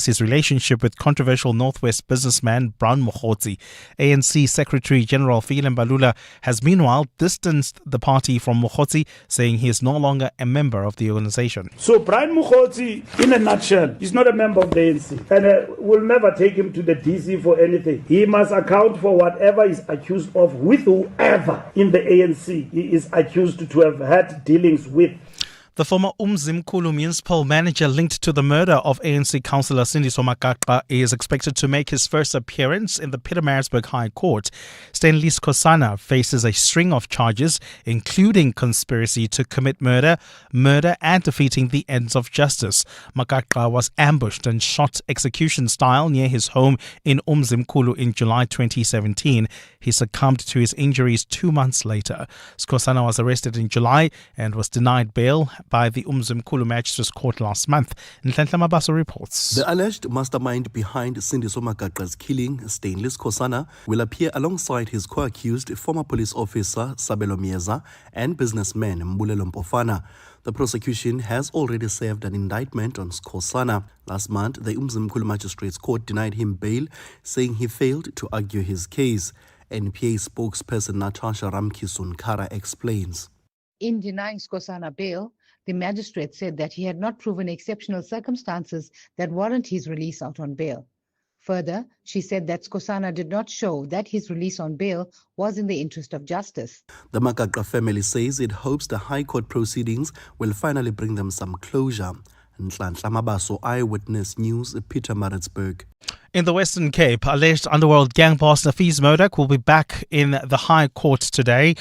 his relationship with controversial Northwest businessman Brian Mokgotsi. ANC Secretary General Fikile Mbalula has meanwhile distanced the party from Mokgotsi, saying he is no longer a member of the organization. So Brian Mokgotsi, in a nutshell, is not a member of the ANC and will never take him to the DC for anything. He must account for whatever he's accused of with whoever in the ANC he is accused to have had dealings with. The former Umzimkhulu municipal manager linked to the murder of ANC councillor Sindiso Makaqha is expected to make his first appearance in the Pietermaritzburg High Court. Stanley Skosana faces a string of charges, including conspiracy to commit murder and defeating the ends of justice. Makaqha was ambushed and shot execution style near his home in Umzimkhulu in July 2017. He succumbed to his injuries 2 months later. Skosana was arrested in July and was denied bail by the Umzimkhulu Magistrates Court last month. Nhlanhla Mabaso reports. The alleged mastermind behind Sindiso Makaqha's killing, Stanley Skosana, will appear alongside his co-accused former police officer Sabelo Mieza and businessman Mbulelo Mpofana. The prosecution has already served an indictment on Skosana. Last month, the Umzimkhulu Magistrates Court denied him bail, saying he failed to argue his case. NPA spokesperson Natasha Ramkisunkara explains. In denying Skosana bail, the magistrate said that he had not proven exceptional circumstances that warrant his release out on bail. Further, she said that Skosana did not show that his release on bail was in the interest of justice. The Makaqha family says it hopes the High Court proceedings will finally bring them some closure. Nhlanhla Mabaso, Eyewitness News, Pietermaritzburg. In the Western Cape, alleged underworld gang boss Nafis Modak will be back in the High Court today.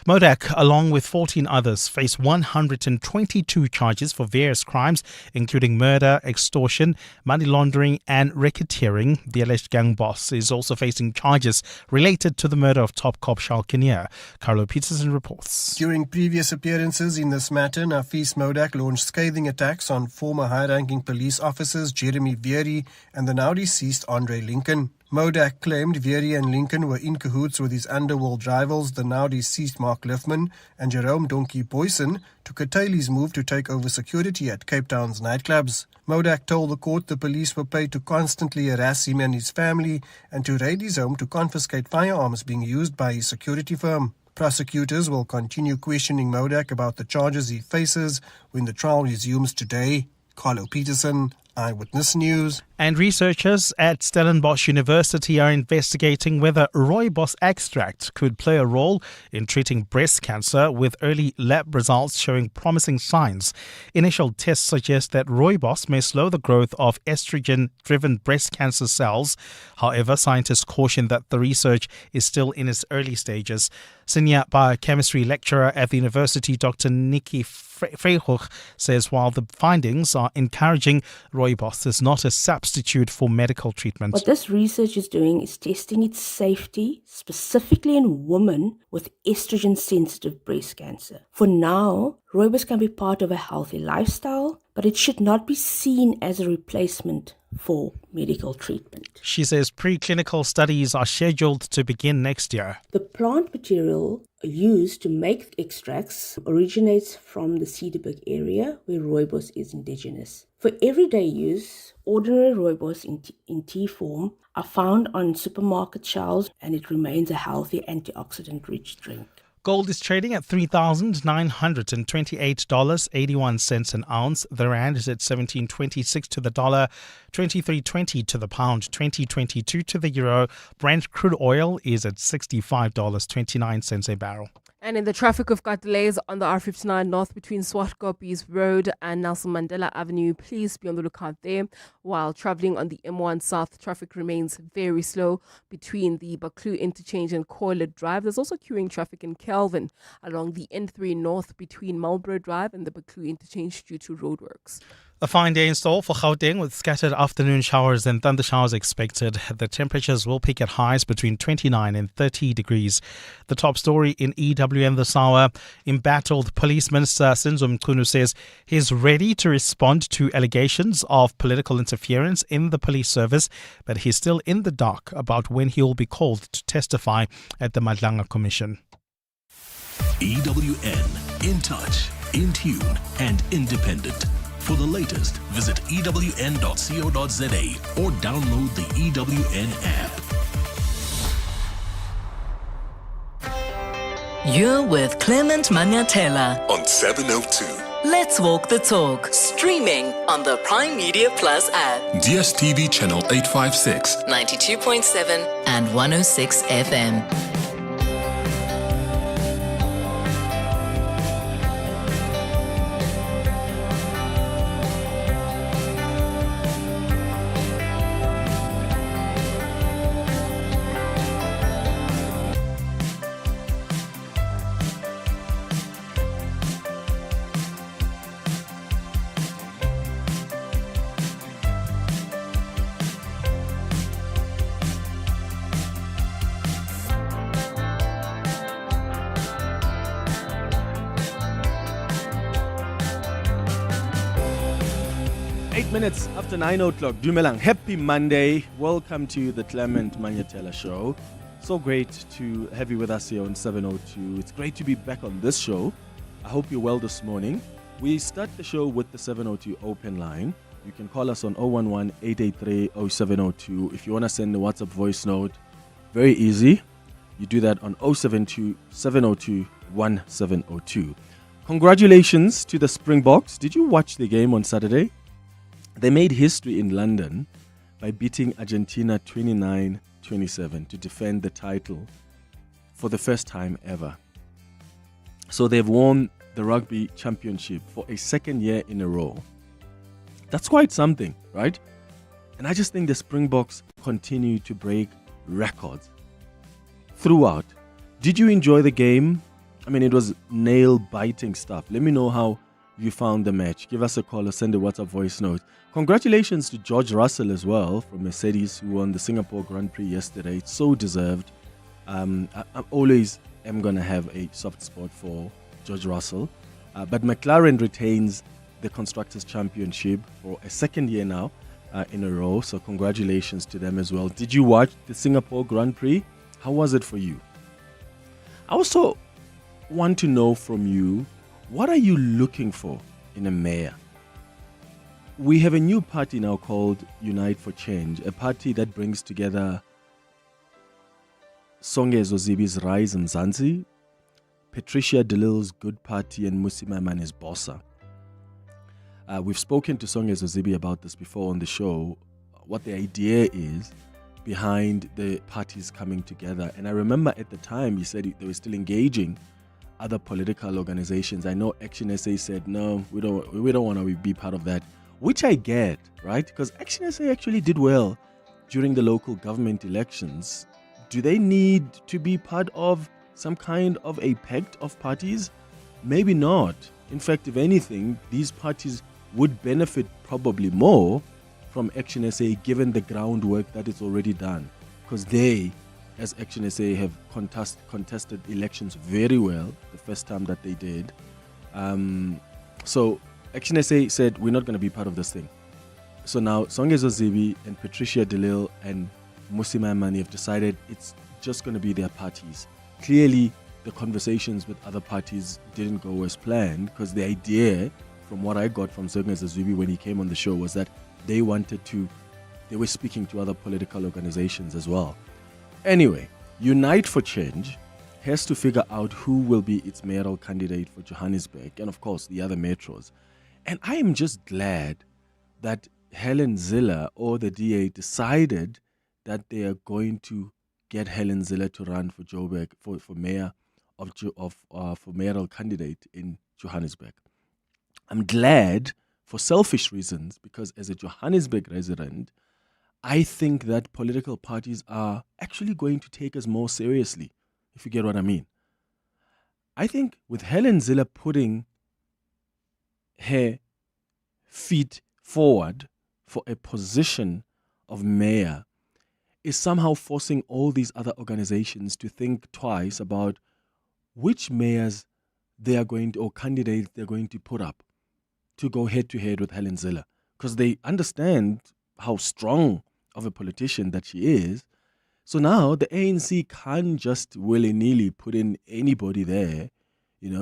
Modak, along with 14 others, face 122 charges for various crimes, including murder, extortion, money laundering and racketeering. The alleged gang boss is also facing charges related to the murder of top cop Charles Kinnear. Carlo Peterson reports. During previous appearances in this matter, Nafis Modak launched scathing attacks on former high-ranking police officers Jeremy Veery and the now deceased Andre Lincoln. Modak claimed Veery and Lincoln were in cahoots with his underworld rivals, the now deceased Mark Liffman and Jerome Donkey Boyson, to curtail his move to take over security at Cape Town's nightclubs. Modak told the court the police were paid to constantly harass him and his family and to raid his home to confiscate firearms being used by his security firm. Prosecutors will continue questioning Modak about the charges he faces when the trial resumes today. Carlo Peterson, Eyewitness News. And researchers at Stellenbosch University are investigating whether Rooibos extract could play a role in treating breast cancer, with early lab results showing promising signs. Initial tests suggest that Rooibos may slow the growth of estrogen-driven breast cancer cells. However, scientists caution that the research is still in its early stages. Senior biochemistry lecturer at the university, Dr. Nikki Freyhoch, says while the findings are encouraging, Rooibos is not a substitute for medical treatment. What this research is doing is testing its safety, specifically in women with estrogen-sensitive breast cancer. For now, Rooibos can be part of a healthy lifestyle, but it should not be seen as a replacement for medical treatment. She says preclinical studies are scheduled to begin next year. The plant material used to make extracts originates from the Cederberg area where Rooibos is indigenous. For everyday use, ordinary Rooibos in tea form are found on supermarket shelves, and it remains a healthy antioxidant-rich drink. Gold is trading at $3,928.81 an ounce. The rand is at 17.26 to the dollar, 23.20 to the pound, 20.22 to the euro. Brent crude oil is at $65.29 a barrel. And in the traffic, we've got delays on the R59 North between Swartkopies Road and Nelson Mandela Avenue. Please be on the lookout there. While traveling on the M1 South, traffic remains very slow between the Baklu Interchange and Corlett Drive. There's also queuing traffic in Kelvin along the N3 North between Marlborough Drive and the Baklu Interchange due to roadworks. A fine day in store for Gauteng with scattered afternoon showers and thunder showers expected. The temperatures will peak at highs between 29 and 30 degrees. The top story in EWM this hour: embattled Police Minister Sinzo Mchunu says he's ready to respond to allegations of political interference in the police service, but he's still in the dark about when he will be called to testify at the Madlanga Commission. EWN, in touch, in tune and independent. For the latest, visit ewn.co.za or download the EWN app. You're with Clement Manyathela On 702. Let's Walk the Talk, streaming on the Prime Media Plus app, DSTV channel 856. 92.7 and 106 FM. 8 minutes after 9 o'clock. Dumelang. Happy Monday. Welcome to the Clement Manyathela Show. So great to have you with us here on 702. It's great to be back on this show. I hope you're well this morning. We start the show with the 702 open line. You can call us on 011-883-0702. If you want to send a WhatsApp voice note, very easy. You do that on 072-702-1702. Congratulations to the Springboks. Did you watch the game on Saturday? They made history in London by beating Argentina 29-27 to defend the title for the first time ever. So they've won the rugby championship for a second year in a row. That's quite something, right? And I just think the Springboks continue to break records throughout. Did you enjoy the game? I mean, it was nail-biting stuff. Let me know how you found the match. Give us a call or send a WhatsApp voice note. Congratulations to George Russell as well from Mercedes, who won the Singapore Grand Prix yesterday. It's so deserved. I always am going to have a soft spot for George Russell. But McLaren retains the Constructors' Championship for a second year now in a row. So congratulations to them as well. Did you watch the Singapore Grand Prix? How was it for you? I also want to know from you, what are you looking for in a mayor? We have a new party now called Unite for Change, a party that brings together Songezo Zibi's Rise Mzansi, Patricia DeLille's Good Party, and Musi Maimani's Bossa. We've spoken to Songezo Zibi about this before on the show, what the idea is behind the parties coming together. And I remember at the time he said they were still engaging other political organizations. I know Action SA said, no, we don't want to be part of that, which I get, right? Because Action SA actually did well during the local government elections. Do they need to be part of some kind of a pact of parties? Maybe not. In fact, if anything, these parties would benefit probably more from Action SA given the groundwork that is already done. Because they, as Action SA, have contested elections very well the first time that they did. So Action SA said, we're not going to be part of this thing. So now Songezo Zibi and Patricia DeLille and Musi Maimani have decided it's just going to be their parties. Clearly, the conversations with other parties didn't go as planned, because the idea, from what I got from Songezo Zibi when he came on the show, was that they were speaking to other political organizations as well. Anyway, Unite for Change has to figure out who will be its mayoral candidate for Johannesburg and, of course, the other metros. And I am just glad that Helen Zille or the DA decided that they are going to get Helen Zille to run for Joburg for mayor for mayoral candidate in Johannesburg. I'm glad for selfish reasons, because as a Johannesburg resident, I think that political parties are actually going to take us more seriously, if you get what I mean. I think with Helen Zille putting her feet forward for a position of mayor is somehow forcing all these other organizations to think twice about which mayors they are going to, or candidates they're going to put up to go head to head with Helen Zille, because they understand how strong of a politician that she is. So now the ANC can't just willy-nilly put in anybody there,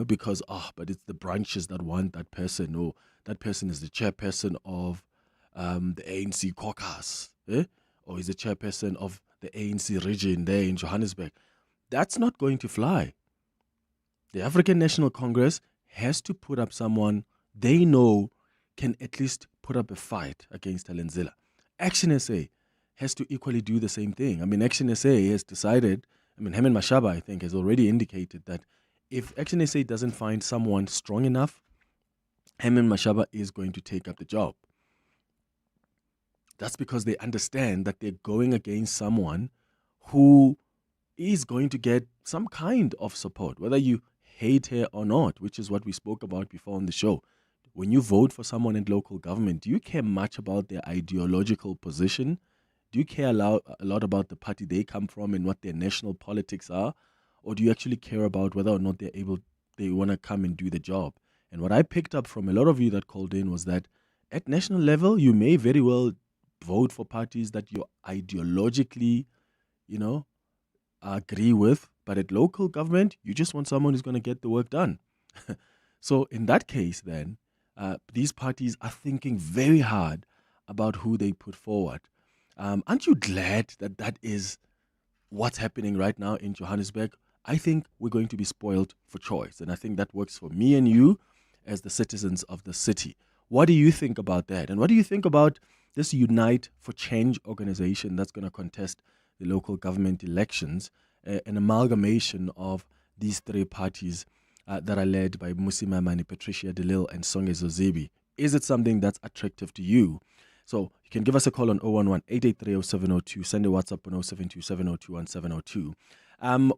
because, but it's the branches that want that person, or that person is the chairperson of the ANC caucus, or he's the chairperson of the ANC region there in Johannesburg. That's not going to fly. The African National Congress has to put up someone they know can at least put up a fight against Helen Zille. Action SA has to equally do the same thing. I mean, Action SA has decided, Herman Mashaba, I think, has already indicated that if Action SA doesn't find someone strong enough, Herman Mashaba is going to take up the job. That's because they understand that they're going against someone who is going to get some kind of support, whether you hate her or not, which is what we spoke about before on the show. When you vote for someone in local government, do you care much about their ideological position? Do you care a lot about the party they come from and what their national politics are? Or do you actually care about whether or not they want to come and do the job? And what I picked up from a lot of you that called in was that at national level, you may very well vote for parties that you ideologically, agree with, but at local government, you just want someone who's going to get the work done. So in that case, then, these parties are thinking very hard about who they put forward. Aren't you glad that that is what's happening right now in Johannesburg? I think we're going to be spoiled for choice, and I think that works for me and you as the citizens of the city. What do you think about that? And what do you think about this Unite for Change organization that's going to contest the local government elections, an amalgamation of these three parties that are led by Mmusi Maimane, Patricia de Lille, and Songezo Zibi? Is it something that's attractive to you? So you can give us a call on 011-883-0702, send a WhatsApp on 072-702-1702.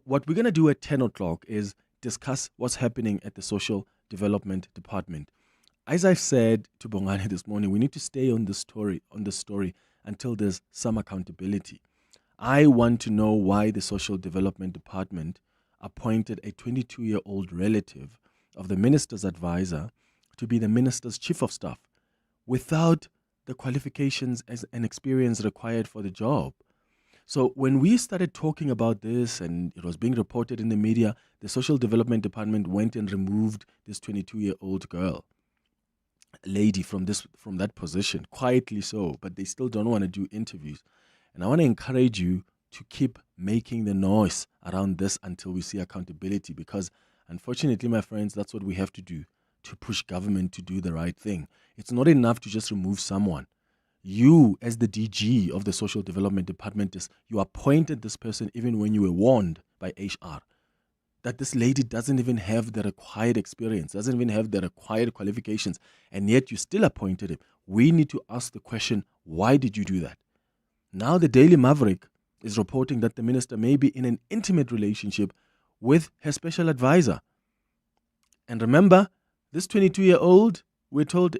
What we're going to do at 10 o'clock is discuss what's happening at the Social Development Department. As I've said to Bongani this morning, we need to stay on the story until there's some accountability. I want to know why the Social Development Department appointed a 22-year-old relative of the minister's advisor to be the minister's chief of staff without the qualifications and experience required for the job. So when we started talking about this and it was being reported in the media, the Social Development Department went and removed this 22-year-old lady from that position, quietly so, but they still don't want to do interviews. And I want to encourage you to keep making the noise around this until we see accountability, because unfortunately, my friends, that's what we have to do to push government to do the right thing. It's not enough to just remove someone. You, as the DG of the Social Development Department, you appointed this person even when you were warned by HR that this lady doesn't even have the required experience, doesn't even have the required qualifications, and yet you still appointed him. We need to ask the question, why did you do that? Now the Daily Maverick is reporting that the minister may be in an intimate relationship with her special advisor. And remember, this 22-year-old, we're told,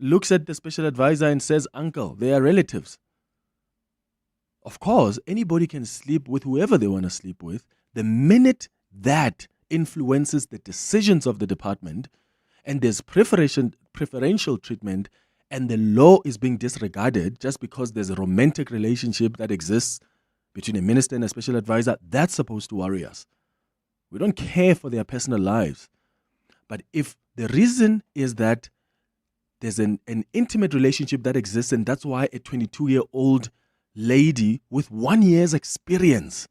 looks at the special advisor and says, "Uncle," they are relatives. Of course, anybody can sleep with whoever they want to sleep with. The minute that influences the decisions of the department and there's preferential treatment and the law is being disregarded just because there's a romantic relationship that exists between a minister and a special advisor, that's supposed to worry us. We don't care for their personal lives. But if the reason is that there's an intimate relationship that exists, and that's why a 22-year-old lady with 1 year's experience,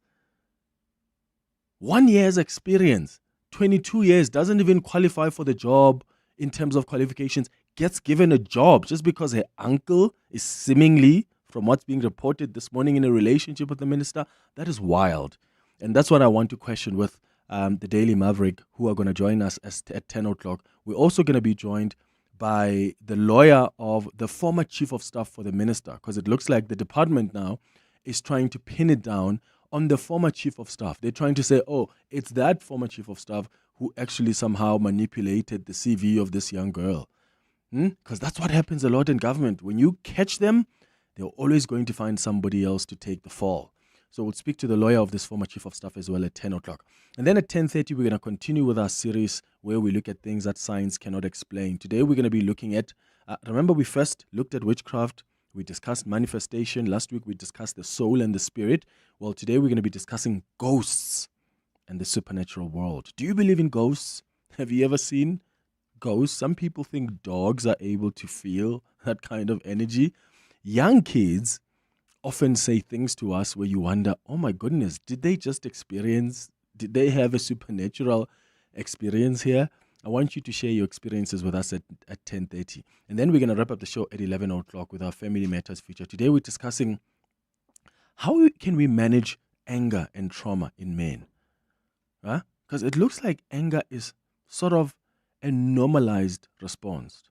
22 years, doesn't even qualify for the job in terms of qualifications, gets given a job just because her uncle is seemingly, from what's being reported this morning, in a relationship with the minister, that is wild. And that's what I want to question with the Daily Maverick, who are going to join us at 10 o'clock. We're also going to be joined by the lawyer of the former chief of staff for the minister, because it looks like the department now is trying to pin it down on the former chief of staff. They're trying to say, oh, it's that former chief of staff who actually somehow manipulated the CV of this young girl. Because that's what happens a lot in government. When you catch them, they're always going to find somebody else to take the fall. So we'll speak to the lawyer of this former chief of staff as well at 10 o'clock. And then at 10:30, we're going to continue with our series where we look at things that science cannot explain. Today, we're going to be looking at, remember we first looked at witchcraft. We discussed manifestation. Last week, we discussed the soul and the spirit. Well, today, we're going to be discussing ghosts and the supernatural world. Do you believe in ghosts? Have you ever seen ghosts. Some people think dogs are able to feel that kind of energy. Young kids often say things to us where you wonder, oh my goodness, did they have a supernatural experience here? I want you to share your experiences with us at 10:30. And then we're going to wrap up the show at 11 o'clock with our Family Matters feature. Today we're discussing how can we manage anger and trauma in men? Because it looks like anger is sort of a normalized response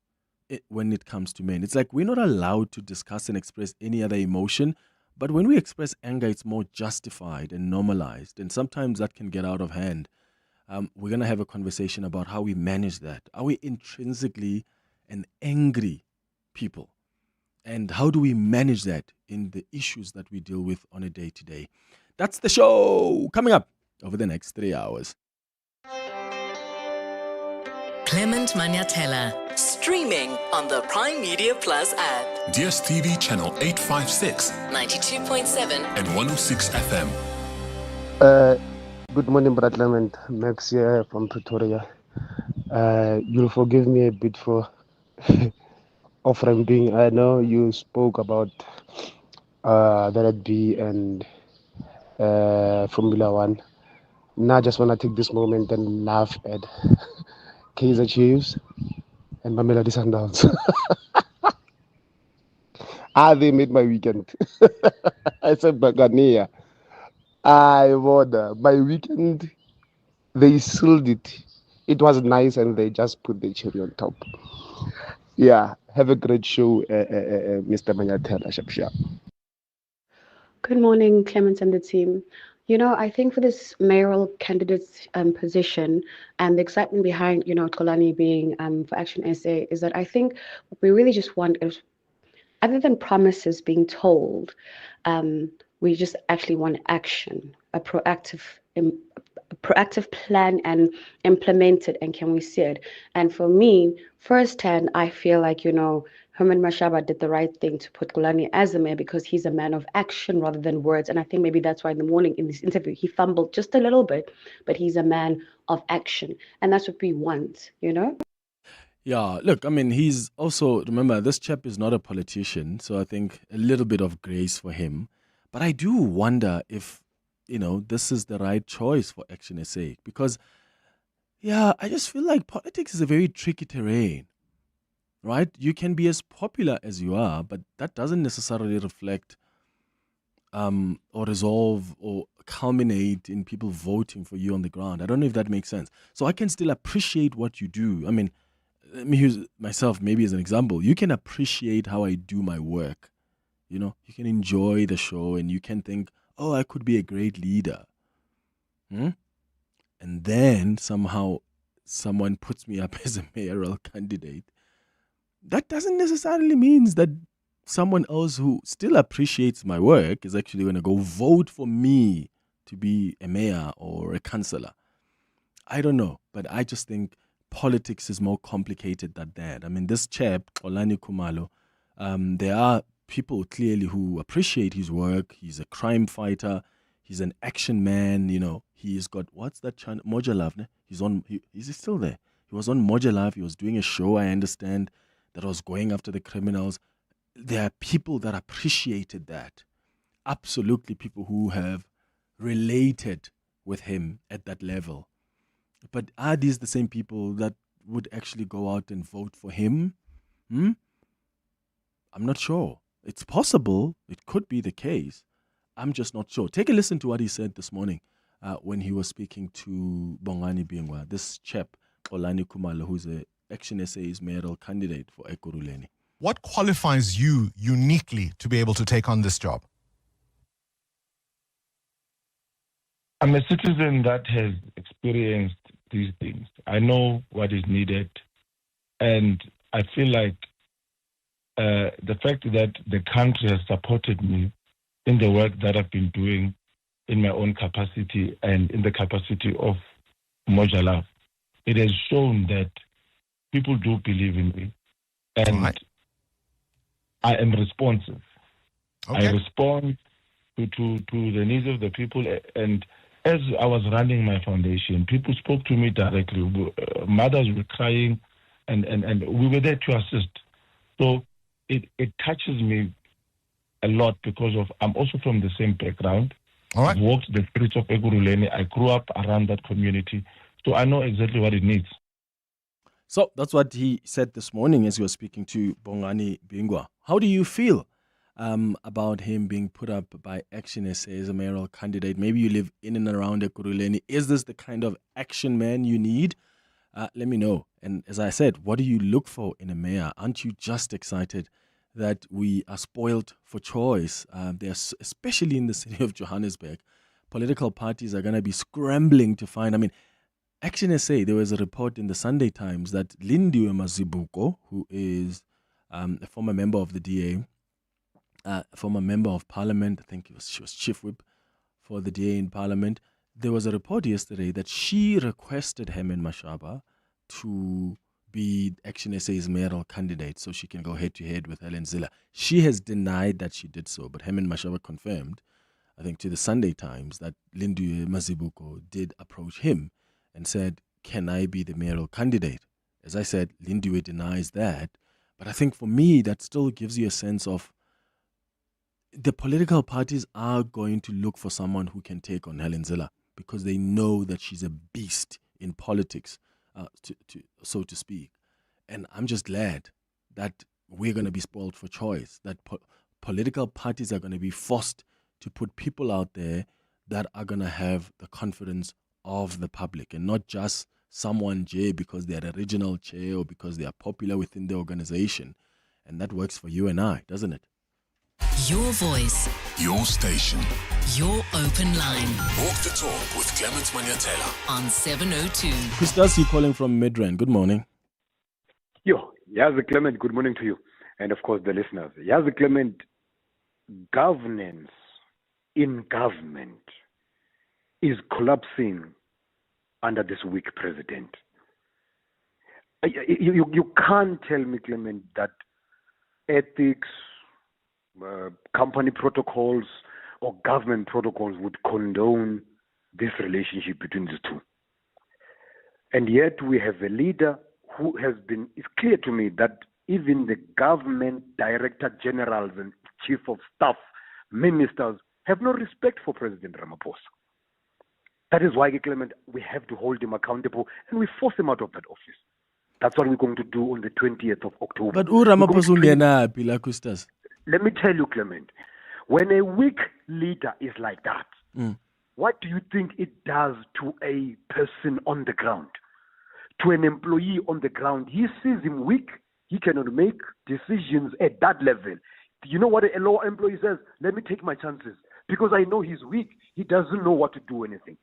when it comes to men. It's like we're not allowed to discuss and express any other emotion, but when we express anger, it's more justified and normalized, and sometimes that can get out of hand. We're going to have a conversation about how we manage that. Are we intrinsically an angry people? And how do we manage that in the issues that we deal with on a day-to-day? That's the show coming up over the next 3 hours. Clement Manyathela, streaming on the Prime Media Plus app. DSTV channel 856, 92.7 and 106 FM. Good morning, Brother Clement. Max here from Pretoria. You'll forgive me a bit for offering being. I know you spoke about the Red B and Formula One. Now I just want to take this moment and laugh at Kaizer Chiefs and Mamelodi Sundowns. They made my weekend. I said Bagania. I wonder. My weekend, they sealed it. It was nice and they just put the cherry on top. Yeah, have a great show, Mr. Manyathela Show. Good morning, Clement and the team. You know, I think for this mayoral candidate's position and the excitement behind, Xolani being for Action SA is that I think what we really just want is, other than promises being told, we just actually want action, a proactive plan and implement it, and can we see it? And for me, firsthand, I feel like, Herman Mashaba did the right thing to put Xolani as the mayor because he's a man of action rather than words. And I think maybe that's why in the morning in this interview, he fumbled just a little bit, but he's a man of action. And that's what we want, Yeah, look, I mean, he's also, remember, this chap is not a politician, so I think a little bit of grace for him. But I do wonder if, this is the right choice for Action SA. Because, I just feel like politics is a very tricky terrain, right? You can be as popular as you are, but that doesn't necessarily reflect or resolve or culminate in people voting for you on the ground. I don't know if that makes sense. So I can still appreciate what you do. I mean, let me use myself maybe as an example. You can appreciate how I do my work. You can enjoy the show and you can think, oh, I could be a great leader. And then somehow someone puts me up as a mayoral candidate. That doesn't necessarily mean that someone else who still appreciates my work is actually going to go vote for me to be a mayor or a councillor. I don't know, but I just think politics is more complicated than that. I mean, this chap, Xolani Khumalo, there are people clearly who appreciate his work. He's a crime fighter. He's an action man. He's got, what's that channel? Moja Love. Ne? Is he still there? He was on Moja Love. He was doing a show, I understand, that was going after the criminals. There are people that appreciated that. Absolutely people who have related with him at that level. But are these the same people that would actually go out and vote for him? I'm not sure. It's possible. It could be the case. I'm just not sure. Take a listen to what he said this morning when he was speaking to Bongani Bingwa, this chap, Xolani Khumalo, who's a Action SA's mayoral candidate for Ekurhuleni. What qualifies you uniquely to be able to take on this job? I'm a citizen that has experienced these things. I know what is needed, and I feel like the fact that the country has supported me in the work that I've been doing in my own capacity and in the capacity of Moja Love, it has shown that people do believe in me, and right. I am responsive. Okay. I respond to the needs of the people, and as I was running my foundation, people spoke to me directly. Mothers were crying and we were there to assist. So it touches me a lot because of I'm also from the same background. All right. I've walked the streets of Ekurhuleni. I grew up around that community, so I know exactly what it needs. So that's what he said this morning as he was speaking to Bongani Bingwa. How do you feel about him being put up by Action SA as a mayoral candidate? Maybe you live in and around Ekurhuleni. Is this the kind of action man you need? Let me know. And as I said, what do you look for in a mayor? Aren't you just excited that we are spoiled for choice? There's, especially in the city of Johannesburg, political parties are going to be scrambling to find. I mean, Action SA, there was a report in the Sunday Times that Lindiwe Mazibuko, who is a former member of the DA, former member of parliament, I think she was chief whip for the DA in parliament, there was a report yesterday that she requested Herman Mashaba to be Action SA's mayoral candidate so she can go head-to-head with Helen Zille. She has denied that she did so, but Herman Mashaba confirmed, I think, to the Sunday Times that Lindiwe Mazibuko did approach him and said, can I be the mayoral candidate? As I said, Lindiwe denies that. But I think for me, that still gives you a sense of the political parties are going to look for someone who can take on Helen Zille because they know that she's a beast in politics, so to speak. And I'm just glad that we're going to be spoiled for choice, that political parties are going to be forced to put people out there that are going to have the confidence of the public and not just someone because they're the regional chair or because they are popular within the organization. And that works for you and I, doesn't it? Your voice, your station, your open line. Walk the talk with Clement Manyathela on 702. Christos, you calling from Midrand. Good morning. Yo, Yazi Clement, good morning to you. And of course the listeners. Yazi Clement, governance in government is collapsing under this weak president. You can't tell me, Clement, that ethics, company protocols, or government protocols would condone this relationship between the two. And yet we have a leader who has been, it's clear to me that even the government director generals and chief of staff, ministers, have no respect for President Ramaphosa. That is why, Clement, we have to hold him accountable and we force him out of that office. That's what we're going to do on the 20th of October. But Ramaphosa, let me tell you, Clement, when a weak leader is like that, what do you think it does to a person on the ground? To an employee on the ground, he sees him weak. He cannot make decisions at that level. You know what a law employee says? Let me take my chances. Because I know he's weak. He doesn't know what to do anything.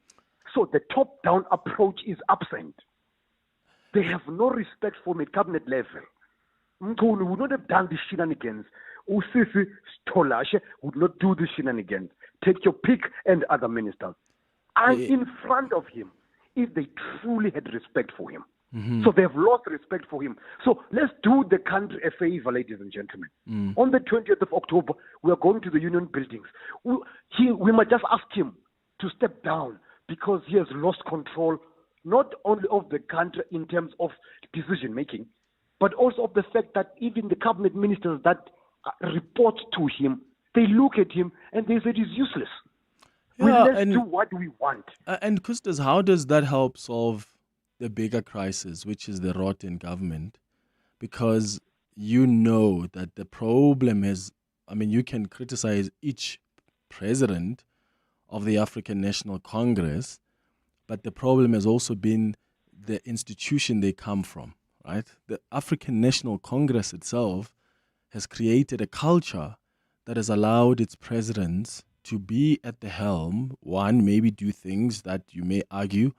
So the top-down approach is absent. They have no respect for me at cabinet level. Mkhulu would not have done the shenanigans. Usisi Stolashe would not do the shenanigans. Take your pick and other ministers. And in front of him, if they truly had respect for him. So they've lost respect for him. So let's do the country a favor, ladies and gentlemen. On the 20th of October, we are going to the union buildings. We might just ask him to step down because he has lost control, not only of the country in terms of decision making, but also of the fact that even the cabinet ministers that report to him, they look at him and they say he's useless. Let's do what we want. And Kustas, how does that help solve the bigger crisis, which is the rot in government? Because you know that the problem is, I mean, you can criticize each president of the African National Congress, but the problem has also been the institution they come from, right? The African National Congress itself has created a culture that has allowed its presidents to be at the helm, one, maybe do things that you may argue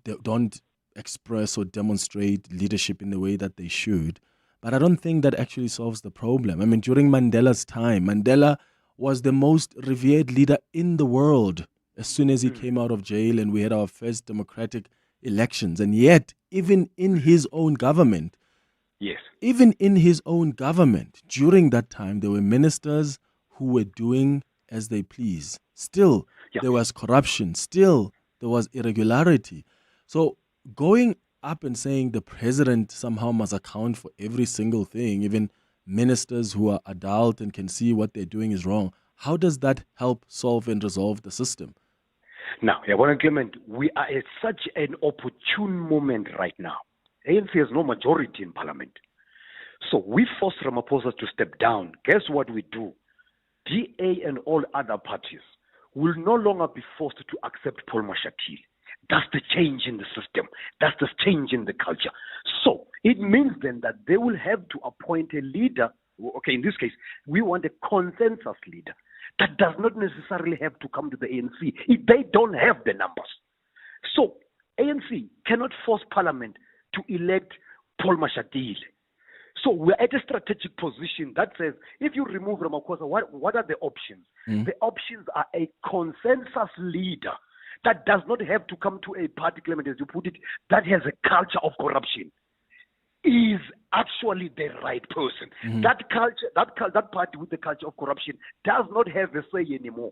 they don't express or demonstrate leadership in the way that they should. But I don't think that actually solves the problem. I mean, during Mandela's time, Mandela was the most revered leader in the world as soon as he came out of jail and we had our first democratic elections. And yet, even in his own government, during that time, there were ministers who were doing as they please. Still, there was corruption. Still, there was irregularity. So going up and saying the president somehow must account for every single thing, even ministers who are adult and can see what they're doing is wrong. How does that help solve and resolve the system? Now, Clement, we are at such an opportune moment right now. ANC has no majority in parliament. So we force Ramaphosa to step down. Guess what we do? DA and all other parties will no longer be forced to accept Paul Mashatile. That's the change in the system. That's the change in the culture. So it means then that they will have to appoint a leader. Okay, in this case, we want a consensus leader. That does not necessarily have to come to the ANC if they don't have the numbers. So ANC cannot force Parliament to elect Paul Mashatile. So we're at a strategic position that says, if you remove Ramaphosa, what are the options? The options are a consensus leader that does not have to come to a party, Clement, as you put it, that has a culture of corruption, is actually the right person. That culture, that party with the culture of corruption does not have a say anymore.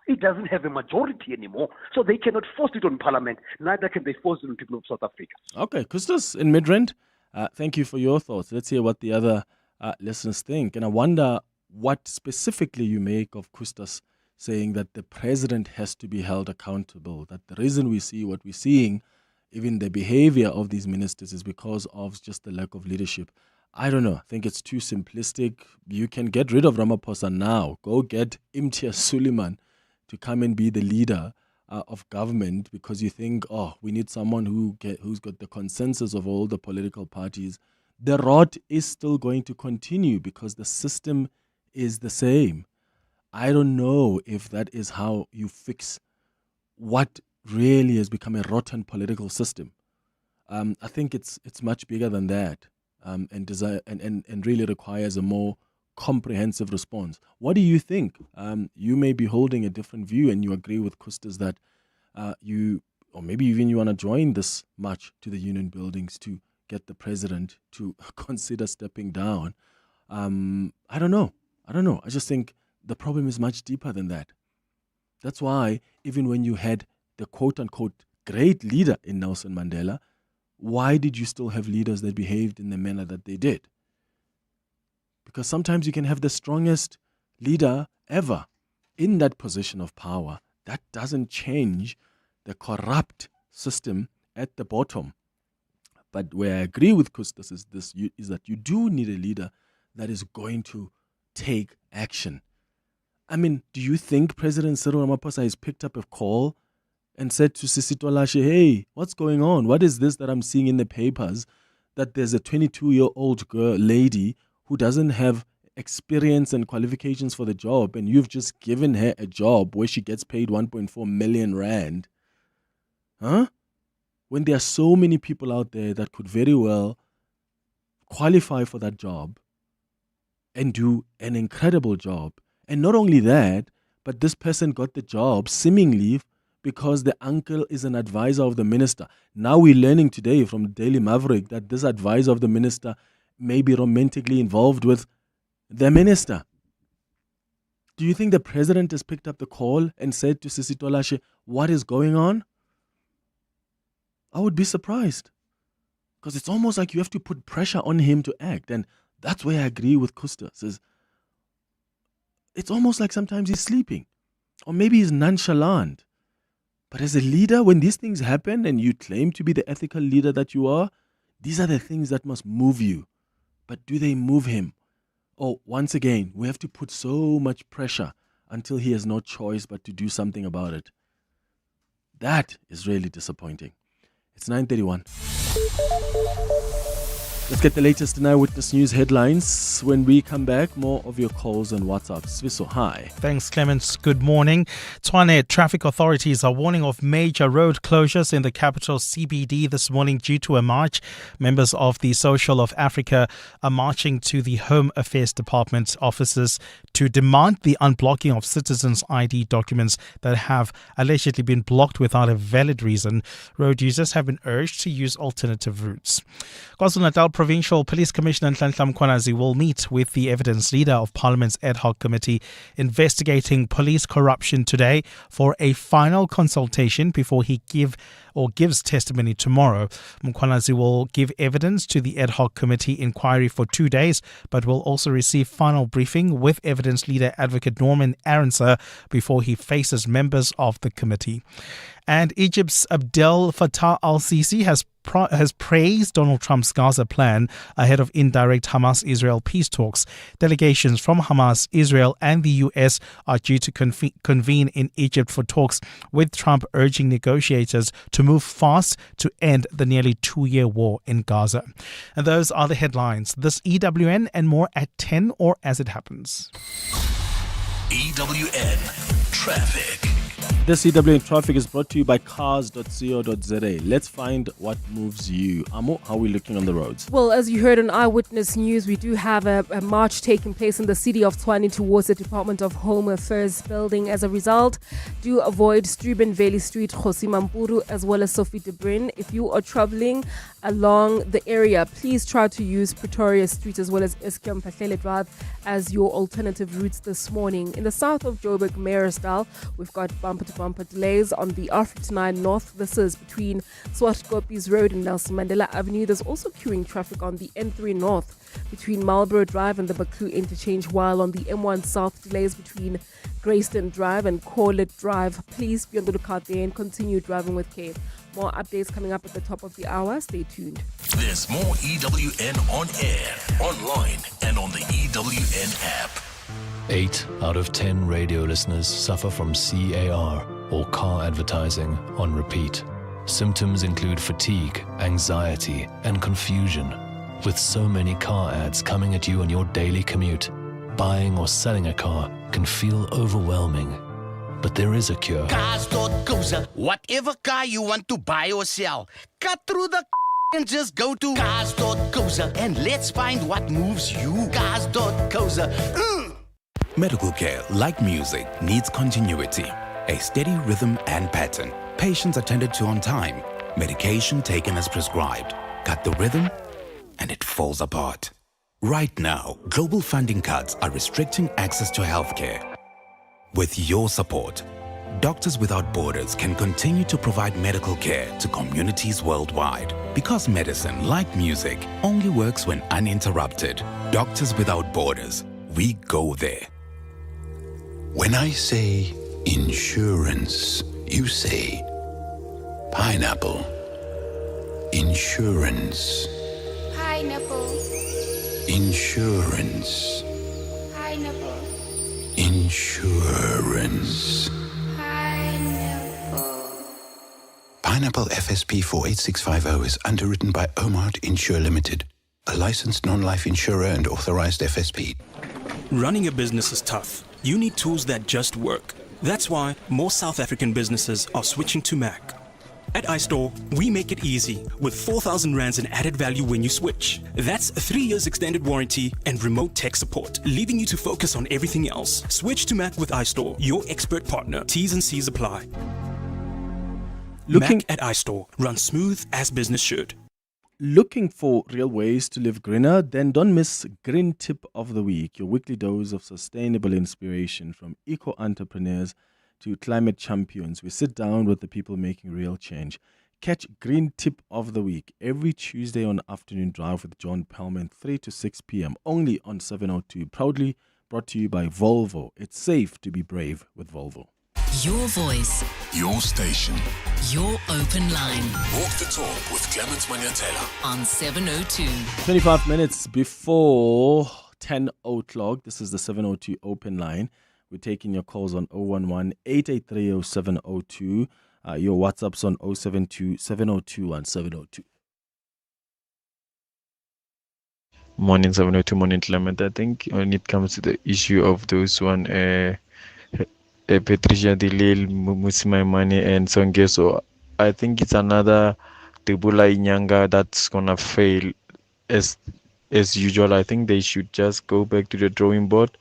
It doesn't have a majority anymore, so they cannot force it on Parliament. Neither can they force it on people of South Africa. Okay, Kustos in Midrand, thank you for your thoughts. Let's hear what the other listeners think. And I wonder what specifically you make of Kustos saying that the president has to be held accountable, that the reason we see what we're seeing, even the behavior of these ministers, is because of just the lack of leadership. I don't know. I think it's too simplistic. You can get rid of Ramaphosa now. Go get Imtiaz Suleiman to come and be the leader of government because you think, oh, we need someone who's got the consensus of all the political parties. The rot is still going to continue because the system is the same. I don't know if that is how you fix what really has become a rotten political system. I think it's much bigger than that, and really requires a more comprehensive response. What do you think? You may be holding a different view, and you agree with Kustas that or maybe even you want to join this march to the union buildings to get the president to consider stepping down. I don't know. I just think the problem is much deeper than that. That's why even when you had the quote-unquote great leader in Nelson Mandela, why did you still have leaders that behaved in the manner that they did? Because sometimes you can have the strongest leader ever in that position of power. That doesn't change the corrupt system at the bottom. But where I agree with Kustas is that you do need a leader that is going to take action. I mean, do you think President Cyril Ramaphosa has picked up a call and said to Sisito Lashe, hey, what's going on? What is this that I'm seeing in the papers? That there's a 22-year-old lady who doesn't have experience and qualifications for the job, and you've just given her a job where she gets paid 1.4 million rand. Huh? When there are so many people out there that could very well qualify for that job and do an incredible job. And not only that, but this person got the job seemingly because the uncle is an advisor of the minister. Now we're learning today from Daily Maverick that this advisor of the minister may be romantically involved with the minister. Do you think the president has picked up the call and said to Sisito Lashe, what is going on? I would be surprised. Because it's almost like you have to put pressure on him to act. And that's where I agree with Kustas. It's almost like sometimes he's sleeping. Or maybe he's nonchalant. But as a leader, when these things happen and you claim to be the ethical leader that you are, these are the things that must move you. But do they move him? Oh, once again, we have to put so much pressure until he has no choice but to do something about it. That is really disappointing. It's 9:31. Let's get the latest in Eyewitness News headlines. When we come back, more of your calls and WhatsApp. Sviso, hi. Thanks, Clements. Good morning. Tshwane traffic authorities are warning of major road closures in the capital CBD this morning due to a march. Members of the Social of Africa are marching to the Home Affairs Department offices to demand the unblocking of citizens' ID documents that have allegedly been blocked without a valid reason. Road users have been urged to use alternative routes. KwaZulu-Natal Provincial Police Commissioner Nhlanhla Mkhwanazi will meet with the evidence leader of Parliament's ad hoc committee investigating police corruption today for a final consultation before he gives testimony tomorrow. Mkhwanazi will give evidence to the ad hoc committee inquiry for 2 days, but will also receive final briefing with evidence leader Advocate Norman Aronser before he faces members of the committee. And Egypt's Abdel Fattah al-Sisi has praised Donald Trump's Gaza plan ahead of indirect Hamas-Israel peace talks. Delegations from Hamas, Israel and the US are due to convene in Egypt for talks, with Trump urging negotiators to move fast to end the nearly 2-year war in Gaza. And those are the headlines. This EWN and more at 10 or as it happens. EWN Traffic. This EWN Traffic is brought to you by cars.co.za. Let's find what moves you. Amo, how are we looking on the roads? Well, as you heard on Eyewitness News, we do have a march taking place in the city of Tshwane towards the Department of Home Affairs building. As a result, do avoid Struben Valley Street, Kgosimampuru, as well as Sophie de Bruyn. If you are traveling along the area, please try to use Pretoria Street as well as Eskom Pahlele Drive as your alternative routes this morning. In the south of Joburg, Mayoral, we've got bumper-to-bumper delays on the R59 North. This is between Swartkoppies Road and Nelson Mandela Avenue. There's also queuing traffic on the N3 North between Marlborough Drive and the Baku Interchange, while on the M1 South, delays between Greyston Drive and Corlett Drive. Please be on the lookout there and continue driving with care. More updates coming up at the top of the hour. Stay tuned. There's more EWN on air, online, and on the EWN app. 8 out of 10 radio listeners suffer from CAR, or car advertising on repeat. Symptoms include fatigue, anxiety, and confusion. With so many car ads coming at you on your daily commute, buying or selling a car can feel overwhelming. But there is a cure. Cars.co.za. Whatever car you want to buy or sell, cut through the and just go to Cars.co.za and let's find what moves you. Cars.co.za. Medical care, like music, needs continuity, a steady rhythm and pattern. Patients attended to on time, medication taken as prescribed. Cut the rhythm and it falls apart. Right now, global funding cuts are restricting access to healthcare. With your support, Doctors Without Borders can continue to provide medical care to communities worldwide. Because medicine, like music, only works when uninterrupted. Doctors Without Borders, we go there. When I say insurance, you say pineapple. Insurance. Pineapple. Insurance. Pineapple. Insurance. Pineapple. Pineapple FSP 48650 is underwritten by Omart Insure Limited, a licensed non-life insurer and authorized FSP. Running a business is tough. You need tools that just work. That's why more South African businesses are switching to Mac. At iStore, we make it easy with 4,000 rands in added value when you switch. That's 3 years extended warranty and remote tech support, leaving you to focus on everything else. Switch to Mac with iStore, your expert partner. T's and C's apply. Mac at iStore. Run smooth as business should. Looking for real ways to live greener? Then don't miss Green Tip of the Week, your weekly dose of sustainable inspiration from eco-entrepreneurs to climate champions. We sit down with the people making real change. Catch Green Tip of the Week every Tuesday on Afternoon Drive with John Pellman, 3 to 6 p.m. only on 702. Proudly brought to you by Volvo. It's safe to be brave with Volvo. Your voice, your station, your open line. Walk the talk with Clement Manyathela on 702. 25 minutes before 10 o'clock. This is the 702 open line. We're taking your calls on 011-883-0702. Your WhatsApps on 072-702-1702. Morning 702, morning Clement. I think when it comes to the issue of those one, Patricia Delil, Musima Money and Songeso, I think it's another Tebula Inyanga that's gonna fail as usual. I think they should just go back to the drawing board,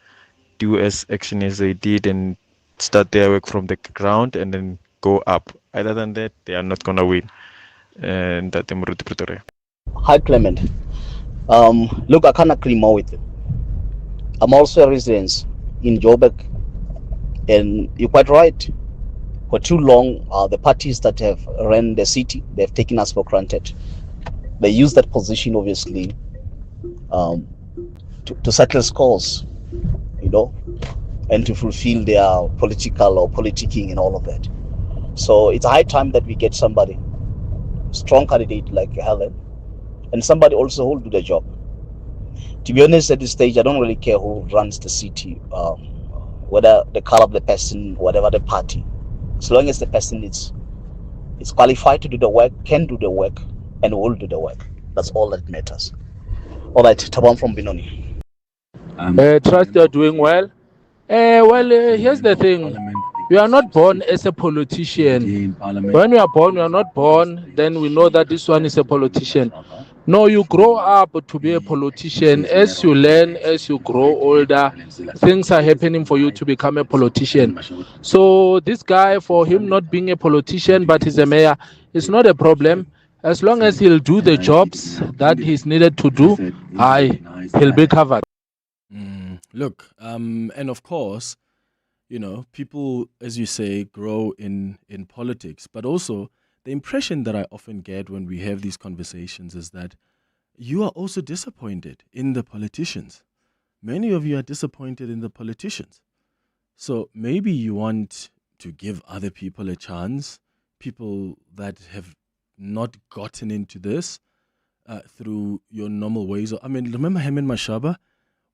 do as action as they did and start their work from the ground and then go up. Other than that, they are not going to win. And that's Pretoria. Hi, Clement. Look, I can't agree more with you. I'm also a resident in Joburg, and you're quite right. For too long, the parties that have run the city, they've taken us for granted. They use that position, obviously, to settle scores, and to fulfill their political or politicking and all of that. So it's a high time that we get somebody, strong candidate like Helen, and somebody also who will do the job. To be honest, at this stage, I don't really care who runs the city, whether the color of the person, whatever the party. As long as the person is qualified to do the work, can do the work, and will do the work. That's all that matters. All right, Tabam from Binoni. Trust you're doing well. Here's the thing. We are not born as a politician. When we are born, we are not born, then we know that this one is a politician. No, you grow up to be a politician. As you learn, as you grow older, things are happening for you to become a politician. So this guy, for him not being a politician, but he's a mayor, it's not a problem. As long as he'll do the jobs that he's needed to do, he'll be covered. Look, and of course, people, as you say, grow in politics, but also the impression that I often get when we have these conversations is that you are also disappointed in the politicians. Many of you are disappointed in the politicians. So maybe you want to give other people a chance, people that have not gotten into this through your normal ways. Remember Herman Mashaba?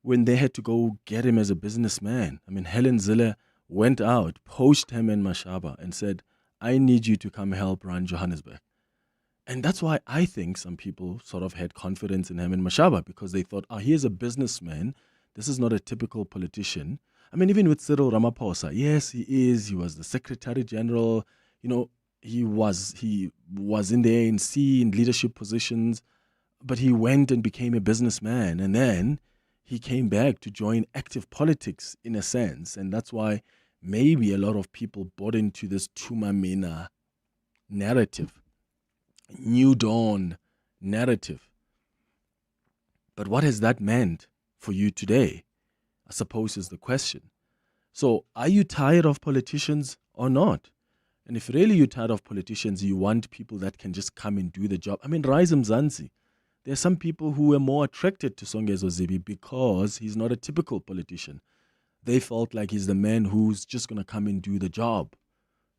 When they had to go get him as a businessman. Helen Zille went out, poached him and Mashaba and said, I need you to come help run Johannesburg. And that's why I think some people sort of had confidence in him and Mashaba, because they thought, here's a businessman. This is not a typical politician. Even with Cyril Ramaphosa, yes, he is. He was the Secretary General. He was in the ANC in leadership positions, but he went and became a businessman. And then he came back to join active politics in a sense. And that's why maybe a lot of people bought into this Tumamina narrative, New Dawn narrative. But what has that meant for you today, I suppose, is the question. So are you tired of politicians or not? And if really you're tired of politicians, you want people that can just come and do the job. Rise Mzansi. There are some people who are more attracted to Songezo Zibi because he's not a typical politician. They felt like he's the man who's just going to come and do the job.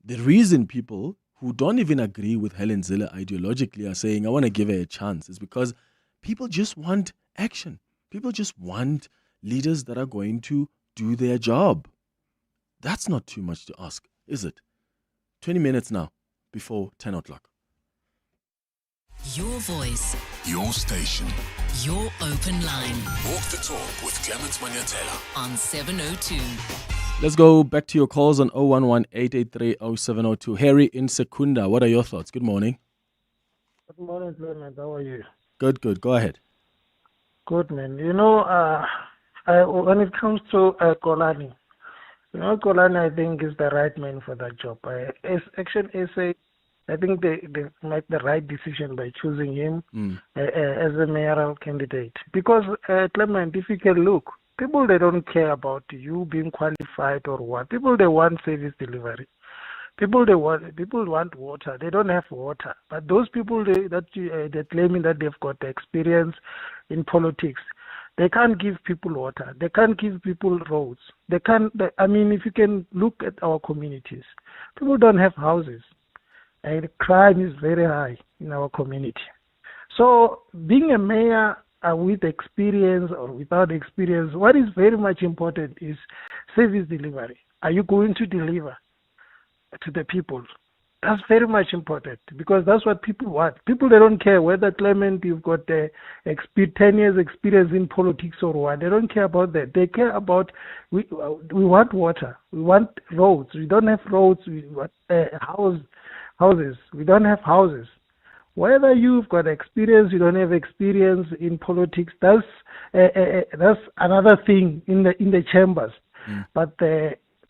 The reason people who don't even agree with Helen Zille ideologically are saying, I want to give her a chance, is because people just want action. People just want leaders that are going to do their job. That's not too much to ask, is it? 20 minutes now before 10 o'clock. Your voice. Your station. Your open line. Walk the talk with Clement Manyathela on 702. Let's go back to your calls on 011-883-0702. Harry in Secunda, what are your thoughts? Good morning. Good morning, Clement. How are you? Good. Go ahead. Good, man. When it comes to Kolani, Kolani, I think, is the right man for that job. Action SA, I think they made the right decision by choosing him as a mayoral candidate. Because, Clement, if you can look, people, they don't care about you being qualified or what. People, they want service delivery. People want water. They don't have water. But those people they're claiming that they've got the experience in politics, they can't give people water. They can't give people roads. If you can look at our communities, people don't have houses. And crime is very high in our community. So being a mayor with experience or without experience, what is very much important is service delivery. Are you going to deliver to the people? That's very much important because that's what people want. People, they don't care whether, Clement, you've got 10 years experience in politics or what. They don't care about that. They care about, we want water. We want roads. We don't have roads. We want houses. We don't have houses. Whether you've got experience, you don't have experience in politics, that's another thing in the chambers. But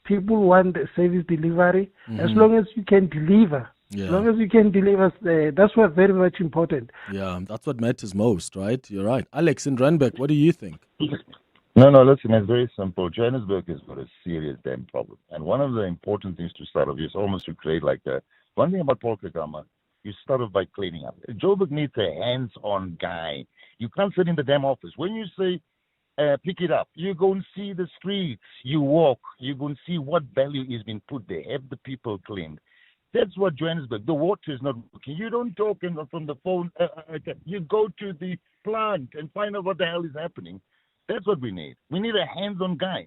people want the service delivery. As long as you can deliver As long as you can deliver, that's what very much important. Yeah, that's what matters most, right? You're right. Alex in Randburg, what do you think? No, listen, it's very simple. Johannesburg has got a serious damn problem. And one of the important things to start off is almost to create like one thing about Paul Kagame, you start off by cleaning up. Joburg needs a hands-on guy. You can't sit in the damn office. When you say, pick it up, you go and see the streets. You walk. You go and see what value is being put there. Have the people cleaned. That's what Johannesburg, the water is not working. You don't talk from the phone. You go to the plant and find out what the hell is happening. That's what we need. We need a hands-on guy.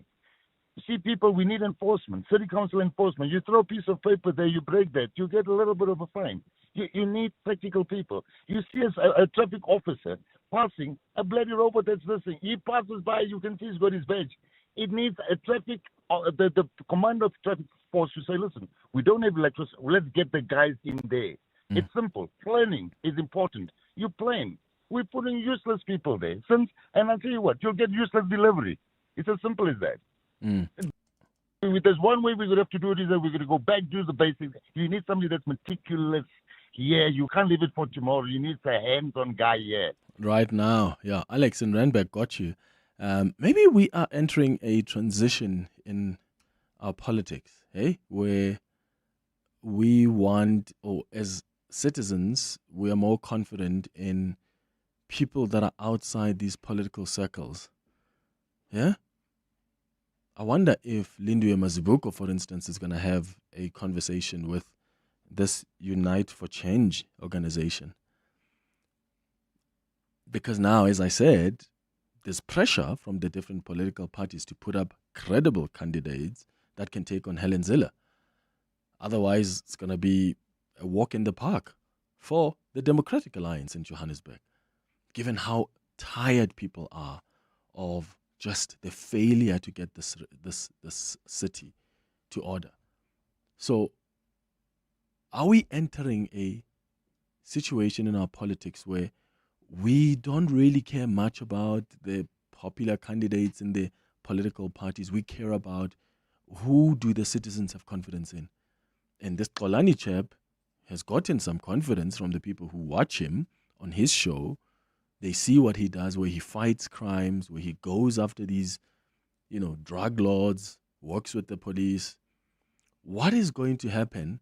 You see, people, we need enforcement, city council enforcement. You throw a piece of paper there, you break that, you get a little bit of a fine. You need practical people. You see a traffic officer passing, a bloody robot that's listening. He passes by, you can see he's got his badge. It needs a traffic, the commander of traffic force to say, listen, we don't have electricity. Let's get the guys in there. It's simple. Planning is important. You plan. We're putting useless people there. And I'll tell you what, you'll get useless delivery. It's as simple as that. If there's one way we're going to have to do it, is that we're going to go back, do the basics. You need somebody that's meticulous. Yeah, you can't leave it for tomorrow. You need a hands-on guy here. Right now, yeah. Alex in Randburg, got you. Maybe we are entering a transition in our politics, where we want, or as citizens, we are more confident in people that are outside these political circles. Yeah? I wonder if Lindiwe Mazibuko, for instance, is going to have a conversation with this Unite for Change organization. Because now, as I said, there's pressure from the different political parties to put up credible candidates that can take on Helen Zille. Otherwise, it's going to be a walk in the park for the Democratic Alliance in Johannesburg, given how tired people are of just the failure to get this city to order. So, are we entering a situation in our politics where we don't really care much about the popular candidates in the political parties? We care about who do the citizens have confidence in. And this Xolani chap has gotten some confidence from the people who watch him on his show. They see what he does, where he fights crimes, where he goes after these, drug lords, works with the police. What is going to happen?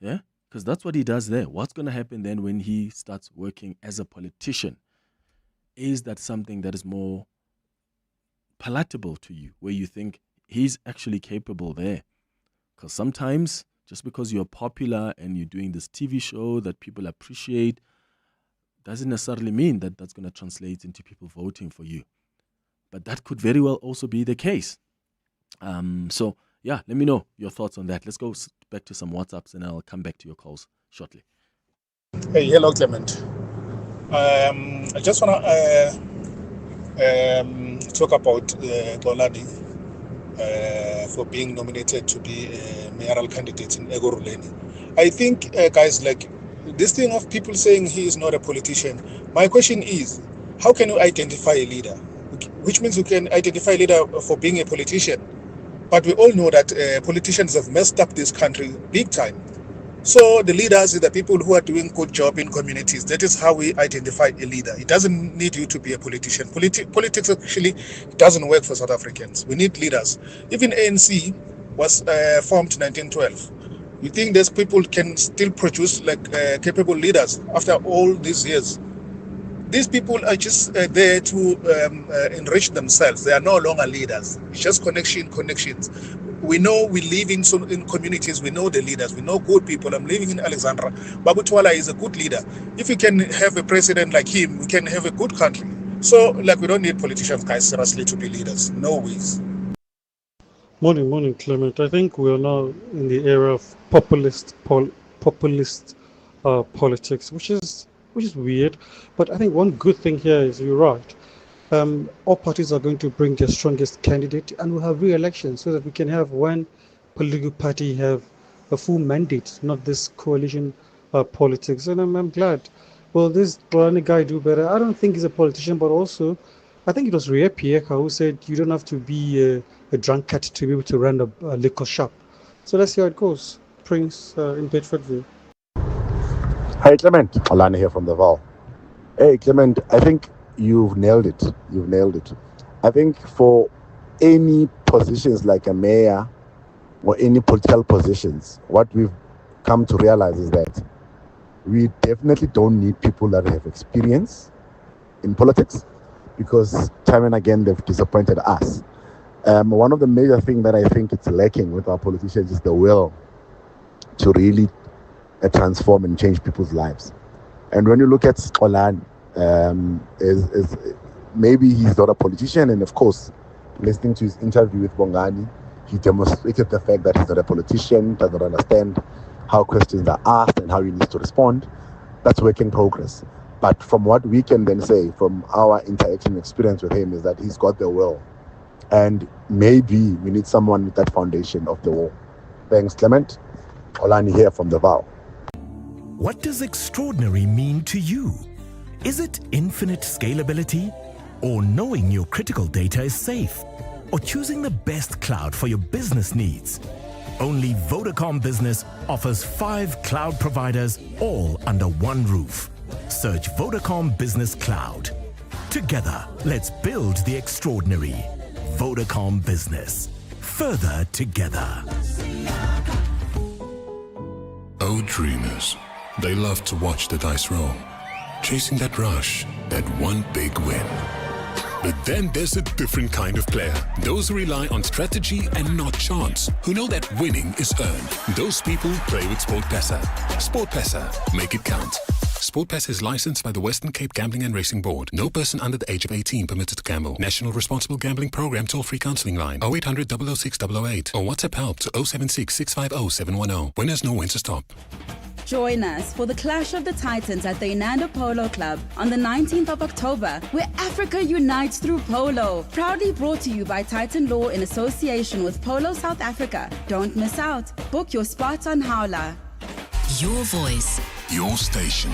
Yeah, because that's what he does there. What's going to happen then when he starts working as a politician? Is that something that is more palatable to you, where you think he's actually capable there? Because sometimes, just because you're popular and you're doing this TV show that people appreciate, doesn't necessarily mean that that's going to translate into people voting for you. But that could very well also be the case. So, yeah, let me know your thoughts on that. Let's go back to some WhatsApps and I'll come back to your calls shortly. Hey, hello, Clement. I just want to talk about Xolani for being nominated to be a mayoral candidate in Ekurhuleni. I think, guys, like this thing of people saying he is not a politician, my question is, how can you identify a leader? Which means you can identify a leader for being a politician. But we all know that politicians have messed up this country big time. So the leaders are the people who are doing good job in communities. That is how we identify a leader. It doesn't need you to be a politician. Politics actually doesn't work for South Africans. We need leaders. Even ANC was formed in 1912. You think these people can still produce capable leaders after all these years? These people are just there to enrich themselves. They are no longer leaders. It's just connections. We know we live in communities. We know the leaders. We know good people. I'm living in Alexandra. Babu Twala is a good leader. If we can have a president like him, we can have a good country. So, we don't need politicians, guys, seriously, to be leaders. No ways. Morning, Clement. I think we are now in the era of populist politics, which is weird. But I think one good thing here is you're right. All parties are going to bring their strongest candidate, and we'll have re-elections so that we can have one political party have a full mandate, not this coalition politics. And I'm glad. Well, this Xolani guy do better. I don't think he's a politician, but also I think it was Ria Pieka who said you don't have to be a drunkard to be able to run a liquor shop. So let's see how it goes. Prince in Bedfordville. Hi, Clement. Alana here from the Val. Hey, Clement, I think you've nailed it. You've nailed it. I think for any positions like a mayor or any political positions, what we've come to realize is that we definitely don't need people that have experience in politics, because time and again they've disappointed us. One of the major things that I think it's lacking with our politicians is the will to really transform and change people's lives. And when you look at Xolani, is maybe he's not a politician, and of course, listening to his interview with Bongani, he demonstrated the fact that he's not a politician, does not understand how questions are asked and how he needs to respond. That's work in progress. But from what we can then say from our interaction experience with him is that he's got the will. And maybe we need someone with that foundation of the will. Thanks, Clement. Olani here from the Val. What does extraordinary mean to you? Is it infinite scalability? Or knowing your critical data is safe? Or choosing the best cloud for your business needs? Only Vodacom Business offers 5 cloud providers all under one roof. Search Vodacom Business Cloud. Together, let's build the extraordinary. Vodacom Business. Further together. Oh, dreamers. They love to watch the dice roll, chasing that rush, that one big win. But then there's a different kind of player. Those who rely on strategy and not chance. Who know that winning is earned. Those people play with SportPesa. SportPesa. Make it count. SportPesa is licensed by the Western Cape Gambling and Racing Board. No person under the age of 18 permitted to gamble. National Responsible Gambling Program toll-free counseling line 0800 006 008 or WhatsApp help to 076 650 710. Winners know when to stop. Join us for the Clash of the Titans at the Inanda Polo Club on the 19th of October, where Africa unites through polo. Proudly brought to you by Titan Law in association with Polo South Africa. Don't miss out. Book your spot on Howler. Your voice. Your station.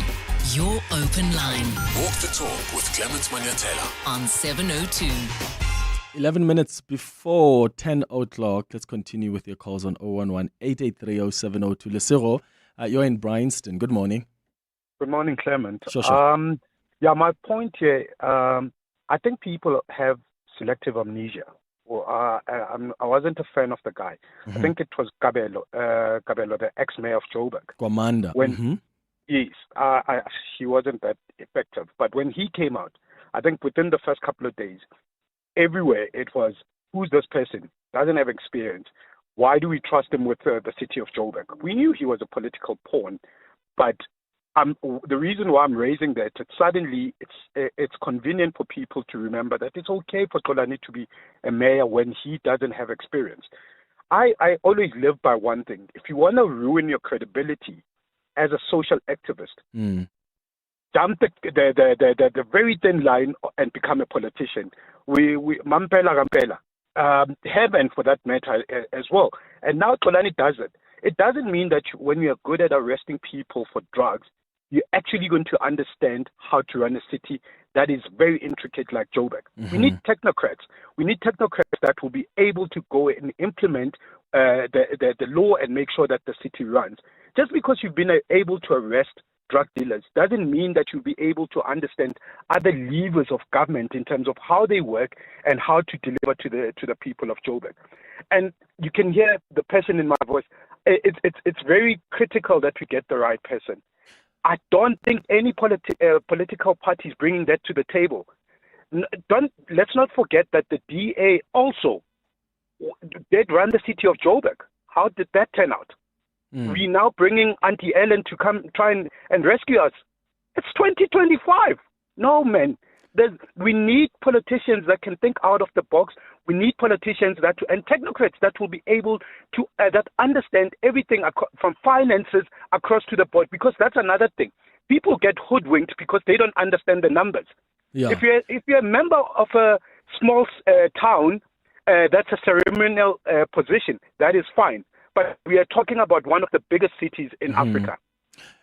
Your open line. Walk the talk with Clement Manyathela on 702. 11 minutes before 10 o'clock. Let's continue with your calls on 011-883-0702. Lesego, you're in Bryanston. Good morning. Good morning, Clement. Sure. My point here, I think people have selective amnesia. Well, I wasn't a fan of the guy. I think it was Kabelo, the ex-mayor of Joburg. Commander. Yes, he wasn't that effective. But when he came out, I think within the first couple of days, everywhere it was, who's this person? Doesn't have experience. Why do we trust him with the city of Joburg? We knew he was a political pawn, but the reason why I'm raising that, it's convenient for people to remember that it's okay for Xolani to be a mayor when he doesn't have experience. I always live by one thing. If you want to ruin your credibility as a social activist, jump the very thin line and become a politician. We Mampela Rampela. Heaven for that matter as well. And now Xolani does it. It doesn't mean that when you're good at arresting people for drugs, you're actually going to understand how to run a city that is very intricate like Joburg. We need technocrats. We need technocrats that will be able to go and implement the law and make sure that the city runs. Just because you've been able to arrest drug dealers doesn't mean that you'll be able to understand other levers of government in terms of how they work and how to deliver to the people of Joburg. And you can hear the person in my voice. It's very critical that we get the right person. I don't think any political party is bringing that to the table. Let's not forget that the DA also did run the city of Joburg. How did that turn out? We're now bringing Auntie Ellen to come try and rescue us. It's 2025. No, man. We need politicians that can think out of the box. We need politicians and technocrats that will be able to that understand everything from finances across to the board. Because that's another thing. People get hoodwinked because they don't understand the numbers. Yeah. If you're a member of a small town, that's a ceremonial position. That is fine. But we are talking about one of the biggest cities in Africa.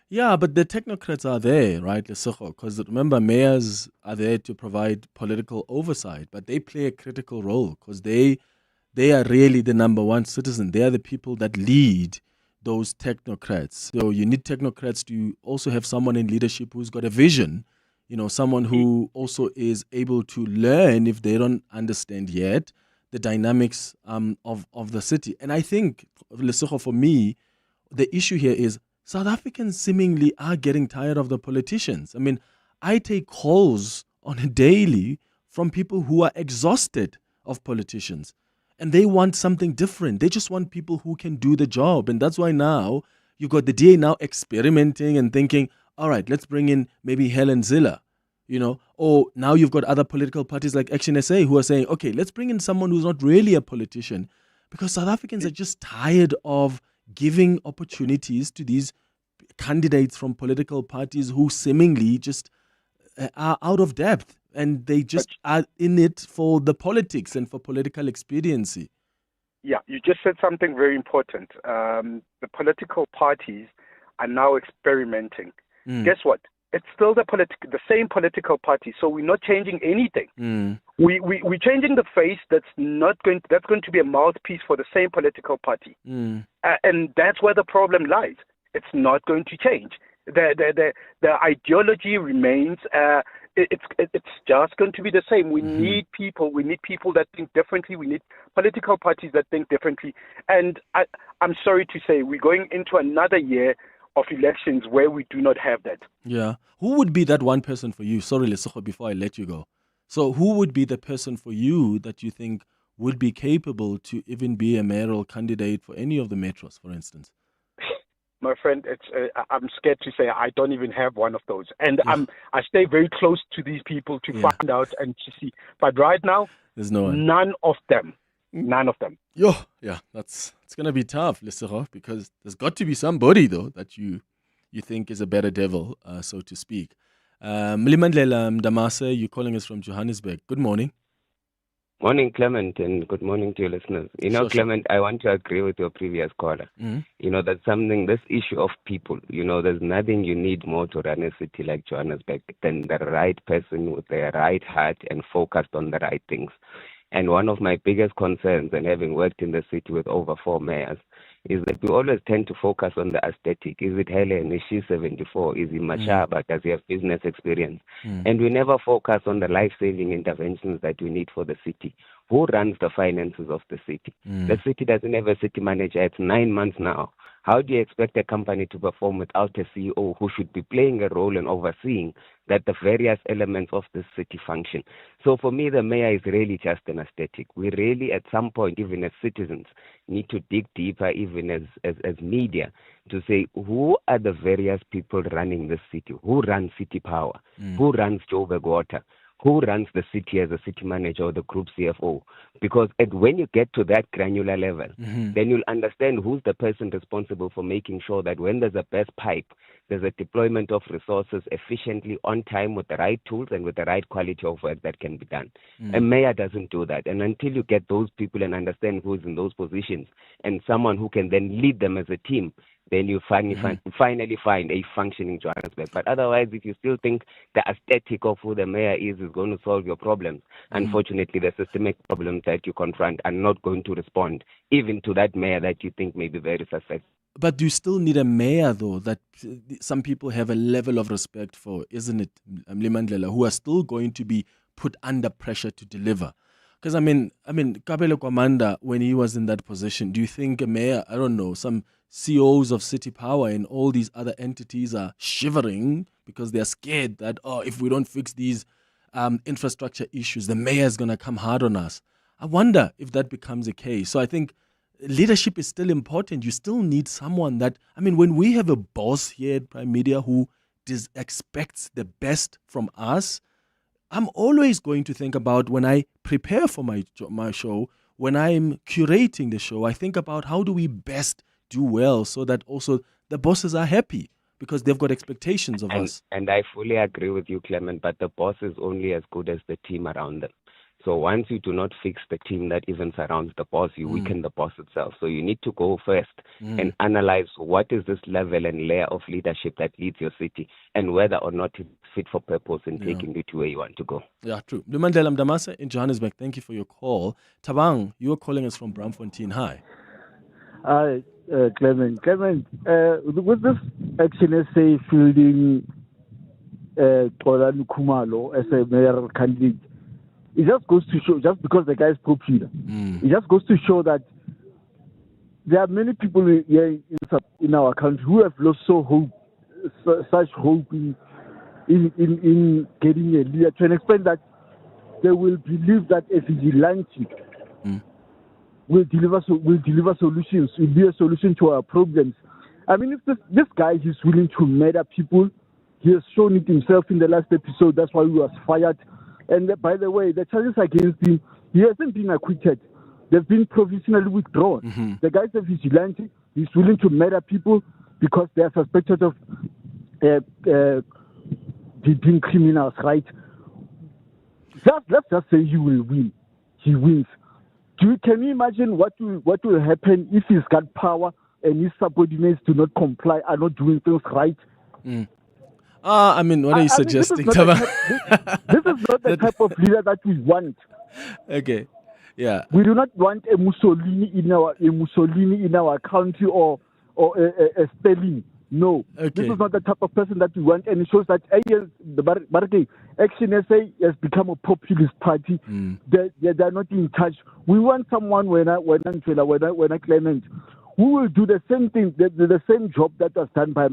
Yeah, but the technocrats are there, right, Lesego? Because remember, mayors are there to provide political oversight, but they play a critical role because they are really the number one citizen. They are the people that lead those technocrats. So you need technocrats to also have someone in leadership who's got a vision, someone who also is able to learn if they don't understand yet the dynamics of the city. And I think, Lesotho, for me, the issue here is South Africans seemingly are getting tired of the politicians. I mean, I take calls on a daily from people who are exhausted of politicians. And they want something different. They just want people who can do the job. And that's why now you've got the DA now experimenting and thinking, all right, let's bring in maybe Helen Ziller, or now you've got other political parties like Action SA who are saying, okay, let's bring in someone who's not really a politician, because South Africans are just tired of giving opportunities to these candidates from political parties who seemingly just are out of depth. And they just are in it for the politics and for political expediency. Yeah, you just said something very important. The political parties are now experimenting. Guess what? It's still the same political party, so we're not changing anything. We're changing the face that's going to be a mouthpiece for the same political party, and that's where the problem lies. It's not going to change. The ideology remains. It's just going to be the same. We need people. We need people that think differently. We need political parties that think differently. And I'm sorry to say, we're going into another year of elections where we do not have that. Yeah. Who would be that one person for you? Sorry, Lesotho, before I let you go. So who would be the person for you that you think would be capable to even be a mayoral candidate for any of the metros, for instance? My friend, I'm scared to say I don't even have one of those, and I stay very close to these people to find out and to see. But right now, there's no one. None of them. None of them. Yeah, it's gonna be tough, Lesotho, because there's got to be somebody though that you think is a better devil, so to speak. Mlimandlela Mdamase, you're calling us from Johannesburg. Good morning. Morning, Clement, and good morning to your listeners. Clement, I want to agree with your previous caller. That's something, this issue of people, there's nothing you need more to run a city like Johannesburg than the right person with the right heart and focused on the right things. And one of my biggest concerns, and having worked in the city with over 4 mayors, is that we always tend to focus on the aesthetic. Is it Helen? Is she 74? Is he Mashaba? Does he have business experience? And we never focus on the life-saving interventions that we need for the city. Who runs the finances of the city? The city doesn't have a city manager. It's 9 months now. How do you expect a company to perform without a CEO who should be playing a role in overseeing that the various elements of the city function? So for me, the mayor is really just an aesthetic. We really, at some point, even as citizens, need to dig deeper, even as media, to say, who are the various people running the city? Who runs city power? Who runs Joburg Water? Who runs the city as a city manager or the group CFO? Because when you get to that granular level, then you'll understand who's the person responsible for making sure that when there's a best pipe, there's a deployment of resources efficiently, on time, with the right tools and with the right quality of work that can be done. A mayor doesn't do that. And until you get those people and understand who's in those positions and someone who can then lead them as a team, then you finally find a functioning Johannesburg. But otherwise, if you still think the aesthetic of who the mayor is going to solve your problems, unfortunately, the systemic problems that you confront are not going to respond, even to that mayor that you think may be very successful. But you still need a mayor, though, that some people have a level of respect for, isn't it, Mlimandlela, who are still going to be put under pressure to deliver? Because, I mean, Kabelo Kwamanda, when he was in that position, do you think a mayor, I don't know, some CEOs of City Power and all these other entities are shivering because they're scared that, if we don't fix these infrastructure issues, the mayor is going to come hard on us? I wonder if that becomes a case. So I think leadership is still important. You still need someone that, when we have a boss here at Prime Media who expects the best from us, I'm always going to think about, when I prepare for my show, when I'm curating the show, I think about how do we best do well so that also the bosses are happy because they've got expectations of us. And I fully agree with you, Clement, but the boss is only as good as the team around them. So once you do not fix the team that even surrounds the boss, you weaken the boss itself. So you need to go first and analyze what is this level and layer of leadership that leads your city and whether or not it's fit for purpose in taking you to where you want to go. Yeah, true. Mlimandlela Mdamase in Johannesburg, thank you for your call. Tabang, you are calling us from Bramfontein. Hi. Clement, with this Action SA fielding Xolani Khumalo as a mayoral candidate, it just goes to show, just because the guy is popular, it just goes to show that there are many people here in our country who have lost such hope in getting a leader, to an extent that they will believe that a vigilante will deliver solutions, will be a solution to our problems. I mean, if this guy is willing to murder people, he has shown it himself in the last episode. That's why he was fired. And by the way, the charges against him, he hasn't been acquitted. They've been provisionally withdrawn. The guy's a vigilante. He's willing to murder people because they are suspected of being criminals, right? Let's just say he will win. He wins. Can you imagine what will happen if he's got power and his subordinates do not comply, are not doing things right? I mean, what are you suggesting, Taba? This is not the type of leader that we want. Okay, yeah. We do not want a Mussolini in our country or a Stalin. No, This is not the type of person that we want, and it shows that the Action SA has become a populist party. They're not in touch. We want someone when I Clement, who will do the same thing, the same job that was done by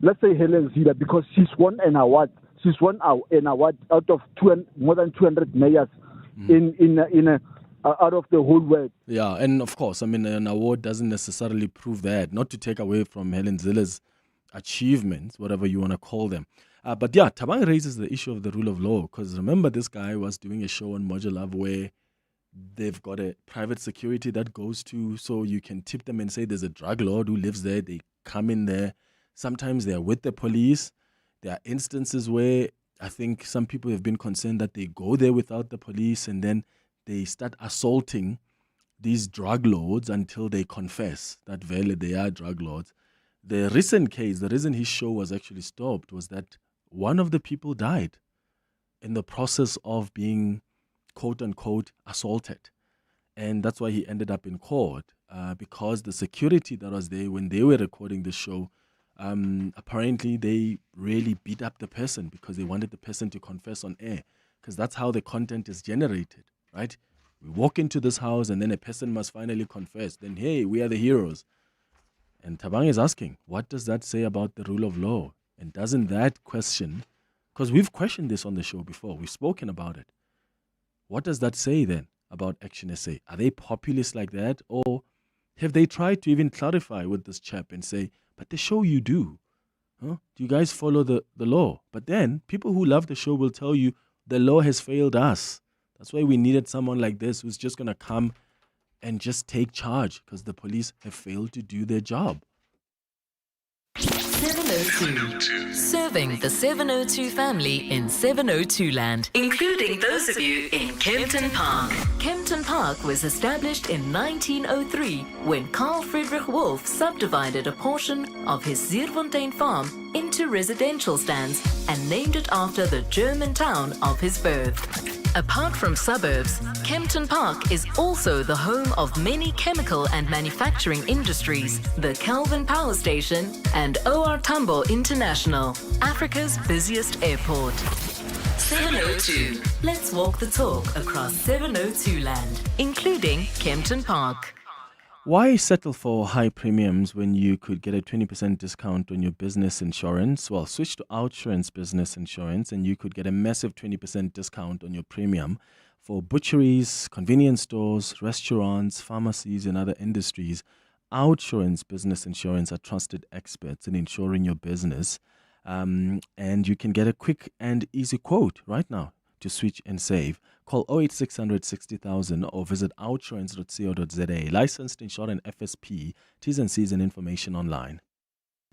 let's say Helen Zille, because she's won an award. She's won an award out of more than 200 mayors out of the whole world. Yeah, and of course, I mean, an award doesn't necessarily prove that. Not to take away from Helen Zille's achievements, whatever you want to call them. But yeah, Thabang raises the issue of the rule of law, because remember, this guy was doing a show on Mojo where they've got a private security that goes to, so you can tip them and say there's a drug lord who lives there. They come in there. Sometimes they're with the police. There are instances where I think some people have been concerned that they go there without the police and then they start assaulting these drug lords until they confess that they are drug lords. The recent case, the reason his show was actually stopped was that one of the people died in the process of being quote-unquote assaulted. And that's why he ended up in court, because the security that was there when they were recording the show, apparently they really beat up the person because they wanted the person to confess on air, because that's how the content is generated, right? We walk into this house and then a person must finally confess. Then, hey, we are the heroes. And Thabang is asking, what does that say about the rule of law? And doesn't that question, because we've questioned this on the show before, we've spoken about it. What does that say then about Action SA? Are they populist like that? Or have they tried to even clarify with this chap and say, but the show you do, do you guys follow the law? But then people who love the show will tell you the law has failed us. That's why we needed someone like this who's just going to come and just take charge, because the police have failed to do their job. 702. Serving the 702 family in 702 land, including those of you in Kempton Park. Kempton Park was established in 1903 when Carl Friedrich Wolff subdivided a portion of his Zierfontein farm into residential stands and named it after the German town of his birth. Apart from suburbs, Kempton Park is also the home of many chemical and manufacturing industries, the Calvin Power Station, and OR Tambo International, Africa's busiest airport. 702. Let's walk the talk across 702 land, including Kempton Park. Why settle for high premiums when you could get a 20% discount on your business insurance? Well, switch to Outsurance Business Insurance and you could get a massive 20% discount on your premium for butcheries, convenience stores, restaurants, pharmacies, and other industries. Outsurance Business Insurance are trusted experts in insuring your business. And you can get a quick and easy quote right now to switch and save. Call 08600 60,000 or visit outsurance.co.za. Licensed insurance FSP. T's and C's and information online.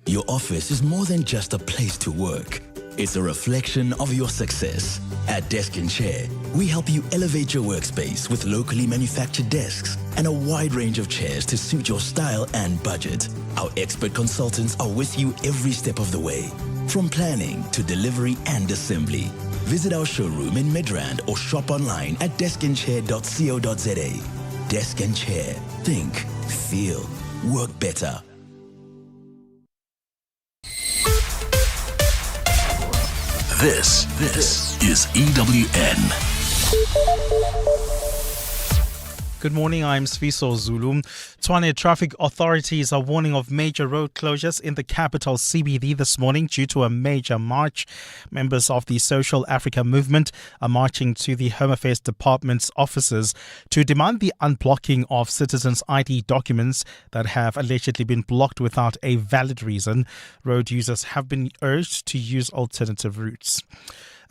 Your office is more than just a place to work. It's a reflection of your success. At Desk and Chair, we help you elevate your workspace with locally manufactured desks and a wide range of chairs to suit your style and budget. Our expert consultants are with you every step of the way, from planning to delivery and assembly. Visit our showroom in Midrand or shop online at deskandchair.co.za. Desk and Chair. Think, feel, work better. This is EWN. Good morning, I'm Sfiso Zulu. Tshwane traffic authorities are warning of major road closures in the capital CBD this morning due to a major march. Members of the Social Africa Movement are marching to the Home Affairs Department's offices to demand the unblocking of citizens' ID documents that have allegedly been blocked without a valid reason. Road users have been urged to use alternative routes.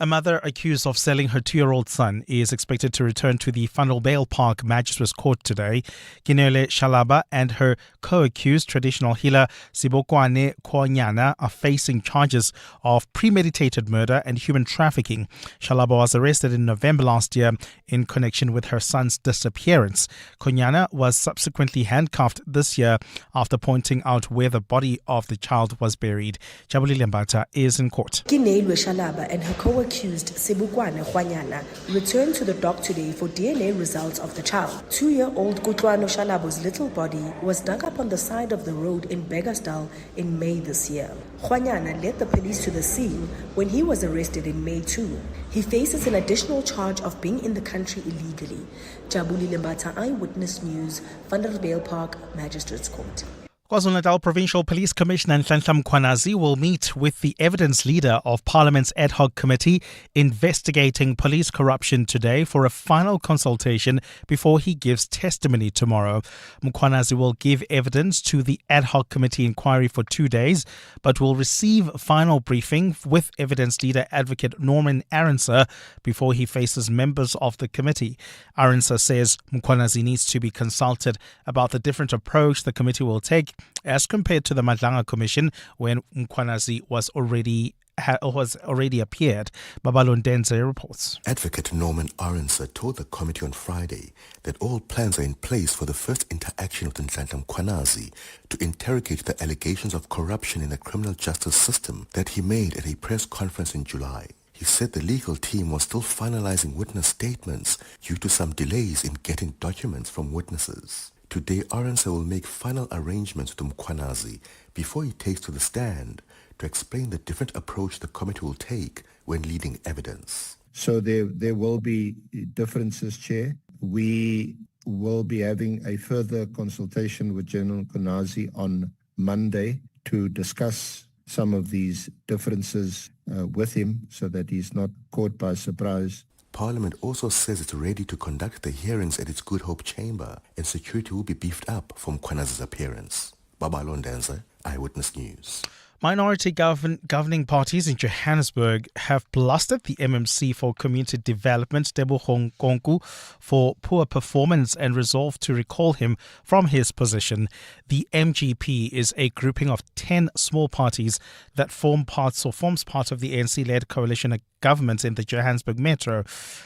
A mother accused of selling her 2-year-old son is expected to return to the Vanderbijl Park Magistrates Court today. Kinele Shalaba and her co-accused traditional healer Sibokwane Kwanyana are facing charges of premeditated murder and human trafficking. Shalaba was arrested in November last year in connection with her son's disappearance. Kwanyana was subsequently handcuffed this year after pointing out where the body of the child was buried. Jabuli Lembata is in court. Kinele Shalaba and her co-accused Sibukwane Khwanyana returned to the dock today for DNA results of the child. 2-year-old Kutlwano Shalabo's little body was dug up on the side of the road in Beggersdal in May this year. Khwanyana led the police to the scene when he was arrested in May too. He faces an additional charge of being in the country illegally. Jabuli Lembata, Eyewitness News, Vanderbijl Park Magistrates Court. KwaZulu-Natal Provincial Police Commissioner Nhlanhla Mkhwanazi will meet with the evidence leader of Parliament's ad hoc committee investigating police corruption today for a final consultation before he gives testimony tomorrow. Mkhwanazi will give evidence to the ad hoc committee inquiry for 2 days, but will receive final briefing with evidence leader Advocate Norman Arendse before he faces members of the committee. Arendse says Mkhwanazi needs to be consulted about the different approach the committee will take as compared to the Madlanga Commission when Mkhwanazi was already appeared. Babalo Ndenze reports. Advocate Norman Arendse told the committee on Friday that all plans are in place for the first interaction with Nhlanhla Mkhwanazi to interrogate the allegations of corruption in the criminal justice system that he made at a press conference in July. He said the legal team was still finalizing witness statements due to some delays in getting documents from witnesses. Today, Arendse will make final arrangements with Mkhwanazi before he takes to the stand to explain the different approach the committee will take when leading evidence. So there will be differences, Chair. We will be having a further consultation with General Mkhwanazi on Monday to discuss some of these differences with him so that he's not caught by surprise. Parliament also says it's ready to conduct the hearings at its Good Hope chamber and security will be beefed up for Mkhwanazi's appearance. Babalo Ndenze, Eyewitness News. Minority governing parties in Johannesburg have blasted the MMC for Community Development, Tebogo Nkonku, for poor performance and resolved to recall him from his position. The MGP is a grouping of 10 small parties that forms part of the ANC-led coalition government in the Johannesburg Metro.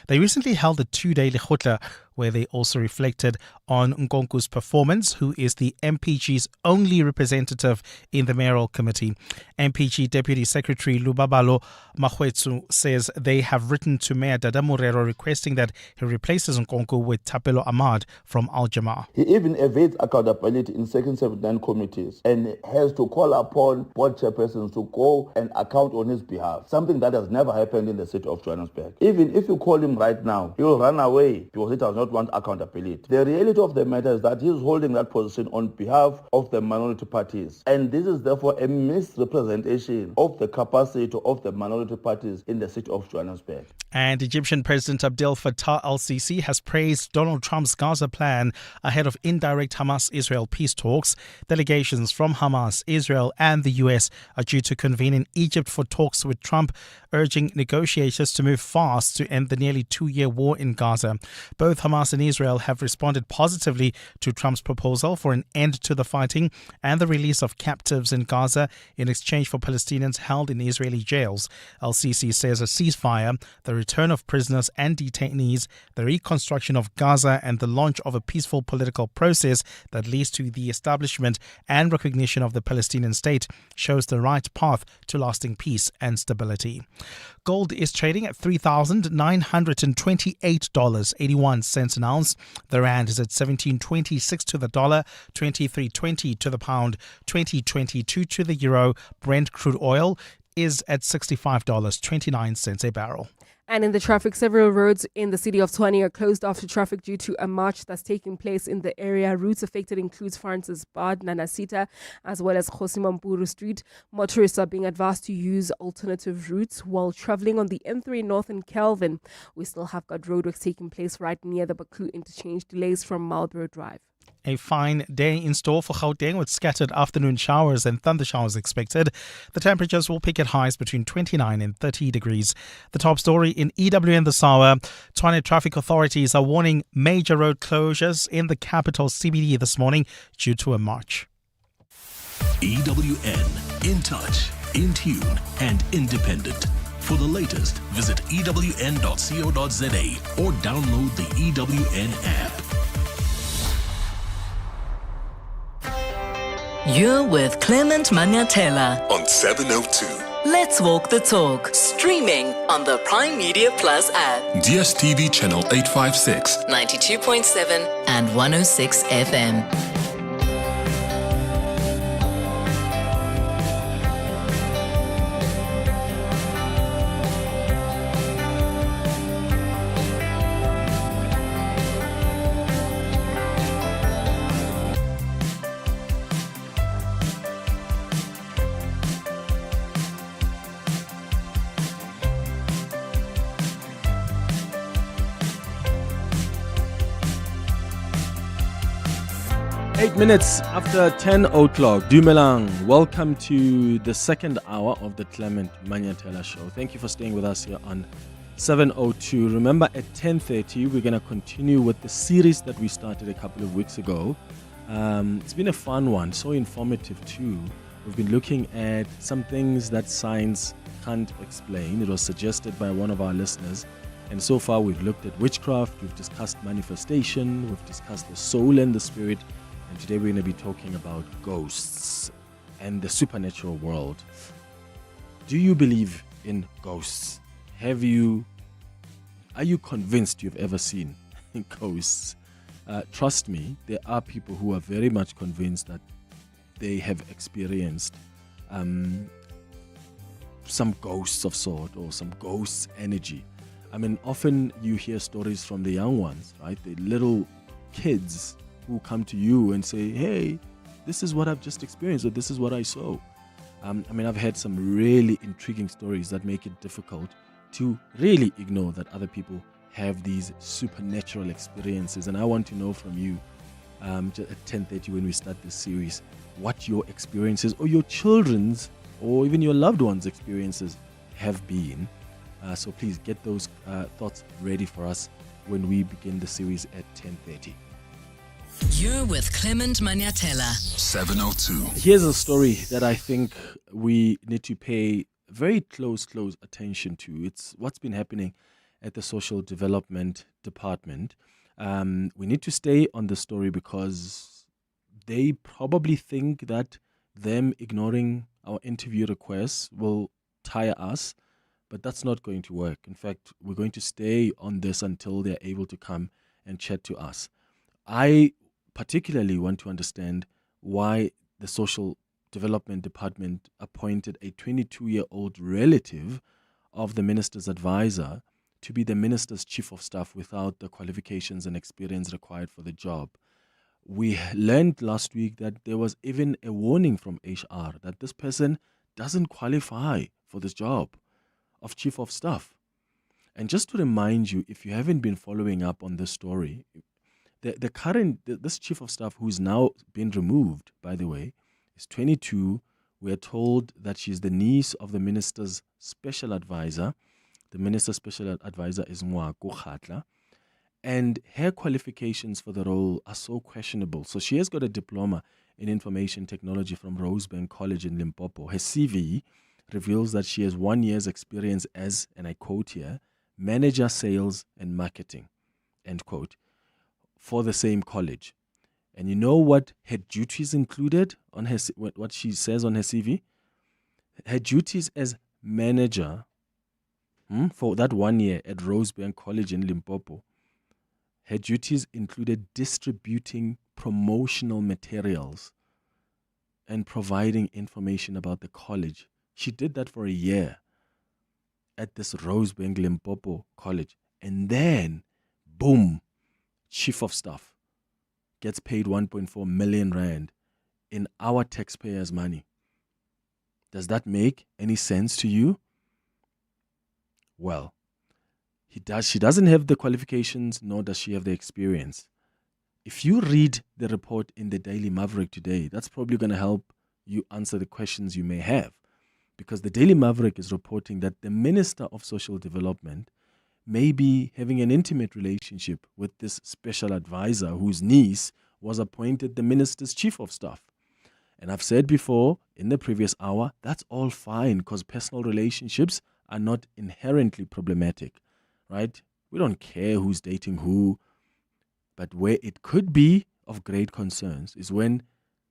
They recently held a 2-day Lekgotla where they also reflected on Nkonku's performance, who is the MPG's only representative in the Mayoral Committee. MPG Deputy Secretary Lubabalo Magwetsu says they have written to Mayor Dada Morero requesting that he replaces Nkonku with Tapelo Ahmad from Al Jamaa. He even evades accountability in Section 79 committees and has to call upon board chairpersons to go and account on his behalf, something that has never happened in the city of Johannesburg. Even if you call him right now, he will run away because he does not want accountability. The reality of the matter is that he is holding that position on behalf of the minority parties, and this is therefore a misrepresentation of the capacity of the minority parties in the city of Johannesburg. And Egyptian President Abdel Fattah al-Sisi has praised Donald Trump's Gaza plan ahead of indirect Hamas-Israel peace talks. Delegations from Hamas, Israel and the US are due to convene in Egypt for talks with Trump, urging negotiators to move fast to end the nearly 2-year war in Gaza. Both Hamas Hamas and Israel have responded positively to Trump's proposal for an end to the fighting and the release of captives in Gaza in exchange for Palestinians held in Israeli jails. El-Sisi says a ceasefire, the return of prisoners and detainees, the reconstruction of Gaza, and the launch of a peaceful political process that leads to the establishment and recognition of the Palestinian state shows the right path to lasting peace and stability. Gold is trading at $3,928.81 an ounce. The rand is at 17.26 to the dollar, 23.20 to the pound, 20.22 to the euro. Brent crude oil is at $65.29 a barrel. And in the traffic, several roads in the city of Tshwane are closed off to traffic due to a march that's taking place in the area. Routes affected includes Francis Bad, Nanasita, as well as Khosimampuru Street. Motorists are being advised to use alternative routes while traveling on the N3 North in Kelvin. We still have got roadworks taking place right near the Baku interchange. Delays from Marlborough Drive. A fine day in store for Gauteng with scattered afternoon showers and thunder showers expected. The temperatures will peak at highs between 29 and 30 degrees. The top story in EWN this hour. Tshwane traffic authorities are warning major road closures in the capital CBD this morning due to a march. EWN, in touch, in tune, and independent. For the latest, visit ewn.co.za or download the EWN app. You're with Clement Manyathela On 702. Let's walk the talk. Streaming on the Prime Media Plus app. DSTV channel 856. 92.7 and 106 FM. 8 minutes after 10 o'clock. Dumelang, welcome to the second hour of the Clement Manyathela Show. Thank you for staying with us here on 702. Remember, at 10:30, we're going to continue with the series that we started a couple of weeks ago. It's been a fun one, so informative too. We've been looking at some things that science can't explain. It was suggested by one of our listeners. And so far, we've looked at witchcraft, we've discussed manifestation, we've discussed the soul and the spirit. And today we're going to be talking about ghosts and the supernatural world. Do you believe in ghosts? Are you convinced you've ever seen ghosts? Trust me, there are people who are very much convinced that they have experienced some ghosts of sort or some ghosts energy. I mean, often you hear stories from the young ones, right? The little kids who come to you and say, hey, this is what I've just experienced, or this is what I saw. I've had some really intriguing stories that make it difficult to really ignore that other people have these supernatural experiences. And I want to know from you at 10:30 when we start this series, what your experiences or your children's or even your loved ones' experiences have been. So please get those thoughts ready for us when we begin the series at 10:30. You're with Clement Manyathela. 702. Here's a story that I think we need to pay very close attention to. It's what's been happening at the Social Development Department. We need to stay on the story because they probably think that them ignoring our interview requests will tire us, but that's not going to work. In fact, we're going to stay on this until they're able to come and chat to us. I particularly want to understand why the Social Development Department appointed a 22-year-old relative of the minister's advisor to be the minister's chief of staff without the qualifications and experience required for the job. We learned last week that there was even a warning from HR that this person doesn't qualify for this job of chief of staff. And just to remind you, if you haven't been following up on this story, this chief of staff, who's now been removed, by the way, is 22. We are told that she's the niece of the minister's special advisor. The minister's special advisor is Ngwaku Khatla. And her qualifications for the role are so questionable. So she has got a diploma in information technology from Rosebank College in Limpopo. Her CV reveals that she has 1 year's experience as, and I quote here, manager sales and marketing, end quote, for the same college. And you know what her duties included on her, what she says on her CV? Her duties as manager for that 1 year at Rosebank College in Limpopo, her duties included distributing promotional materials and providing information about the college. She did that for a year at this Rosebank Limpopo College. And then, boom, chief of staff gets paid 1.4 million rand in our taxpayers' money. Does that make any sense to you? Well, she doesn't have the qualifications, nor does she have the experience. If you read the report in the Daily Maverick today, that's probably going to help you answer the questions you may have. Because the Daily Maverick is reporting that the Minister of Social Development may be having an intimate relationship with this special advisor whose niece was appointed the minister's chief of staff. And I've said before in the previous hour, that's all fine because personal relationships are not inherently problematic, right? We don't care who's dating who. But where it could be of great concerns is when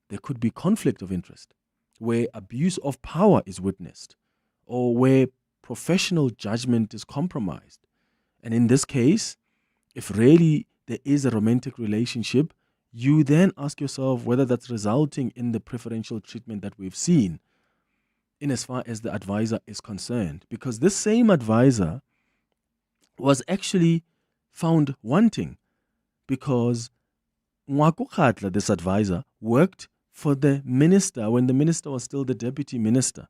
there could be conflict of interest, where abuse of power is witnessed, or where professional judgment is compromised. And in this case, if really there is a romantic relationship, you then ask yourself whether that's resulting in the preferential treatment that we've seen in as far as the advisor is concerned. Because this same advisor was actually found wanting because Ngwaku Khatla, this advisor, worked for the minister when the minister was still the deputy minister.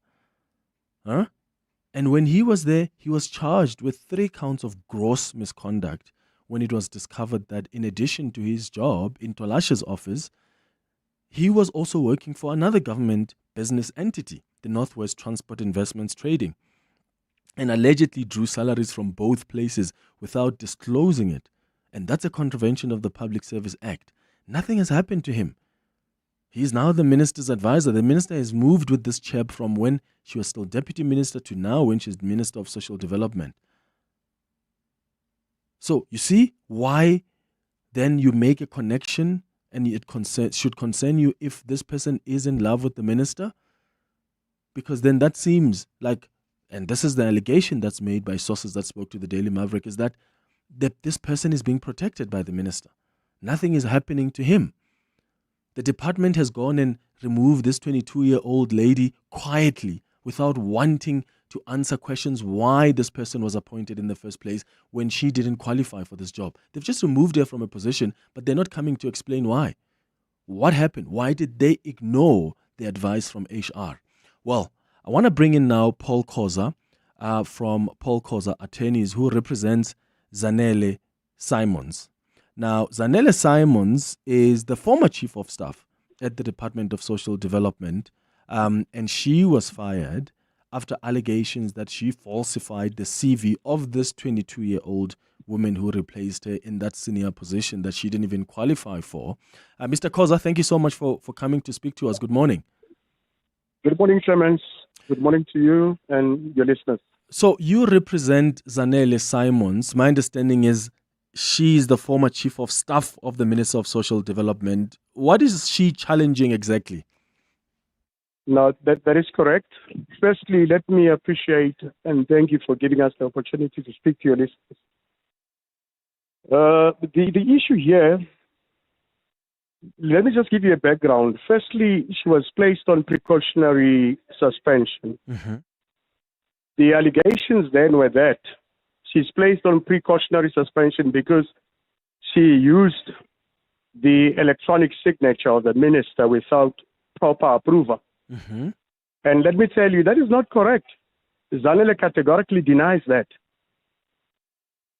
And when he was there, he was charged with 3 counts of gross misconduct when it was discovered that in addition to his job in Tolashe's office, he was also working for another government business entity, the Northwest Transport Investments Trading, and allegedly drew salaries from both places without disclosing it. And that's a contravention of the Public Service Act. Nothing has happened to him. He's now the minister's advisor. The minister has moved with this chap from when she was still deputy minister to now when she's Minister of Social Development. So you see why then you make a connection and it should concern you if this person is in love with the minister? Because then that seems like, and this is the allegation that's made by sources that spoke to the Daily Maverick, is that this person is being protected by the minister. Nothing is happening to him. The department has gone and removed this 22-year-old lady quietly without wanting to answer questions why this person was appointed in the first place when she didn't qualify for this job. They've just removed her from a position, but they're not coming to explain why. What happened? Why did they ignore the advice from HR? Well, I want to bring in now Paul Khoza from Paul Khoza Attorneys, who represents Zanele Simons. Now, Zanele Simons is the former chief of staff at the Department of Social Development, and she was fired after allegations that she falsified the CV of this 22-year-old woman who replaced her in that senior position that she didn't even qualify for. Mr. Khoza, thank you so much for coming to speak to us. Good morning. Good morning, Clement. Good morning to you and your listeners. So you represent Zanele Simons. My understanding is she is the former chief of staff of the Minister of Social Development. What is she challenging exactly? No, that is correct. Firstly, let me appreciate and thank you for giving us the opportunity to speak to your listeners. The issue here, let me just give you a background. Firstly, she was placed on precautionary suspension. Mm-hmm. The allegations then were that she's placed on precautionary suspension because she used the electronic signature of the minister without proper approval. Mm-hmm. And let me tell you, that is not correct. Zanele categorically denies that.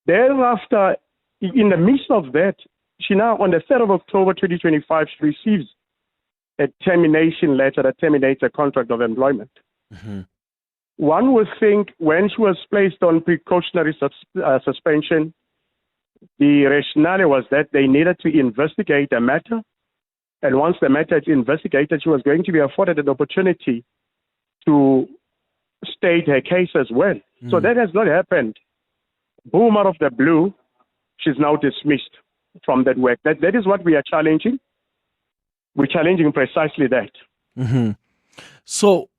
Thereafter, in the midst of that, she now, on the 3rd of October 2025, she receives a termination letter that terminates a contract of employment. Mm-hmm. One would think when she was placed on precautionary suspension, The rationale was that they needed to investigate the matter. And once the matter is investigated, she was going to be afforded an opportunity to state her case as well. So that has not happened. Boom, out of the blue, she's now dismissed from that work. That is what we are challenging. We're challenging precisely that. Mm-hmm. So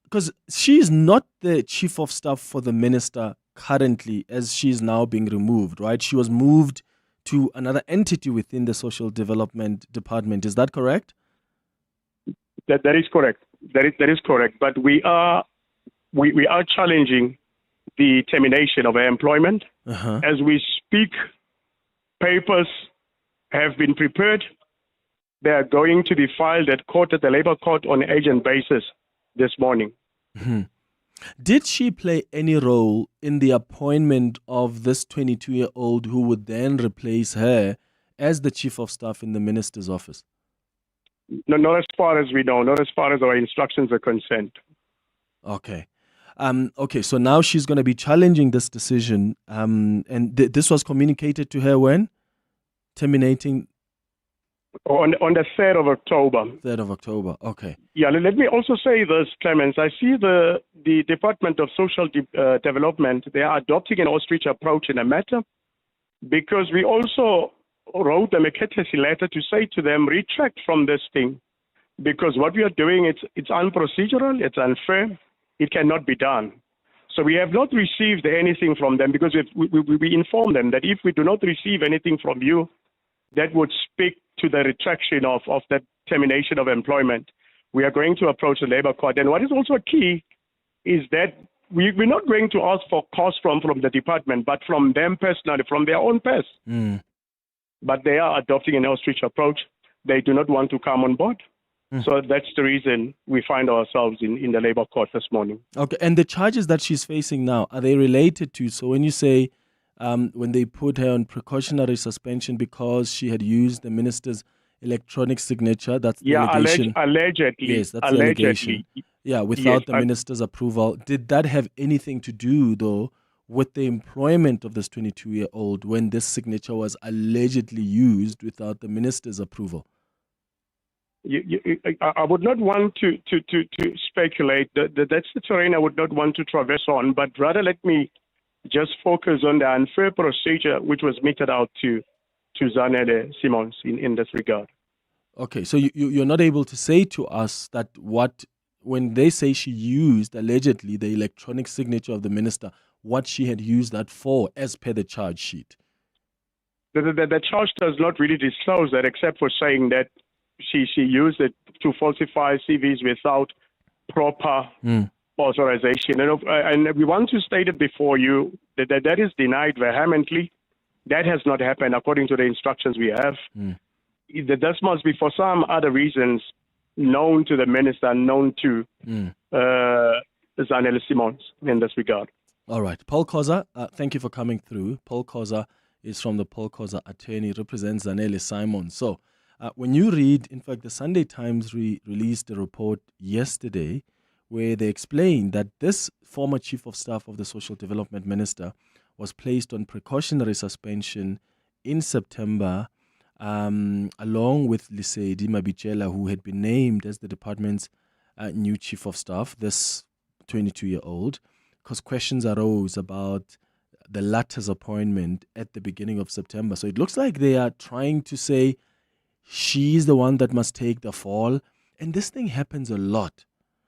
because she's not the chief of staff for the minister currently, as she's now being removed, right? She was moved to another entity within the social development department. Is that correct? That is correct. That is correct. But we are challenging the termination of her employment. As we speak, papers have been prepared. They are going to be filed at court, at the labor court, on an urgent basis this morning. Mm-hmm. Did she play any role in the appointment of this 22-year-old who would then replace her as the chief of staff in the minister's office? No, not as far as we know, not as far as our instructions are concerned. Okay. Okay, so now she's going to be challenging this decision. And this was communicated to her when? Terminating? On the 3rd of October. 3rd of October, okay. Yeah, let me also say this, Clemens. I see the Department of Social Development, they are adopting an ostrich approach in a matter, because we also wrote them a courtesy letter to say to them, retract from this thing, because what we are doing, it's unprocedural, it's unfair, it cannot be done. So we have not received anything from them, because we informed them that if we do not receive anything from you, that would speak to the retraction of that termination of employment. We are going to approach the labor court. And what is also key is that we're not going to ask for costs from the department, but from them personally, from their own purse. But they are adopting an ostrich approach. They do not want to come on board. So that's the reason we find ourselves in the labor court this morning. Okay, and the charges that she's facing now, are they related to, so when you say when they put her on precautionary suspension because she had used the minister's electronic signature, that's the allegation. Allegedly. Yes, that's the allegation. Yeah, without the minister's approval. Did that have anything to do, though, with the employment of this 22-year-old when this signature was allegedly used without the minister's approval? I would not want to speculate. That's the terrain I would not want to traverse on, but rather let me just focus on the unfair procedure which was meted out to Zanele Simons in this regard. Okay, so you're not able to say to us that when they say she used, allegedly, the electronic signature of the minister, what she had used that for as per the charge sheet? The charge does not really disclose that, except for saying that she used it to falsify CVs without proper authorization. And we want to state it before you that is denied vehemently. That has not happened according to the instructions we have. This must be for some other reasons known to the minister, known to Zanele Simons in this regard. All right. Paul Khoza, thank you for coming through. Paul Khoza is from the Paul Khoza attorney, represents Zanele Simons. So when you read, in fact, the Sunday Times released a report yesterday where they explained that this former chief of staff of the social development minister was placed on precautionary suspension in September, along with Lesedi Mabichela, who had been named as the department's new chief of staff, this 22-year-old, because questions arose about the latter's appointment at the beginning of September. So it looks like they are trying to say she's the one that must take the fall. And this thing happens a lot,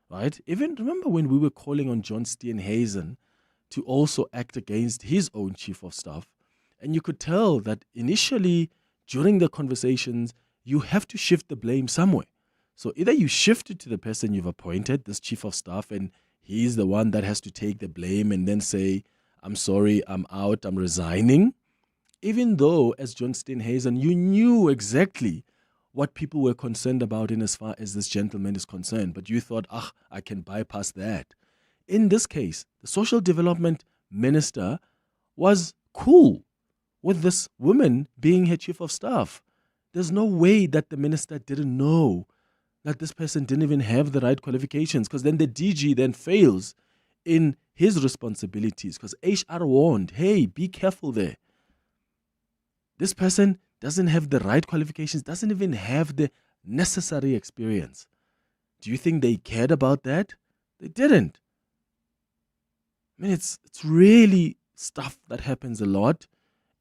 right? Even remember when we were calling on John Steenhuisen to also act against his own chief of staff. And you could tell that initially during the conversations, you have to shift the blame somewhere. So either you shift it to the person you've appointed, this chief of staff, and he's the one that has to take the blame and then say, I'm sorry, I'm out, I'm resigning. Even though, as John Steenhuisen, you knew exactly what people were concerned about in as far as this gentleman is concerned, but you thought, I can bypass that. In this case, the social development minister was cool with this woman being her chief of staff. There's no way that the minister didn't know that this person didn't even have the right qualifications, because then the DG then fails in his responsibilities, because HR warned, hey, be careful there. This person doesn't have the right qualifications, doesn't even have the necessary experience. Do you think they cared about that? They didn't. I mean, it's really stuff that happens a lot,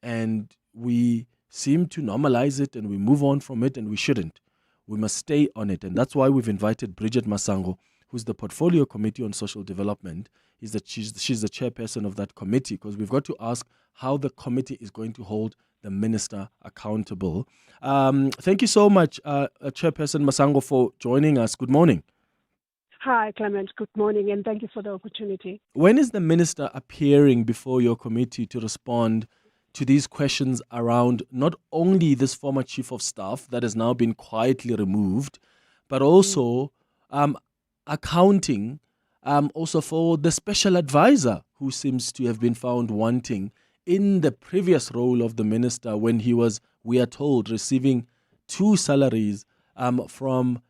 and we seem to normalize it and we move on from it, and we shouldn't. We must stay on it, and that's why we've invited Bridget Masango, who's the Portfolio Committee on Social Development. She's the chairperson of that committee, because we've got to ask how the committee is going to hold the minister accountable. Thank you so much, Chairperson Masango, for joining us. Good morning. Hi, Clement. Good morning, and thank you for the opportunity. When is the minister appearing before your committee to respond to these questions around not only this former chief of staff that has now been quietly removed, but also accounting also for the special advisor who seems to have been found wanting in the previous role of the minister when he was, we are told, receiving 2 salaries from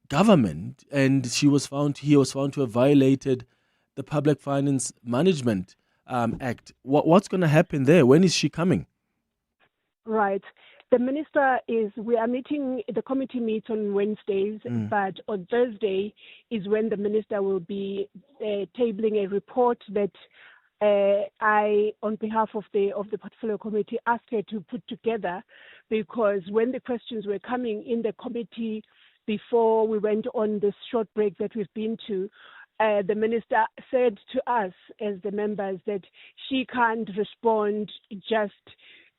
government, and he was found to have violated the Public Finance Management Act. What's going to happen there? When is she coming? Right. The minister we are meeting, the committee meets on Wednesdays, but on Thursday is when the minister will be tabling a report that I, on behalf of the Portfolio Committee, asked her to put together, because when the questions were coming in the committee before we went on this short break that we've been to, the minister said to us as the members that she can't respond just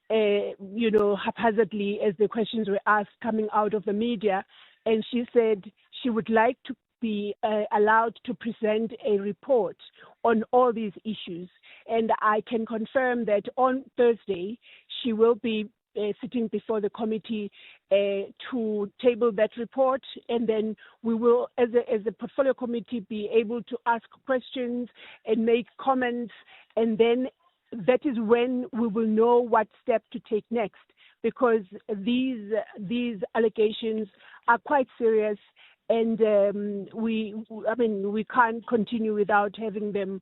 haphazardly as the questions were asked coming out of the media, and she said she would like to be allowed to present a report on all these issues. And I can confirm that on Thursday she will be sitting before the committee to table that report, and then we will, as a portfolio committee, be able to ask questions and make comments, and then that is when we will know what step to take next, because these allegations are quite serious. And we can't continue without having them,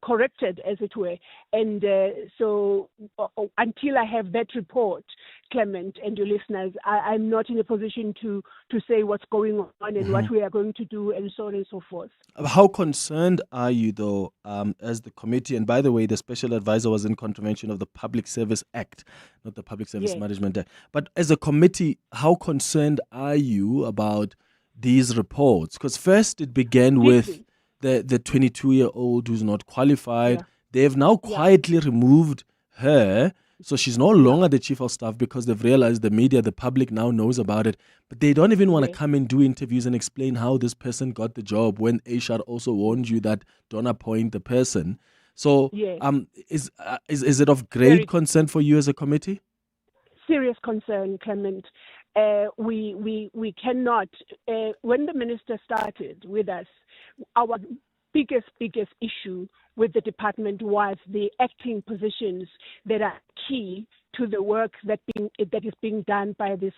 corrected, as it were. And so until I have that report, Clement and your listeners, I'm not in a position to say what's going on and what we are going to do and so on and so forth. How concerned are you, though, as the committee? And by the way, the special advisor was in contravention of the Public Service Act, not the Public Service Management Act. But as a committee, how concerned are you about these reports? Because first it began with the 22-year-old who's not qualified. Yeah. They've now quietly removed her, so she's no longer the chief of staff, because they've realized the media, the public now knows about it. But they don't even want to come and do interviews and explain how this person got the job, when HR also warned you that don't appoint the person. So is it of great concern for you as a committee? Serious concern, Clement. We cannot, when the minister started with us, our biggest issue with the department was the acting positions that are key to the work that is being done by this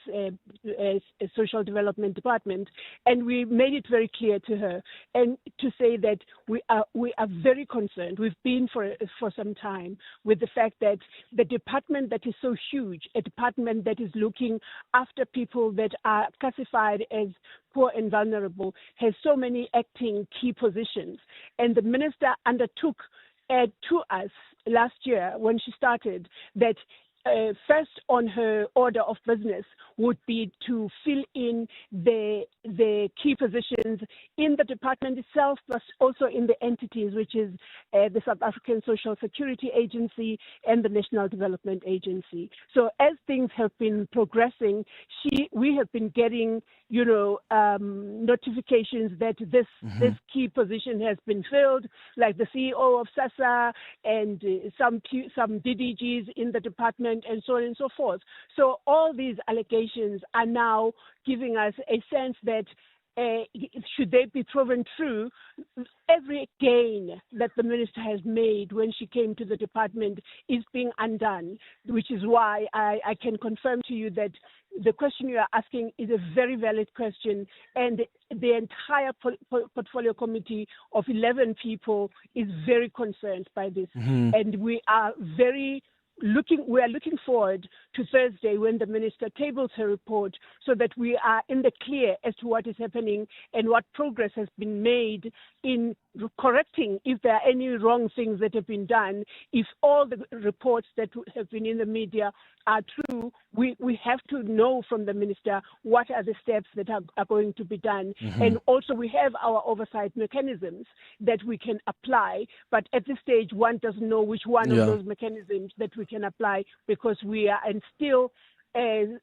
social development department, and we made it very clear to her, and to say that we are very concerned. We've been for some time with the fact that the department that is so huge, a department that is looking after people that are classified as poor and vulnerable, has so many acting key positions, and the minister undertook to us last year when she started that first on her order of business would be to fill in the key positions in the department itself, plus also in the entities, which is the South African Social Security Agency and the National Development Agency. So as things have been progressing, we have been getting notifications that this key position has been filled, like the CEO of SASA and some DDGs in the department, and so on and so forth. So all these allegations are now giving us a sense that should they be proven true, every gain that the minister has made when she came to the department is being undone, which is why I can confirm to you that the question you are asking is a very valid question, and the entire portfolio committee of 11 people is very concerned by this. And we are looking forward to Thursday when the minister tables her report, so that we are in the clear as to what is happening and what progress has been made in correcting if there are any wrong things that have been done. If all the reports that have been in the media are true, we have to know from the minister what are the steps that are going to be done. And also we have our oversight mechanisms that we can apply, but at this stage one doesn't know which one of those mechanisms that we can apply, because we are still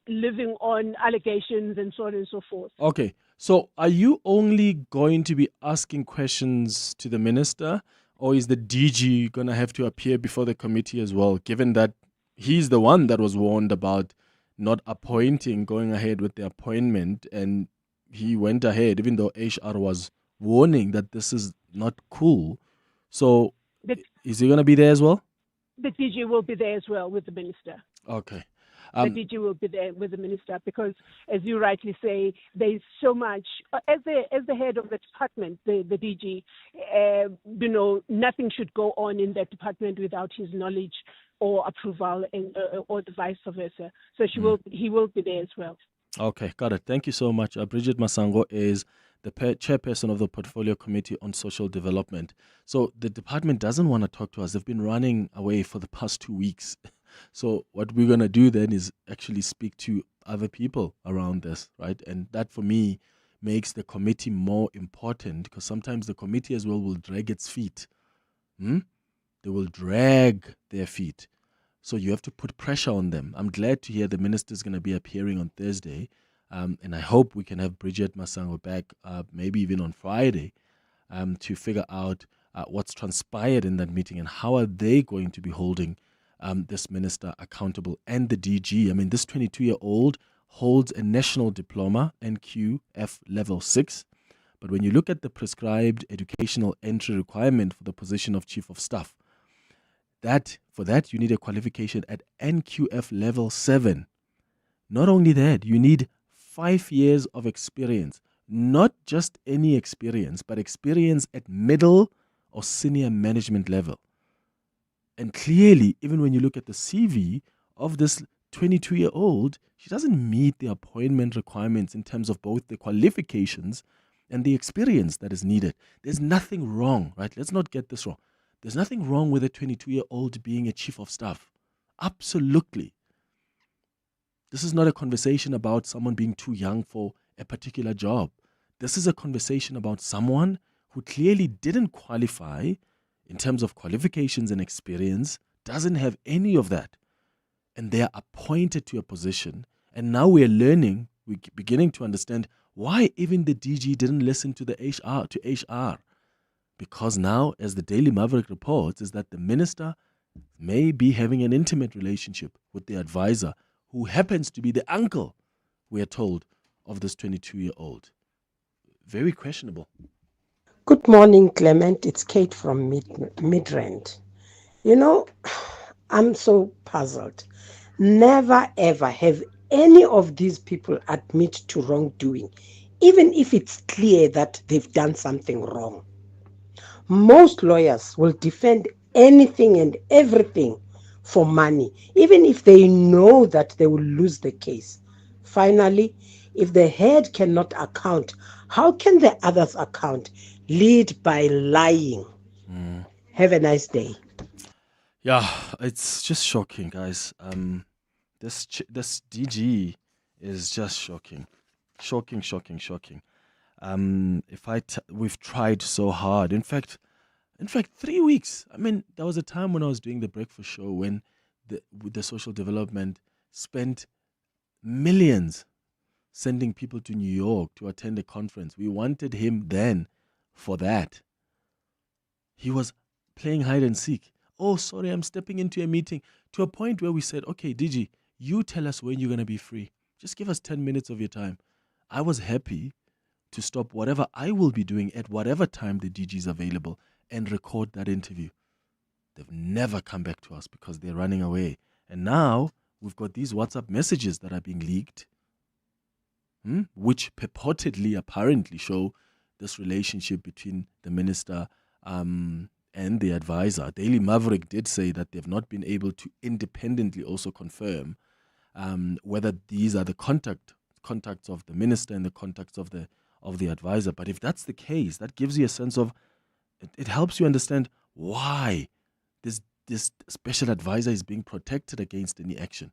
living on allegations and so on and so forth. Okay, so are you only going to be asking questions to the minister, or is the DG going to have to appear before the committee as well, given that he's the one that was warned about not going ahead with the appointment, and he went ahead even though HR was warning that this is not cool? So is he going to be there as well? The DG will be there as well with the minister. Okay. The DG will be there with the minister, because, as you rightly say, there is so much. As the head of the department, the DG, nothing should go on in that department without his knowledge or approval, or the vice versa. So he will be there as well. Okay, got it. Thank you so much. Bridget Masango is the chairperson of the Portfolio Committee on Social Development. So the department doesn't want to talk to us. They've been running away for the past 2 weeks. So what we're going to do then is actually speak to other people around this, right? And that, for me, makes the committee more important, because sometimes the committee as well will drag its feet. They will drag their feet. So you have to put pressure on them. I'm glad to hear the minister is going to be appearing on Thursday. And I hope we can have Bridget Masango back, maybe even on Friday, to figure out what's transpired in that meeting and how are they going to be holding this minister accountable, and the DG. I mean, this 22-year-old holds a national diploma, NQF level 6. But when you look at the prescribed educational entry requirement for the position of Chief of Staff, for that you need a qualification at NQF level 7. Not only that, you need 5 years of experience, not just any experience, but experience at middle or senior management level. And clearly, even when you look at the CV of this 22-year-old, she doesn't meet the appointment requirements in terms of both the qualifications and the experience that is needed. There's nothing wrong, right? Let's not get this wrong. There's nothing wrong with a 22-year-old being a chief of staff. Absolutely. This is not a conversation about someone being too young for a particular job. This is a conversation about someone who clearly didn't qualify in terms of qualifications and experience, doesn't have any of that. And they are appointed to a position. And now we're beginning to understand why even the DG didn't listen to HR. Because now, as the Daily Maverick reports, is that the minister may be having an intimate relationship with the advisor, who happens to be the uncle, we are told, of this 22-year-old. Very questionable. Good morning, Clement. It's Kate from Midrand. I'm so puzzled. Never ever have any of these people admit to wrongdoing, even if it's clear that they've done something wrong. Most lawyers will defend anything and everything for money, even if they know that they will lose the case. Finally, if the head cannot account, how can the others account? Lead by lying. Have a nice day. Yeah, it's just shocking, guys. This DG is just shocking. Shocking. We've tried so hard. In fact, 3 weeks. I mean, there was a time when I was doing the breakfast show when the social development spent millions sending people to New York to attend a conference. We wanted him then for that. He was playing hide and seek. Oh, sorry, I'm stepping into a meeting. To a point where we said, okay, DG, you tell us when you're going to be free. Just give us 10 minutes of your time. I was happy to stop whatever I will be doing at whatever time the DG is available and record that interview. They've never come back to us because they're running away. And now we've got these WhatsApp messages that are being leaked, which purportedly, apparently show this relationship between the minister and the advisor. Daily Maverick did say that they've not been able to independently also confirm whether these are the contacts of the minister and the contacts of the advisor. But if that's the case, that gives you a sense of, it helps you understand why this special advisor is being protected against any action.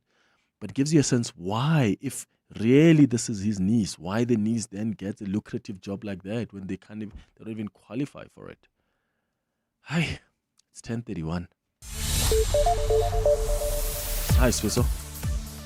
But it gives you a sense why, if really this is his niece, why the niece then gets a lucrative job like that when they don't even qualify for it. Hi, it's 10:31. Hi, Swisso.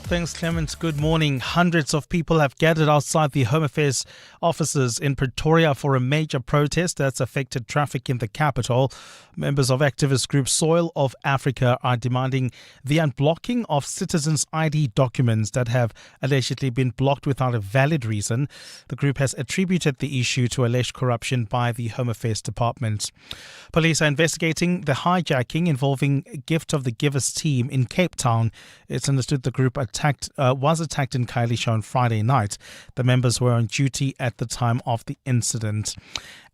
Thanks, Clement. Good morning. Hundreds of people have gathered outside the Home Affairs offices in Pretoria for a major protest that's affected traffic in the capital. Members of activist group Soil of Africa are demanding the unblocking of citizens' ID documents that have allegedly been blocked without a valid reason. The group has attributed the issue to alleged corruption by the Home Affairs Department. Police are investigating the hijacking involving Gift of the Givers team in Cape Town. It's understood the group was attacked in Khayelitsha on Friday night. The members were on duty at the time of the incident.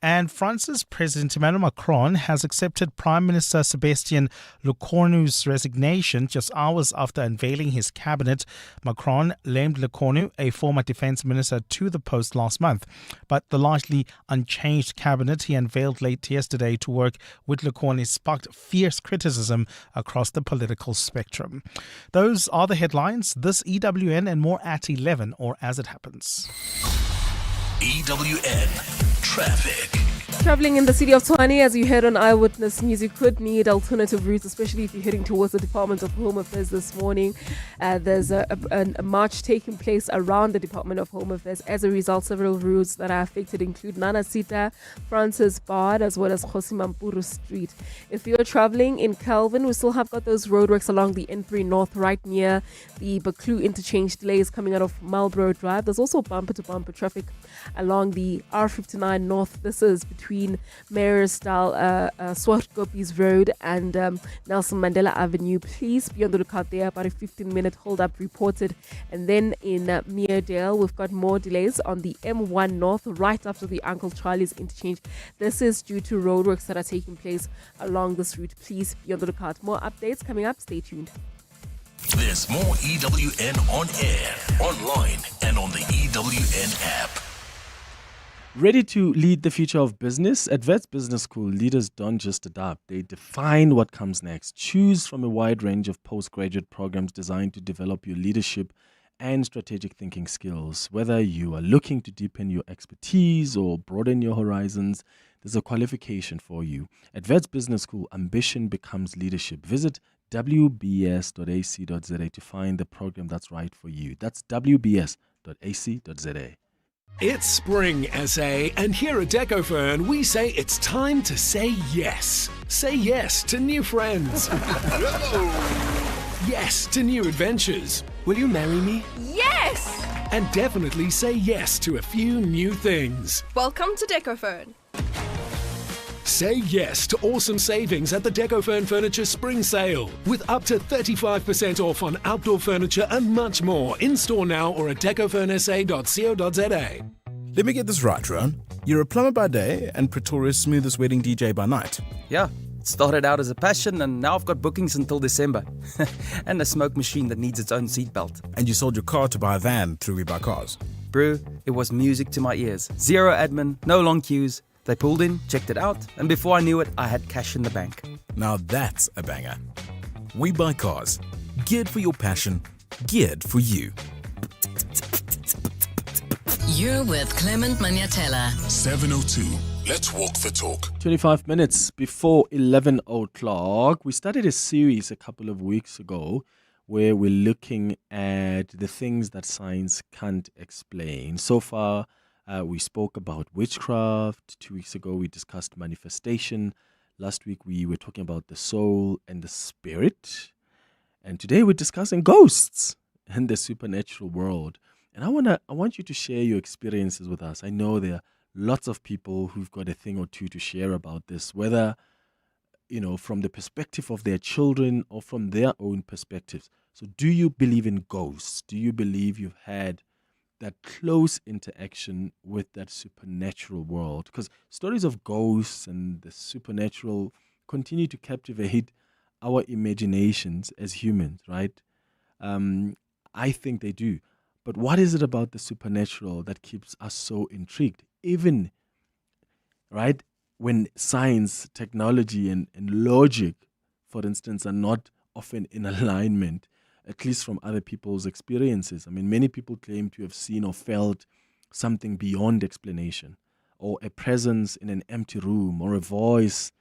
And France's President Emmanuel Macron has accepted Prime Minister Sébastien Lecornu's resignation just hours after unveiling his cabinet. Macron named Lecornu, a former defense minister, to the post last month. But the largely unchanged cabinet he unveiled late yesterday to work with Lecornu sparked fierce criticism across the political spectrum. Those are the headlines. This EWN and more at 11, or as it happens. EWN Traffic. Traveling in the city of Tshwane, as you heard on Eyewitness News, you could need alternative routes, especially if you're heading towards the Department of Home Affairs this morning. There's a march taking place around the Department of Home Affairs. As a result, several routes that are affected include Nanasita, Francis Bard, as well as Khosimampuru Street. If you're traveling in Kelvin, we still have got those roadworks along the N3 North, right near the Baklu interchange. Delays coming out of Marlborough Drive. There's also bumper-to-bumper traffic along the R59 North. This is between Mayoral, Swartkopies Road and Nelson Mandela Avenue. Please be on the lookout there. About a 15-minute hold-up reported. And then in Meredale, we've got more delays on the M1 North right after the Uncle Charlie's interchange. This is due to roadworks that are taking place along this route. Please be on the lookout. More updates coming up. Stay tuned. There's more EWN on air, online, and on the EWN app. Ready to lead the future of business? At Wits Business School, leaders don't just adapt, they define what comes next. Choose from a wide range of postgraduate programs designed to develop your leadership and strategic thinking skills. Whether you are looking to deepen your expertise or broaden your horizons, there's a qualification for you. At Wits Business School, ambition becomes leadership. Visit wbs.ac.za to find the program that's right for you. That's wbs.ac.za. It's spring, SA, and here at DecoFern, we say it's time to say yes. Say yes to new friends. Yes to new adventures. Will you marry me? Yes! And definitely say yes to a few new things. Welcome to DecoFern. Say yes to awesome savings at the DecoFern Furniture Spring Sale with up to 35% off on outdoor furniture and much more in-store now or at decofernsa.co.za. Let me get this right, Ron. You're a plumber by day and Pretoria's smoothest wedding DJ by night. Yeah, it started out as a passion and now I've got bookings until December. And a smoke machine that needs its own seatbelt. And you sold your car to buy a van through We Buy Cars. Brew, it was music to my ears. Zero admin, no long queues. They pulled in, checked it out, and before I knew it, I had cash in the bank. Now that's a banger. We Buy Cars. Geared for your passion, geared for you. You're with Clement Manyathela. 702. Let's walk the talk. 25 minutes before 11 o'clock. We started a series a couple of weeks ago where we're looking at the things that science can't explain. So far, we spoke about witchcraft. 2 weeks ago, we discussed manifestation. Last week, we were talking about the soul and the spirit. And today, we're discussing ghosts and the supernatural world. And I want you to share your experiences with us. I know there are lots of people who've got a thing or two to share about this, whether, from the perspective of their children or from their own perspectives. So do you believe in ghosts? Do you believe you've had that close interaction with that supernatural world? Because stories of ghosts and the supernatural continue to captivate our imaginations as humans, right? I think they do. But what is it about the supernatural that keeps us so intrigued? Even, right, when science, technology, and logic, for instance, are not often in alignment, at least from other people's experiences. I mean, many people claim to have seen or felt something beyond explanation, or a presence in an empty room, or a voice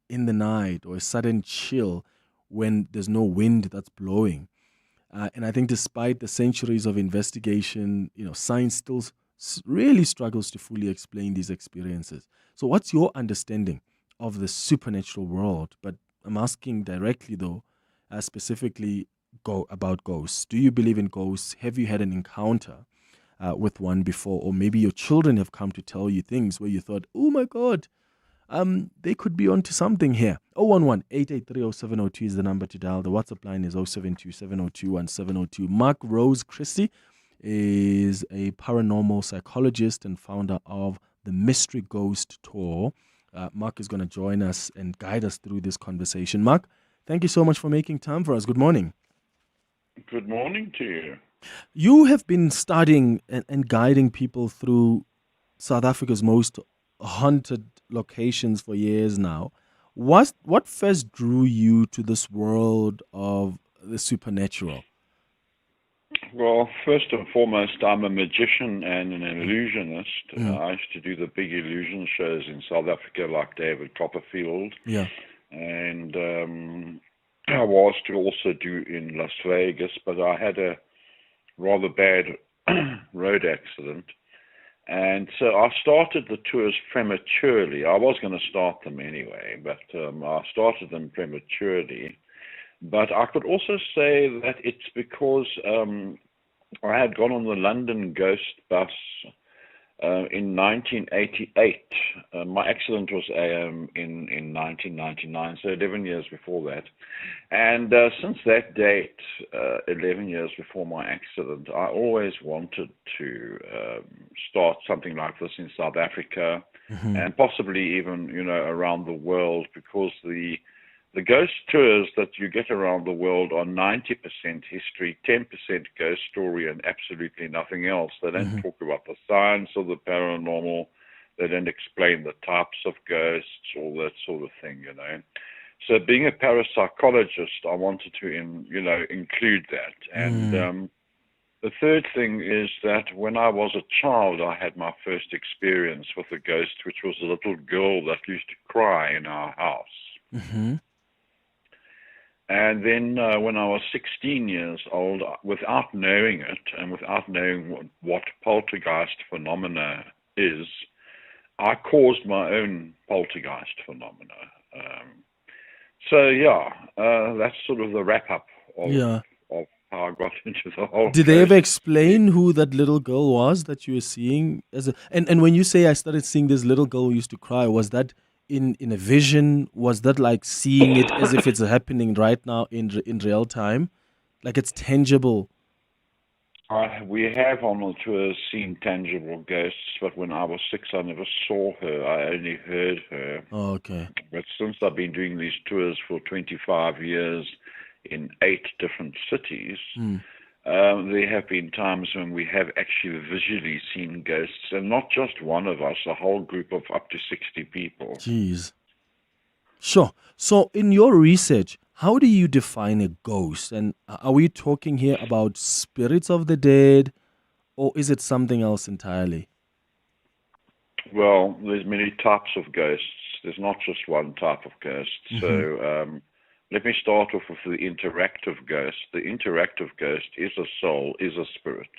in the night, or a sudden chill when there's no wind that's blowing. And I think despite the centuries of investigation, science still really struggles to fully explain these experiences. So what's your understanding of the supernatural world? But I'm asking directly, though, specifically about ghosts. Do you believe in ghosts? Have you had an encounter with one before? Or maybe your children have come to tell you things where you thought, oh my God, they could be onto something here. 011-883-0702 is the number to dial. The WhatsApp line is 072-702-1702. Mark Rose Christie is a paranormal psychologist and founder of the Mystery Ghost Tour. Mark is going to join us and guide us through this conversation. Mark, thank you so much for making time for us. Good morning. Good morning to you. You have been studying and guiding people through South Africa's most haunted locations for years now. What first drew you to this world of the supernatural? Well, first and foremost, I'm a magician and an illusionist. I used to do the big illusion shows in South Africa like David Copperfield. Yeah. And I was to also do in Las Vegas, but I had a rather bad road accident. And so I started the tours prematurely. I was going to start them anyway, but I started them prematurely. But I could also say that it's because I had gone on the London Ghost bus in 1988. My accident was in 1999, so 11 years before that. And since that date, 11 years before my accident, I always wanted to start something like this in South Africa, and possibly even, around the world, because the ghost tours that you get around the world are 90% history, 10% ghost story, and absolutely nothing else. They don't talk about the science or the paranormal. They don't explain the types of ghosts, all that sort of thing, So being a parapsychologist, I wanted to, include that. And the third thing is that when I was a child, I had my first experience with a ghost, which was a little girl that used to cry in our house. And then when I was 16 years old, without knowing it and without knowing what poltergeist phenomena is, I caused my own poltergeist phenomena. That's sort of the wrap-up of how I got into the whole Did they ever explain who that little girl was that you were seeing? And when you say I started seeing this little girl who used to cry, was that in a vision? Was that like seeing it as if it's happening right now in real time? Like it's tangible? We have on the tours seen tangible ghosts, but when I was 6, I never saw her. I only heard her. Oh, okay. But since I've been doing these tours for 25 years in 8 different cities, there have been times when we have actually visually seen ghosts, and not just one of us, a whole group of up to 60 people. Jeez. Sure. So in your research, how do you define a ghost? And are we talking here about spirits of the dead, or is it something else entirely? Well, there's many types of ghosts. There's not just one type of ghost. So let me start off with the interactive ghost. The interactive ghost is a soul, is a spirit.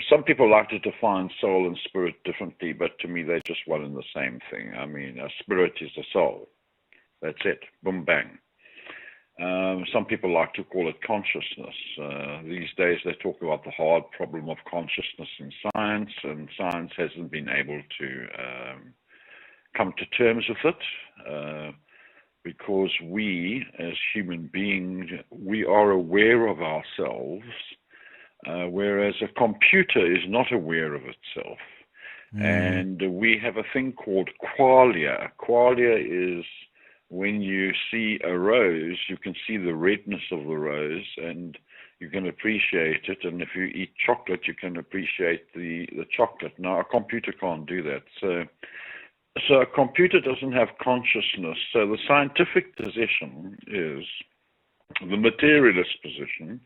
Some people like to define soul and spirit differently, but to me they're just one and the same thing. I mean, a spirit is a soul. That's it. Boom, bang. Some people like to call it consciousness. These days they talk about the hard problem of consciousness in science, and science hasn't been able to come to terms with it, because we, as human beings, we are aware of ourselves, whereas a computer is not aware of itself. And we have a thing called qualia. Qualia is when you see a rose, you can see the redness of the rose, and you can appreciate it. And if you eat chocolate, you can appreciate the chocolate. Now, a computer can't do that. So a computer doesn't have consciousness. So the scientific position is the materialist position.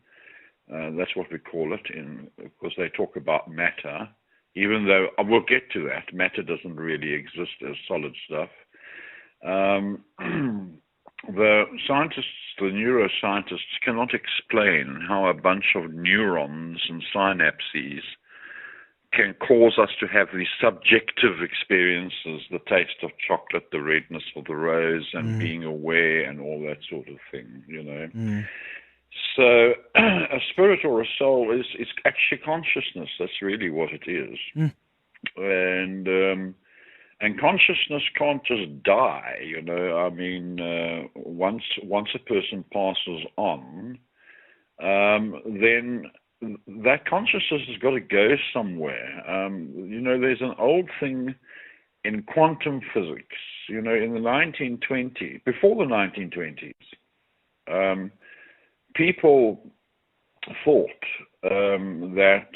That's what we call it, because they talk about matter. Even though we'll get to that, matter doesn't really exist as solid stuff. The scientists, the neuroscientists, cannot explain how a bunch of neurons and synapses can cause us to have these subjective experiences, the taste of chocolate, the redness of the rose, and being aware and all that sort of thing, you know. So a spirit or a soul is actually consciousness. That's really what it is. And consciousness can't just die, you know. I mean, once a person passes on, then that consciousness has got to go somewhere. You know, there's an old thing in quantum physics, you know, in the 1920s, before the 1920s, people thought that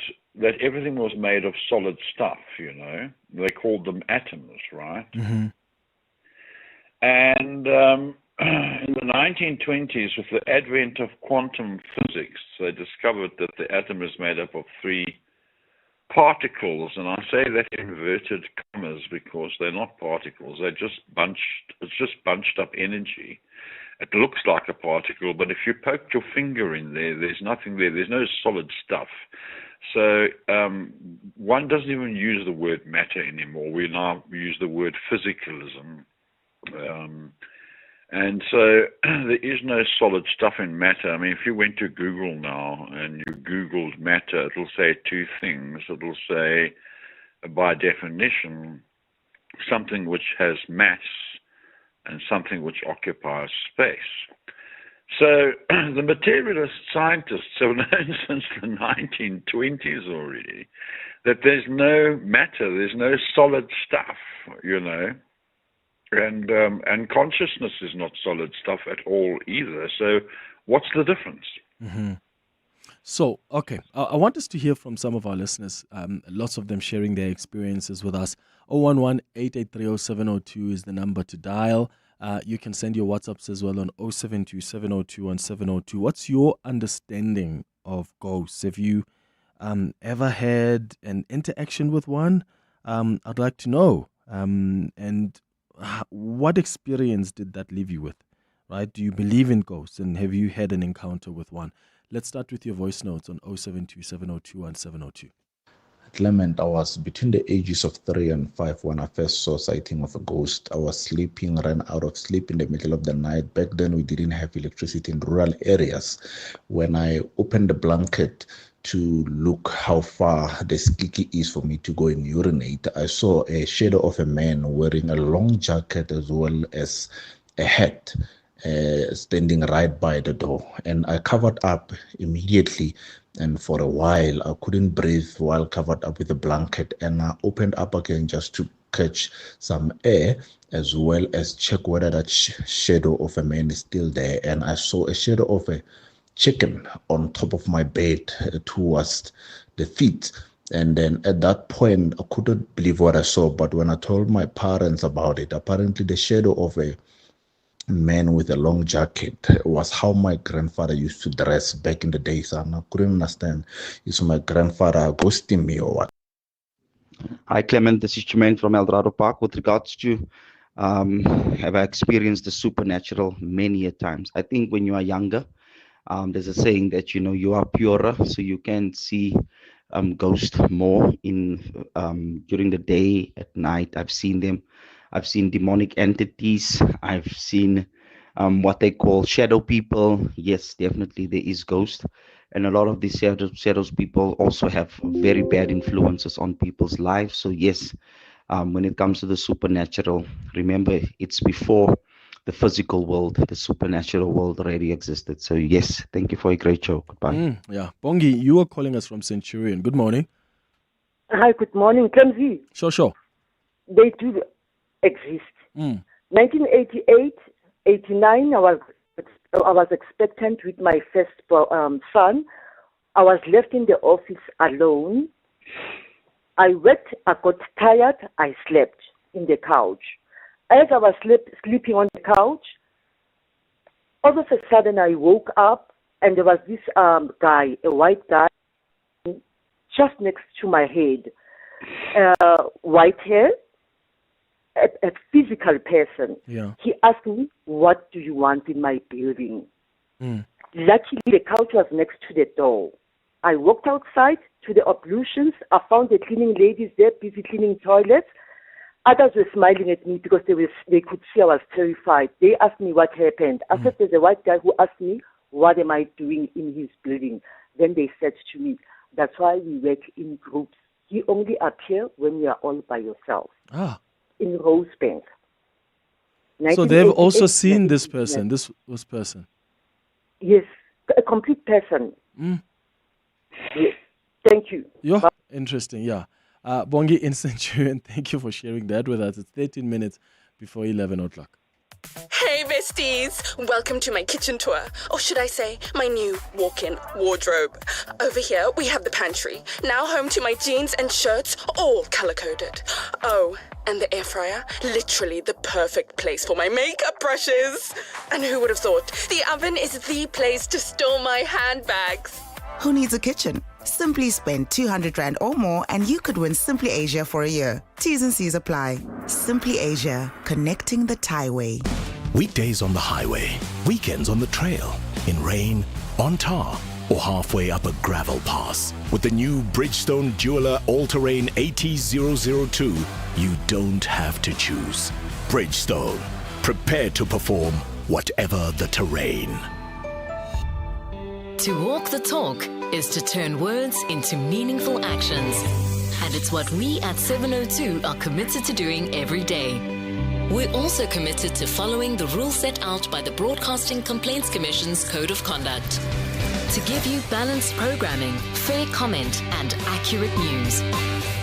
everything was made of solid stuff, you know. They called them atoms, right? And in the 1920s, with the advent of quantum physics, they discovered that the atom is made up of 3 particles, and I say that in inverted commas because they're not particles. They're just it's just bunched up energy. It looks like a particle, but if you poke your finger in there, there's nothing there. There's no solid stuff. So one doesn't even use the word matter anymore. We now use the word physicalism. And so there is no solid stuff in matter. I mean, if you went to Google now and you Googled matter, it'll say 2 things. It'll say, by definition, something which has mass and something which occupies space. So the materialist scientists have known since the 1920s already that there's no matter, there's no solid stuff, you know. And consciousness is not solid stuff at all either. So what's the difference? So, okay, I want us to hear from some of our listeners, lots of them sharing their experiences with us. 011-883-0702 is the number to dial. You can send your WhatsApps as well on 072-702-1702. What's your understanding of ghosts? Have you ever had an interaction with one? I'd like to know. And what experience did that leave you with? Right? Do you believe in ghosts? And have you had an encounter with one? Let's start with your voice notes on 072-702-1702. Clement, I was between the ages of 3 and 5 when I first saw sighting of a ghost. I was sleeping, ran out of sleep in the middle of the night. Back then, we didn't have electricity in rural areas. When I opened the blanket to look how far the skiki is for me to go and urinate, I saw a shadow of a man wearing a long jacket as well as a hat, standing right by the door. And I covered up immediately, and for a while I couldn't breathe while covered up with a blanket, and I opened up again just to catch some air as well as check whether that shadow of a man is still there. And I saw a shadow of a chicken on top of my bed towards the feet. And then at that point I couldn't believe what I saw, but when I told my parents about it, apparently the shadow of a man with a long jacket was how my grandfather used to dress back in the days, and I couldn't understand, is my grandfather ghosting me or what? Hi Clement, this is Jermaine from Eldorado Park. With regards to have I experienced the supernatural many a times. I think when you are younger, there's a saying that you are purer, so you can see ghosts more in during the day, at night. I've seen them. I've seen demonic entities. I've seen what they call shadow people. Yes, definitely there is ghost. And a lot of these shadows people also have very bad influences on people's lives. So yes, when it comes to the supernatural, remember it's before the physical world, the supernatural world already existed. So yes, thank you for a great show. Goodbye. Yeah. Bongi, you are calling us from Centurion. Good morning. Hi, good morning, Clemzy. Sure. They do exist. 1988, 89, I was expectant with my first son. I was left in the office alone. I worked, I got tired, I slept in the couch. As I was sleeping on the couch, all of a sudden I woke up and there was this guy, a white guy, just next to my head. White hair, a physical person. Yeah. He asked me, "What do you want in my building?" Luckily, the couch was next to the door. I walked outside to the ablutions. I found the cleaning ladies there busy cleaning toilets. Others were smiling at me because they could see I was terrified. They asked me what happened. I said, "There's a white guy who asked me, what am I doing in his building?" Then they said to me, "That's why we work in groups. He only appears when you are all by yourself." In Rosebank. So they've also seen this person, this person. Yes, a complete person. Yes. Thank you. Yeah, interesting. Yeah. Bongi in Centurion, thank you for sharing that with us. It's 13 minutes before 11 o'clock. Hey besties, welcome to my kitchen tour, or should I say my new walk-in wardrobe. Over here we have the pantry, now home to my jeans and shirts, all color-coded. Oh, and the air fryer, literally the perfect place for my makeup brushes. And who would have thought, the oven is the place to store my handbags. Who needs a kitchen? Simply spend 200 Rand or more and you could win Simply Asia for a year. T's and C's apply. Simply Asia, connecting the Thaiway. Weekdays on the highway, weekends on the trail, in rain, on tar, or halfway up a gravel pass. With the new Bridgestone Jeweler All-Terrain AT002, you don't have to choose. Bridgestone, prepared to perform whatever the terrain. To walk the talk is to turn words into meaningful actions. And it's what we at 702 are committed to doing every day. We're also committed to following the rules set out by the Broadcasting Complaints Commission's Code of Conduct. To give you balanced programming, fair comment, and accurate news.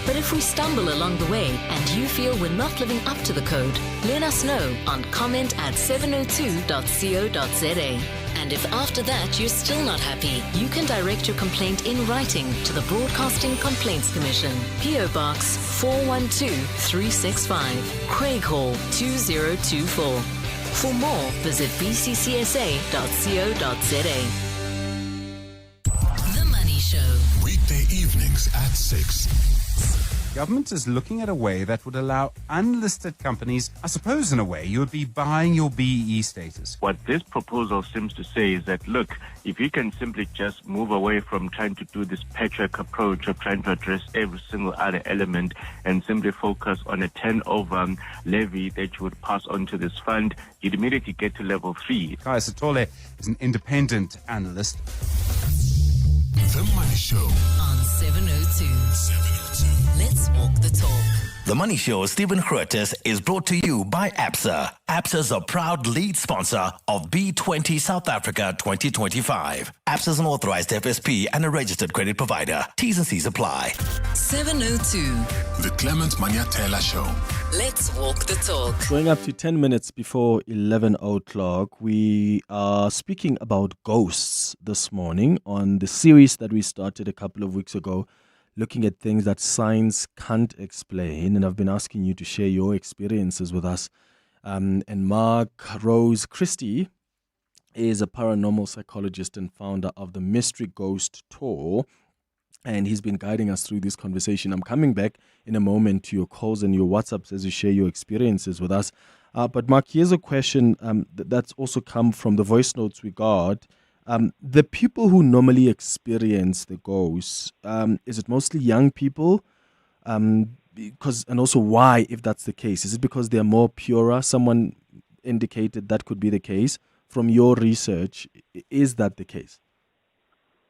But if we stumble along the way and you feel we're not living up to the code, let us know on comment@702.co.za. And if after that you're still not happy, you can direct your complaint in writing to the Broadcasting Complaints Commission, PO Box 412365, Craig Hall 2024. For more, visit bccsa.co.za. The Money Show. Weekday evenings at 6. Government is looking at a way that would allow unlisted companies, I suppose in a way, you would be buying your BEE status. What this proposal seems to say is that, look, if you can simply just move away from trying to do this patchwork approach of trying to address every single other element and simply focus on a turnover levy that you would pass on to this fund, you'd immediately get to level 3. Kai Satole is an independent analyst. The Money Show on 702. Let's walk the talk. The Money Show, Stephen Curtis, is brought to you by ABSA. ABSA is a proud lead sponsor of B20 South Africa 2025. ABSA is an authorized FSP and a registered credit provider. T's and C's apply. 702. The Clement Manyathela Show. Let's walk the talk. Going up to 10 minutes before 11 o'clock, we are speaking about ghosts this morning on the series that we started a couple of weeks ago, looking at things that science can't explain. And I've been asking you to share your experiences with us. And Mark Rose Christie is a paranormal psychologist and founder of the Mystery Ghost Tour. And he's been guiding us through this conversation. I'm coming back in a moment to your calls and your WhatsApps as you share your experiences with us. But Mark, here's a question that's also come from the voice notes we got. The people who normally experience the ghosts, is it mostly young people? And also why, if that's the case? Is it because they're more purer? Someone indicated that could be the case. From your research, is that the case?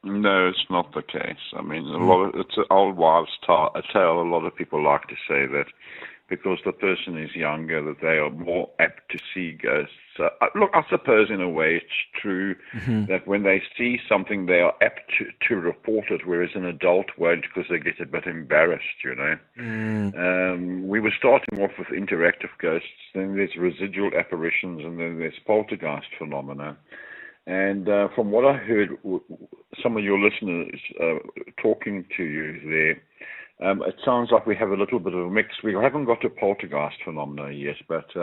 No, it's not the case. I mean, it's an old wives' tale. A lot of people like to say that because the person is younger, that they are more apt to see ghosts. Look, I suppose in a way it's true that when they see something, they are apt to report it, whereas an adult won't because they get a bit embarrassed, you know. We were starting off with interactive ghosts, then there's residual apparitions, and then there's poltergeist phenomena. And from what I heard, some of your listeners talking to you there, it sounds like we have a little bit of a mix. We haven't got a poltergeist phenomena yet, but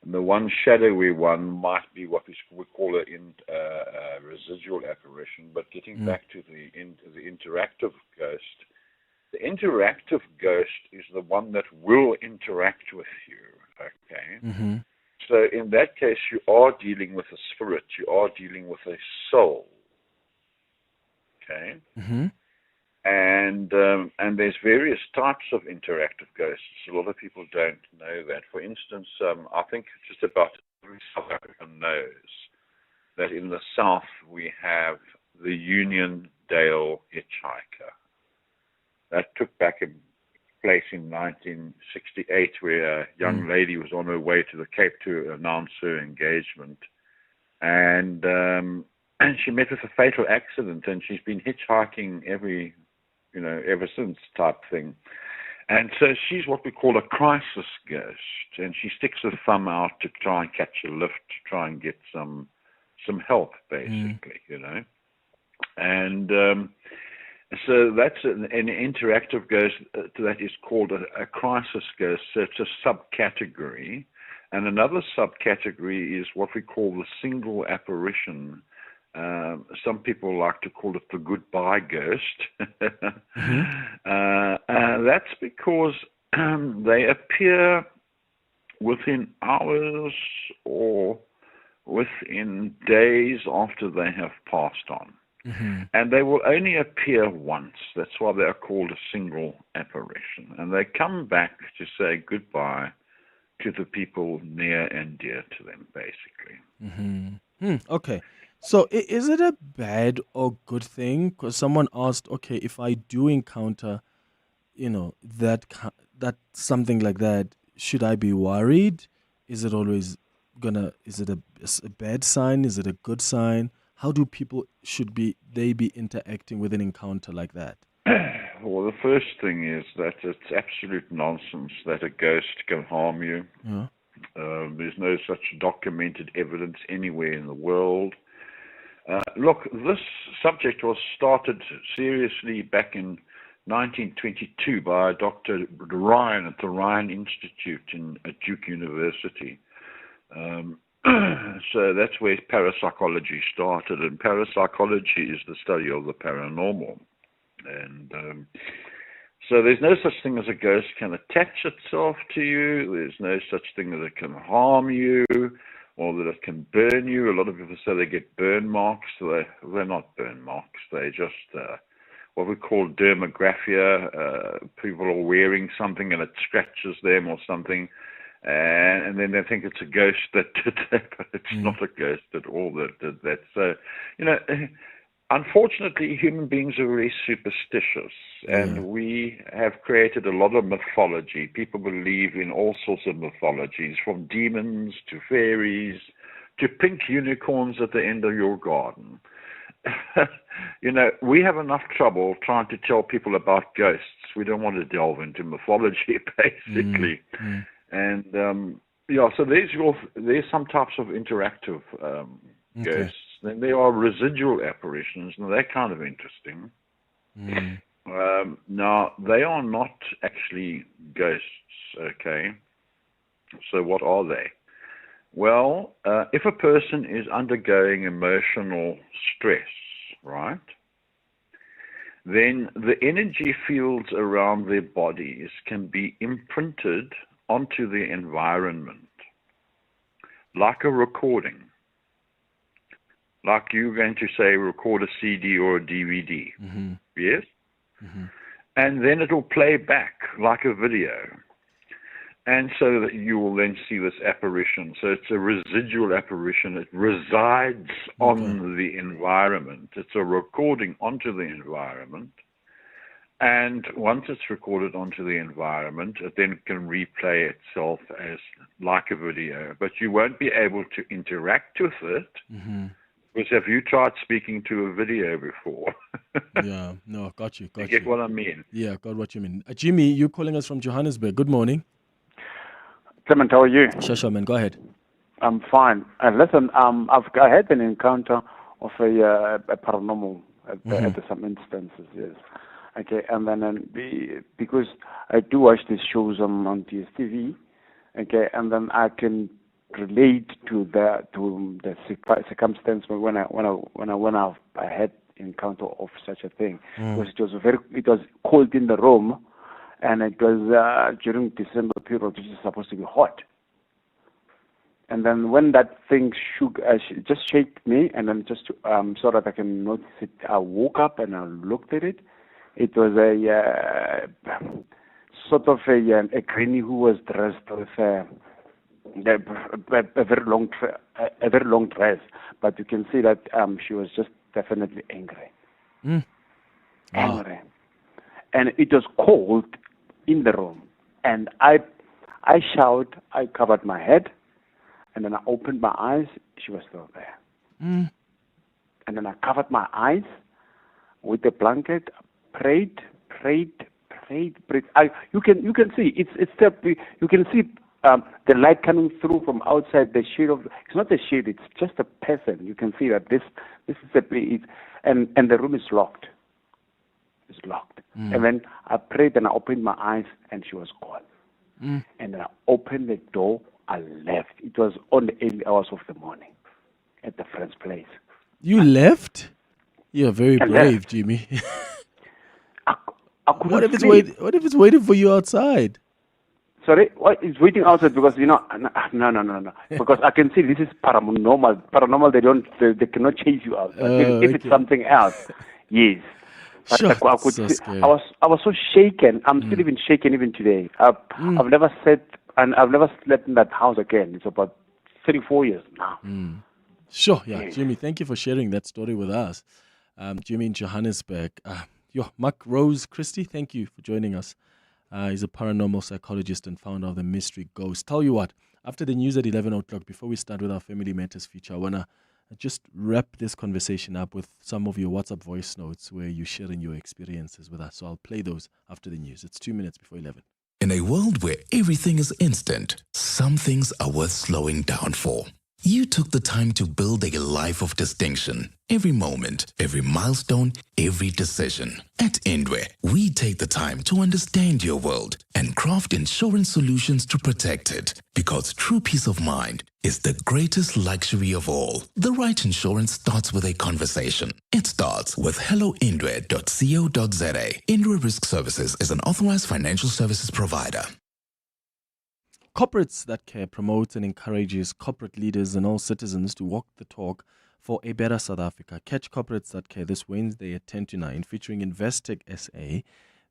the one shadowy one might be what we call a residual apparition. But getting back to the interactive ghost, the interactive ghost is the one that will interact with you, okay? So in that case, you are dealing with a spirit. You are dealing with a soul, okay? And there's various types of interactive ghosts. A lot of people don't know that. For instance, I think just about every South African knows that in the South we have the Uniondale hitchhiker. That took back in place in 1968, where a young lady was on her way to the Cape to announce her engagement, and she met with a fatal accident, and she's been hitchhiking ever since, type thing. And so she's what we call a crisis ghost, and she sticks her thumb out to try and catch a lift, to try and get some help, basically, you know. And so that's an interactive ghost that is called a crisis ghost. So it's a subcategory. And another subcategory is what we call the single apparition. Some people like to call it the goodbye ghost. That's because they appear within hours or within days after they have passed on. And they will only appear once. That's why they are called a single apparition. And they come back to say goodbye to the people near and dear to them, basically. Okay. So is it a bad or good thing? Because someone asked, okay, if I do encounter, that something like that, should I be worried? Is it always is it a bad sign? Is it a good sign? How do people be interacting with an encounter like that? Well, the first thing is that it's absolute nonsense that a ghost can harm you. Yeah. There's no such documented evidence anywhere in the world. Look, this subject was started seriously back in 1922 by Dr. Ryan at the Ryan Institute at Duke University. So that's where parapsychology started, and parapsychology is the study of the paranormal. And so there's no such thing as a ghost can attach itself to you. There's no such thing as it can harm you or that it can burn you. A lot of people say they get burn marks. They're not burn marks. They're just what we call dermographia. People are wearing something and it scratches them or something. And then they think it's a ghost that did that, but it's not a ghost at all that did that. So, unfortunately, human beings are very superstitious, and we have created a lot of mythology. People believe in all sorts of mythologies, from demons to fairies to pink unicorns at the end of your garden. We have enough trouble trying to tell people about ghosts. We don't want to delve into mythology, basically. And so there's some types of interactive ghosts. Then there are residual apparitions, and they're kind of interesting. Now, they are not actually ghosts, okay? So what are they? Well, if a person is undergoing emotional stress, right, then the energy fields around their bodies can be imprinted onto the environment, like a recording. Like you're going to say, record a CD or a DVD. Yes? And then it'll play back like a video. And so that you will then see this apparition. So it's a residual apparition. It resides on the environment. It's a recording onto the environment. And once it's recorded onto the environment, it then can replay itself as like a video. But you won't be able to interact with it. Mm-hmm. Because have you tried speaking to a video before? Yeah, no, got you. You get what I mean? Yeah, got what you mean. Jimmy, you're calling us from Johannesburg. Good morning. Clement, how are you? Sure, man. Go ahead. I'm fine. Listen, I had an encounter of a paranormal at some instances, yes. Okay, and then because I do watch these shows on DSTV, okay, and then I can relate to the circumstance when I had encounter of such a thing. Because it was cold in the room. And it was during December period, which is supposed to be hot. And then when that thing shook, it just shook me, and then just so that I can notice it, I woke up and I looked at it. It was a sort of a granny who was dressed with a very long dress, but you can see that she was just definitely angry. Angry, and it was cold in the room, and I shouted, I covered my head, and then I opened my eyes, she was still there. And then I covered my eyes with a blanket, prayed. You can see, you can see the light coming through from outside the shade of, it's not a shade, it's just a person. You can see that this is a place, and the room is locked. It's locked. And then I prayed and I opened my eyes and she was gone. And then I opened the door, I left. It was on the early hours of the morning at the friend's place. You left? You're very brave, Jimmy. What if it's waiting for you outside? Sorry? What? It's waiting outside because, no. Because I can see this is paranormal. Paranormal, they cannot chase you out. If it's something else, yes. Sure. I was so shaken. I'm still even shaken even today. I've never slept in that house again. It's about 34 years now. Sure, yeah. Jimmy, thank you for sharing that story with us. Jimmy in Johannesburg. Mark Rose Christie, thank you for joining us. He's a paranormal psychologist and founder of the Mystery Ghost. Tell you what, after the news at 11 o'clock, before we start with our Family Matters feature, I want to just wrap this conversation up with some of your WhatsApp voice notes where you're sharing your experiences with us. So I'll play those after the news. It's 2 minutes before 11. In a world where everything is instant, some things are worth slowing down for. You took the time to build a life of distinction. Every moment, every milestone, every decision. At Indwe, we take the time to understand your world and craft insurance solutions to protect it. Because true peace of mind is the greatest luxury of all. The right insurance starts with a conversation. It starts with helloindwe.co.za. Indwe Risk Services is an authorized financial services provider. Corporates that care promotes and encourages corporate leaders and all citizens to walk the talk for a better South Africa. Catch Corporates That Care this Wednesday at 10 to 9, featuring Investec SA.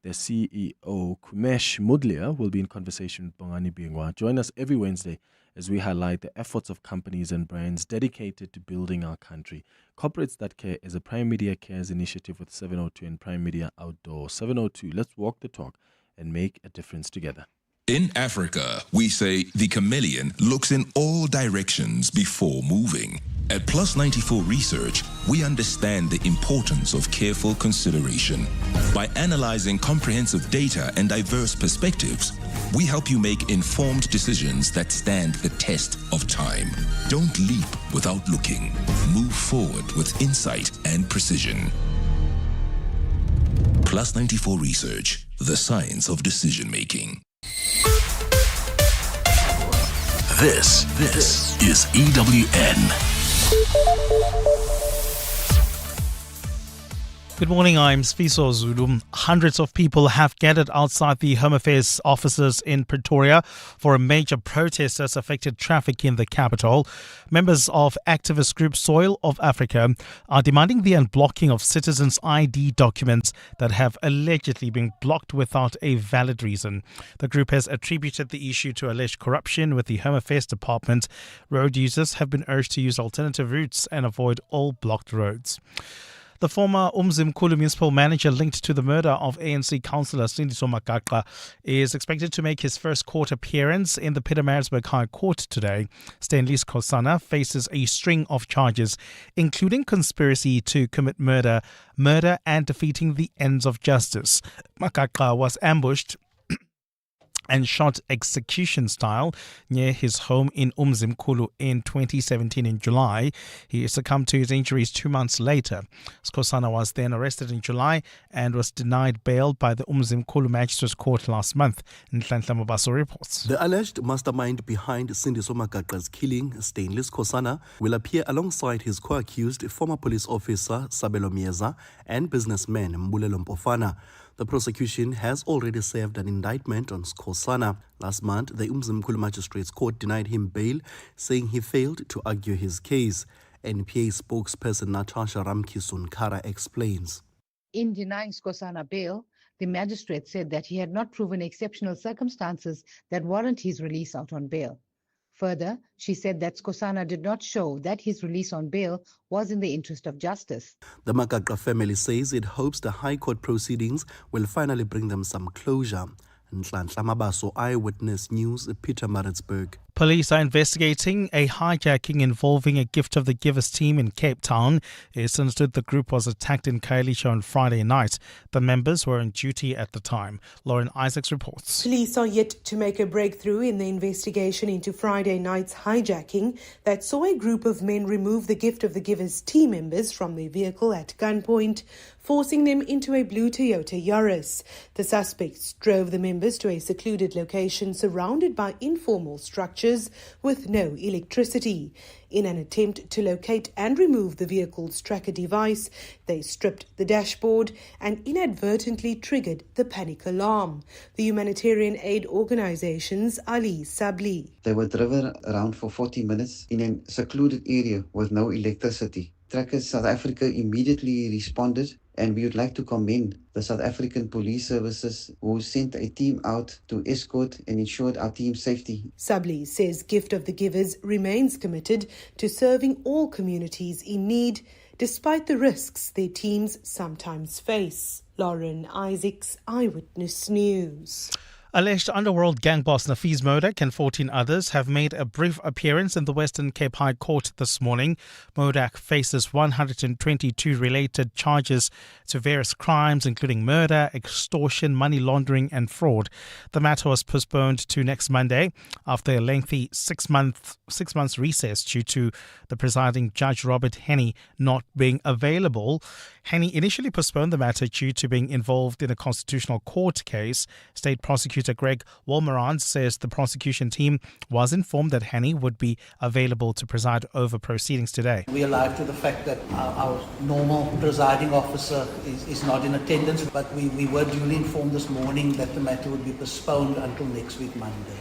Their CEO, Kumesh Mudlia, will be in conversation with Bongani Bingwa. Join us every Wednesday as we highlight the efforts of companies and brands dedicated to building our country. Corporates That Care is a Prime Media Cares initiative with 702 and Prime Media Outdoor. 702, let's walk the talk and make a difference together. In Africa, we say the chameleon looks in all directions before moving. At Plus 94 Research, we understand the importance of careful consideration. By analyzing comprehensive data and diverse perspectives, we help you make informed decisions that stand the test of time. Don't leap without looking. Move forward with insight and precision. Plus 94 Research, the science of decision making. This is EWN. Good morning, I'm Sfiso Zulu. Hundreds of people have gathered outside the Home Affairs offices in Pretoria for a major protest that's affected traffic in the capital. Members of activist group Soil of Africa are demanding the unblocking of citizens' ID documents that have allegedly been blocked without a valid reason. The group has attributed the issue to alleged corruption with the Home Affairs Department. Road users have been urged to use alternative routes and avoid all blocked roads. The former Umzimkhulu municipal manager linked to the murder of ANC councillor Sindiso Makaqha is expected to make his first court appearance in the Pietermaritzburg High Court today. Stanley Skosana faces a string of charges, including conspiracy to commit murder and defeating the ends of justice. Makaqha was ambushed and shot execution style near his home in Umzimkhulu in 2017 in July. He succumbed to his injuries 2 months later. Skosana was then arrested in July and was denied bail by the Umzimkhulu Magistrates Court last month. Nhlanhla Mabaso reports. The alleged mastermind behind Sindiso Makaqha's killing, Stanley Skosana, will appear alongside his co-accused former police officer Sabelo Mieza and businessman Mbulelo Mpofana. The prosecution has already served an indictment on Skosana. Last month, the Umzimkhulu Magistrates Court denied him bail, saying he failed to argue his case. NPA spokesperson Natasha Ramkisunkara explains. In denying Skosana bail, the magistrate said that he had not proven exceptional circumstances that warrant his release out on bail. Further, she said that Skosana did not show that his release on bail was in the interest of justice. The Makaqha family says it hopes the High Court proceedings will finally bring them some closure. Nhlanhla Mabaso, Eyewitness News, Pietermaritzburg. Police are investigating a hijacking involving a Gift of the Givers team in Cape Town. It's understood the group was attacked in Khayelitsha on Friday night. The members were on duty at the time. Lauren Isaacs reports. Police are yet to make a breakthrough in the investigation into Friday night's hijacking that saw a group of men remove the Gift of the Givers team members from their vehicle at gunpoint, forcing them into a blue Toyota Yaris. The suspects drove the members to a secluded location surrounded by informal structures with no electricity. In an attempt to locate and remove the vehicle's tracker device, they stripped the dashboard and inadvertently triggered the panic alarm. The humanitarian aid organization's Ali Sabli. They were driven around for 40 minutes in a secluded area with no electricity. Trackers South Africa immediately responded, and we would like to commend the South African Police Services who sent a team out to escort and ensured our team's safety. Sabli says Gift of the Givers remains committed to serving all communities in need, despite the risks their teams sometimes face. Lauren Isaacs, Eyewitness News. Alleged underworld gang boss Nafiz Modak and 14 others have made a brief appearance in the Western Cape High Court this morning. Modak faces 122 related charges to various crimes, including murder, extortion, money laundering and fraud. The matter was postponed to next Monday after a lengthy six months recess due to the presiding judge Robert Henney not being available. Henney initially postponed the matter due to being involved in a constitutional court case. State prosecutor Greg Wolmerand says the prosecution team was informed that Henney would be available to preside over proceedings today. We are alive to the fact that our normal presiding officer is not in attendance, but we were duly informed this morning that the matter would be postponed until next week, Monday.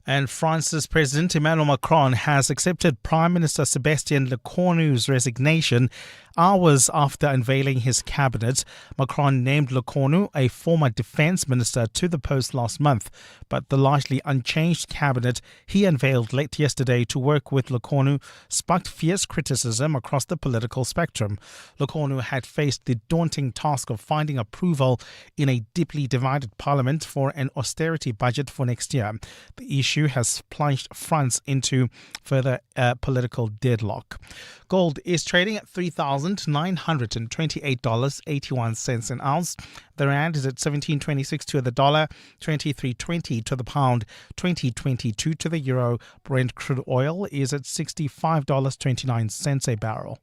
And France's President Emmanuel Macron has accepted Prime Minister Sébastien Lecornu's resignation hours after unveiling his cabinet. Macron named Lecornu, a former defense minister, to the post last month, but the largely unchanged cabinet he unveiled late yesterday to work with Lecornu sparked fierce criticism across the political spectrum. Lecornu had faced the daunting task of finding approval in a deeply divided parliament for an austerity budget for next year. The issue has plunged France into further political deadlock. Gold is trading at $3,928.81 an ounce. The rand is at 17.26 to the dollar, 23.20 to the pound, 20.22 to the euro. Brent crude oil is at $65.29 a barrel.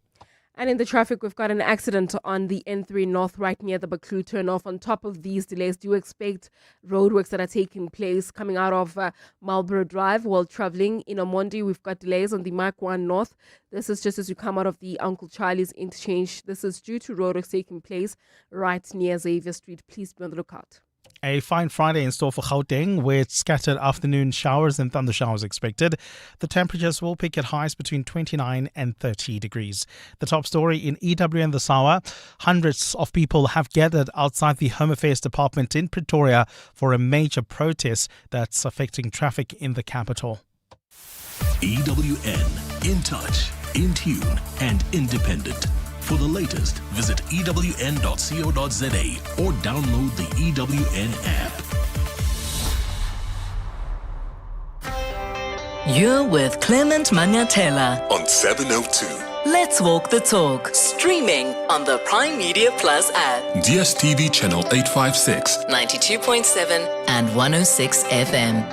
And in the traffic, we've got an accident on the N3 North right near the Baklu turnoff. On top of these delays, do expect roadworks that are taking place coming out of Marlborough Drive while traveling. In Omondi, we've got delays on the Mark 1 North. This is just as you come out of the Uncle Charlie's interchange. This is due to roadworks taking place right near Xavier Street. Please be on the lookout. A fine Friday in store for Gauteng, with scattered afternoon showers and thunder showers expected. The temperatures will peak at highs between 29 and 30 degrees. The top story in EWN this hour: hundreds of people have gathered outside the Home Affairs Department in Pretoria for a major protest that's affecting traffic in the capital. EWN, in touch, in tune, and independent. For the latest, visit ewn.co.za or download the EWN app. You're with Clement Manyathela On 702. Let's Walk the Talk, streaming on the Prime Media Plus app, DSTV channel 856, 92.7 and 106 FM.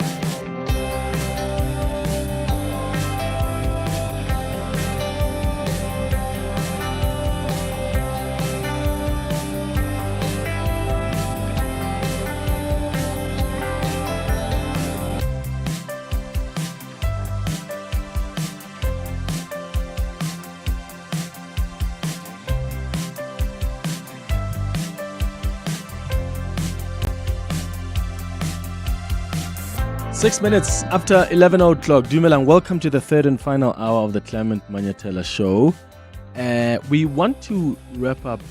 6 minutes after 11 o'clock. Dumelang, welcome to the third and final hour of the Clement Manyathela Show. We want to wrap up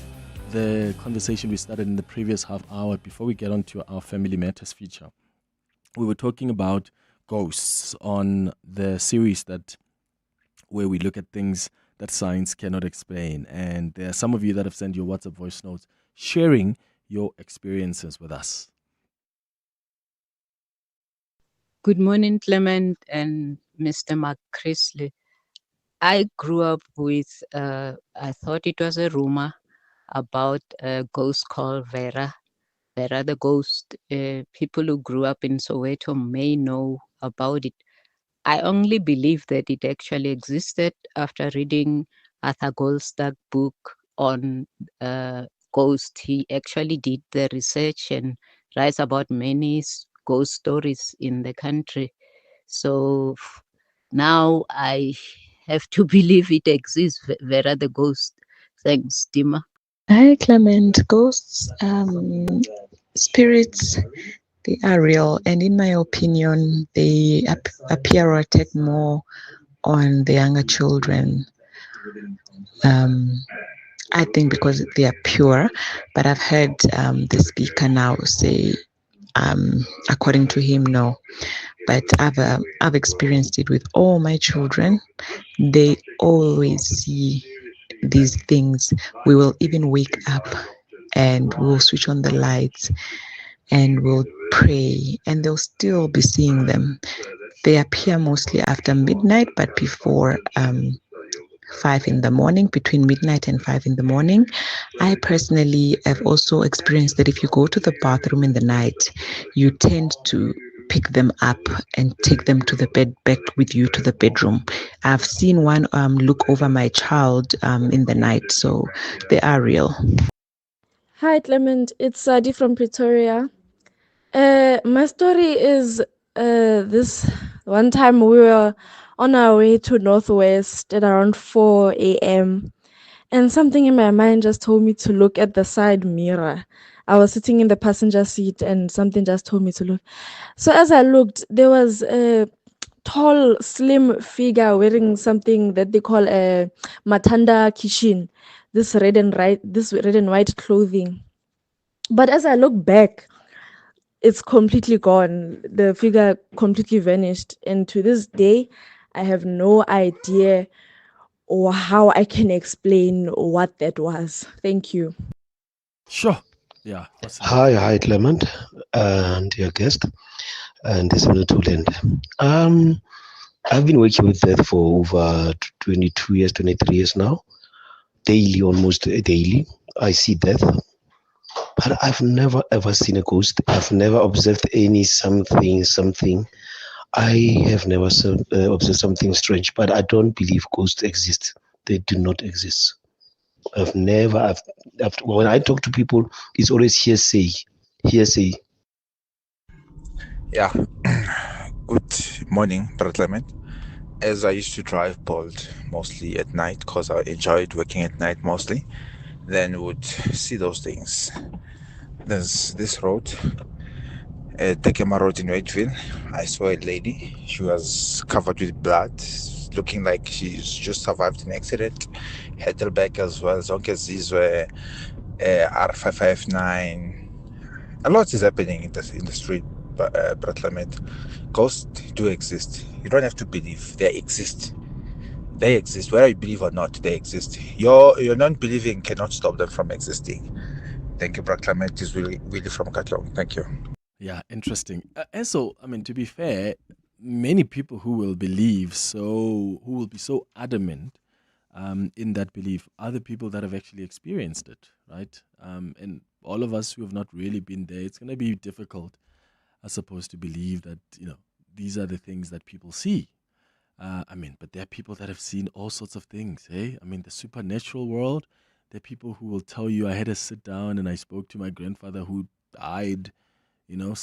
the conversation we started in the previous half hour before we get on to our Family Matters feature. We were talking about ghosts on the series where we look at things that science cannot explain. And there are some of you that have sent your WhatsApp voice notes sharing your experiences with us. Good morning, Clement and Mr. Mark Chrisley. I grew up with, I thought it was a rumor about a ghost called Vera. Vera the ghost. People who grew up in Soweto may know about it. I only believe that it actually existed after reading Arthur Goldstag's book on ghost. He actually did the research and writes about many ghost stories in the country. So now I have to believe it exists, Vera the ghost. Thanks, Dima. Hi, Clement. Ghosts, spirits, they are real. And in my opinion, they appear or attack more on the younger children. I think because they are pure. But I've heard the speaker now say, according to him, no. But I've experienced it with all my children. They always see these things. We will even wake up and we'll switch on the lights and we'll pray and they'll still be seeing them. They appear mostly after midnight, but before 5 in the morning, between midnight and 5 in the morning. I personally have also experienced that if you go to the bathroom in the night, you tend to pick them up and take them to the bed, back with you to the bedroom. I've seen one look over my child in the night, so they are real. Hi, Clement. It's Sadi from Pretoria. My story is this one time we were on our way to Northwest at around 4 a.m. and something in my mind just told me to look at the side mirror. I was sitting in the passenger seat and something just told me to look. So as I looked, there was a tall, slim figure wearing something that they call a matanda kishin, this red and white clothing. But as I look back, it's completely gone. The figure completely vanished. And to this day, I have no idea or how I can explain what that was. Thank you. Sure. Yeah. Hi, Clement, and your guest, and this is Land. I've been working with death for over 22 years, 23 years now. Daily, almost daily, I see death. But I've never ever seen a ghost. I've never observed something. I have never observed something strange, but I don't believe ghosts exist. They do not exist. I've never. When I talk to people, it's always hearsay. Hearsay. Yeah. Good morning, Brother Clement. As I used to drive Bolt mostly at night because I enjoyed working at night mostly, then would see those things. There's this road, Tekema Road in Wedgeville. I saw a lady. She was covered with blood, looking like she's just survived an accident. Had her back as well. As long as these were R559. A lot is happening in the street, Brother Clement. Ghosts do exist. You don't have to believe. They exist. They exist. Whether you believe or not, they exist. Your non-believing cannot stop them from existing. Thank you, Brother Clement. Is really from Katlong. Thank you. Yeah, interesting. And so, I mean, to be fair, many people who will who will be so adamant in that belief, are the people that have actually experienced it, right? And all of us who have not really been there, it's going to be difficult, I suppose, to believe that, these are the things that people see. But there are people that have seen all sorts of things, eh? I mean, the supernatural world, there are people who will tell you, I had to sit down and I spoke to my grandfather who died, 10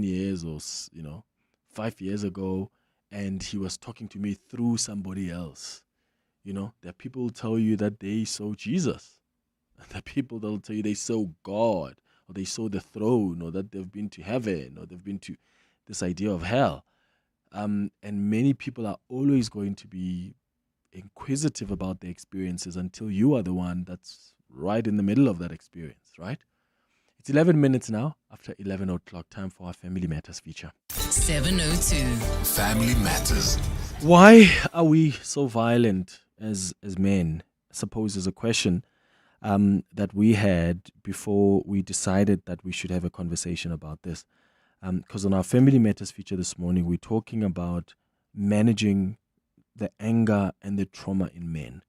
years or, 5 years ago, and he was talking to me through somebody else. There are people who tell you that they saw Jesus. There are people that will tell you they saw God, or they saw the throne, or that they've been to heaven, or they've been to this idea of hell. And many people are always going to be inquisitive about their experiences until you are the one that's right in the middle of that experience, right? It's 11 minutes now after 11 o'clock, time for our Family Matters feature. 702. Family Matters. Why are we so violent as men? I suppose is a question that we had before we decided that we should have a conversation about this. Because on our Family Matters feature this morning, we're talking about managing the anger and the trauma in men.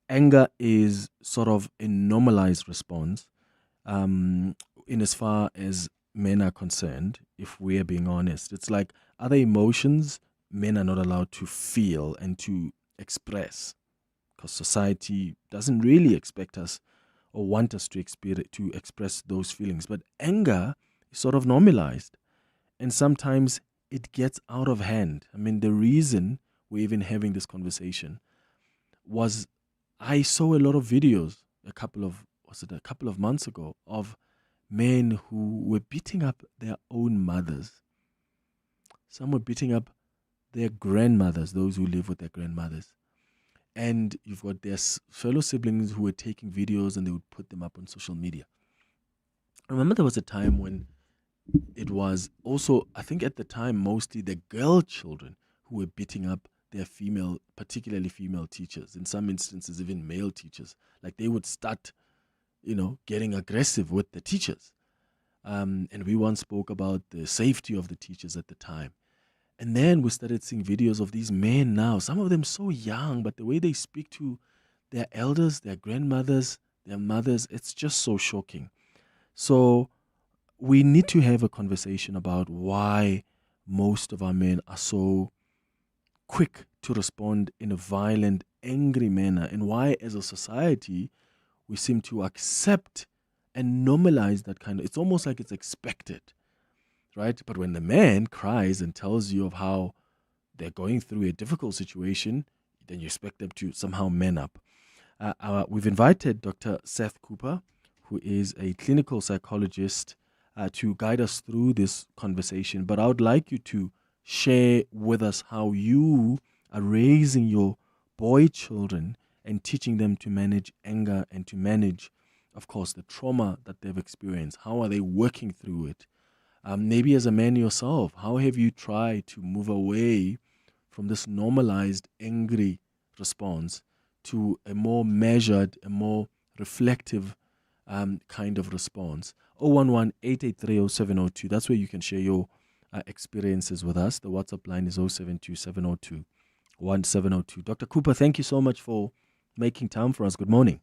Anger is sort of a normalized response in as far as men are concerned, if we're being honest. It's like other emotions men are not allowed to feel and to express because society doesn't really expect us or want us to express those feelings. But anger is sort of normalized, and sometimes it gets out of hand. I mean, the reason we're even having this conversation was I saw a lot of videos a couple of months ago of men who were beating up their own mothers. Some were beating up their grandmothers, those who live with their grandmothers. And you've got their fellow siblings who were taking videos and they would put them up on social media. I remember there was a time when it was also, I think at the time, mostly the girl children who were beating up their particularly female teachers, in some instances even male teachers. Like they would start, getting aggressive with the teachers. And we once spoke about the safety of the teachers at the time. And then we started seeing videos of these men now, some of them so young, but the way they speak to their elders, their grandmothers, their mothers, it's just so shocking. So we need to have a conversation about why most of our men are so quick to respond in a violent, angry manner, and why as a society we seem to accept and normalize that kind of, it's almost like it's expected, right? But when the man cries and tells you of how they're going through a difficult situation, then you expect them to somehow man up. We've invited Dr. Seth Cooper, who is a clinical psychologist, to guide us through this conversation. But I would like you to share with us how you are raising your boy children and teaching them to manage anger and to manage, of course, the trauma that they've experienced. How are they working through it? Maybe as a man yourself, how have you tried to move away from this normalized angry response to a more measured, a more reflective kind of response? 011-883-0702. That's where you can share your experiences with us. The WhatsApp line is 072-702-1702. Dr. Cooper, thank you so much for making time for us. Good morning.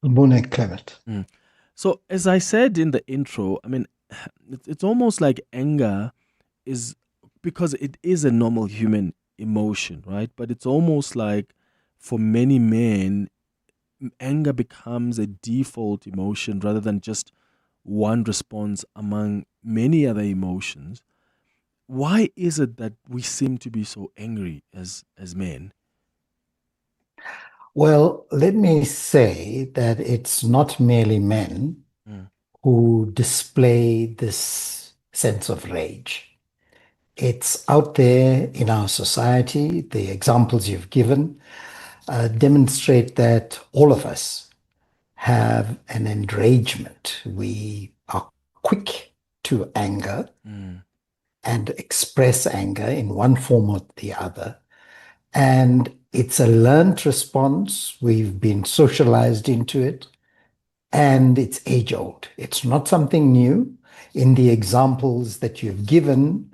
Good morning, Clement. So as I said in the intro, I mean, it's almost like anger is, because it is a normal human emotion, right? But it's almost like for many men, anger becomes a default emotion rather than just one response among many other emotions. Why is it that we seem to be so angry as men? Well, let me say that it's not merely men who display this sense of rage. It's out there in our society. The examples you've given demonstrate that all of us have an enragement. We are quick to anger and express anger in one form or the other. And it's a learned response. We've been socialized into it, and it's age old. It's not something new. In the examples that you've given,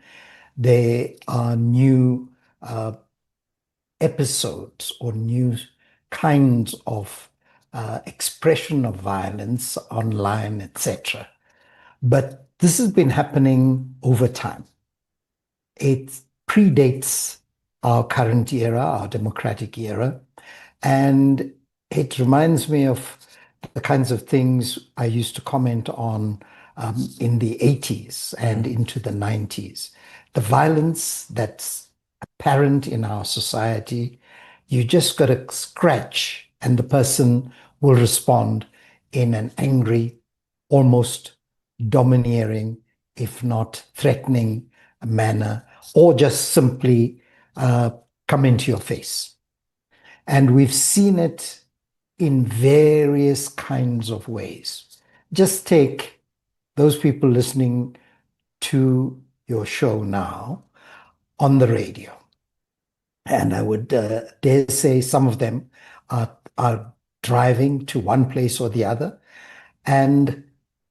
there are new episodes or new kinds of expression of violence online, etc. But this has been happening over time. It predates our current era, our democratic era, and it reminds me of the kinds of things I used to comment on in the 80s and into the 90s. The violence that's apparent in our society, you just got to scratch and the person will respond in an angry, almost domineering, if not threatening manner, or just simply come into your face. And we've seen it in various kinds of ways. Just take those people listening to your show now on the radio. And I would dare say some of them are driving to one place or the other. And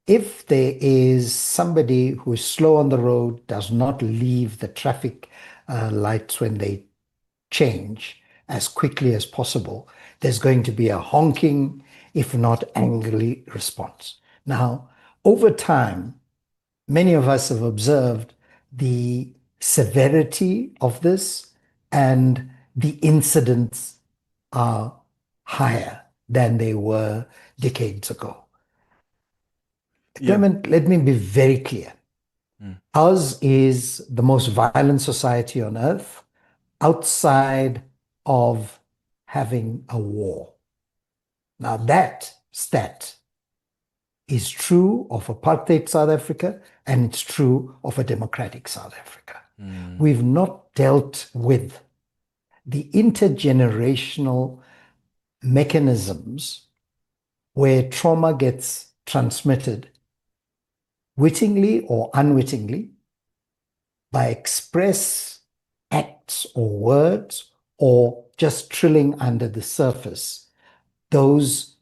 if there is somebody who is slow on the road, does not leave the traffic lights when they change as quickly as possible, there's going to be a honking, if not angry response. Now, over time, many of us have observed the severity of this, and the incidents are higher than they were decades ago. Clement, let me be very clear. Ours is the most violent society on earth outside of having a war. Now that stat is true of apartheid South Africa, and it's true of a democratic South Africa. We've not dealt with the intergenerational mechanisms where trauma gets transmitted wittingly or unwittingly by express acts or words, or just trilling under the surface those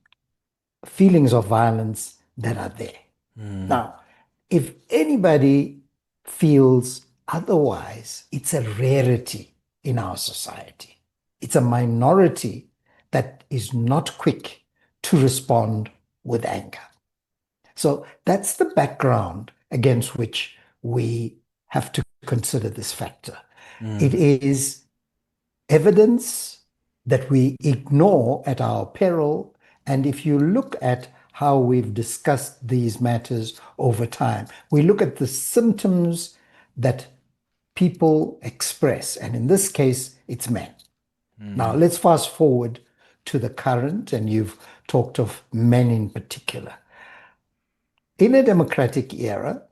feelings of violence that are there. Now, if anybody feels otherwise, it's a rarity in our society. It's a minority that is not quick to respond with anger. So that's the background against which we have to consider this factor. It is evidence that we ignore at our peril. And if you look at how we've discussed these matters over time, we look at the symptoms that people express. And in this case, it's men. Now, let's fast forward to the current, and you've talked of men in particular. In a democratic era,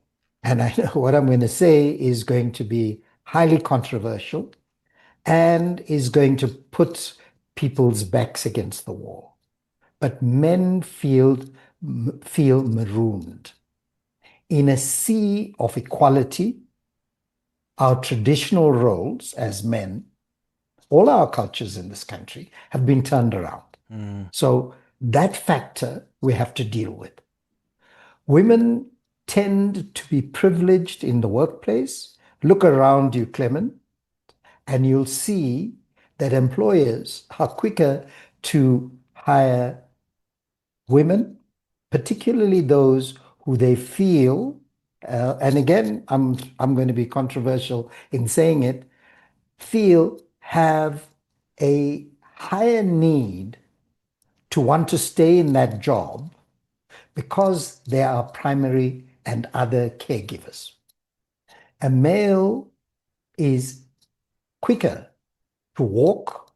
and I know what I'm going to say is going to be highly controversial and is going to put people's backs against the wall, but men feel marooned. In a sea of equality, our traditional roles as men, all our cultures in this country, have been turned around. So that factor we have to deal with. Women tend to be privileged in the workplace. Look around you, Clement, and you'll see that employers are quicker to hire women, particularly those who they feel, and again, I'm going to be controversial in saying it, feel have a higher need to want to stay in that job because there are primary and other caregivers. A male is quicker to walk,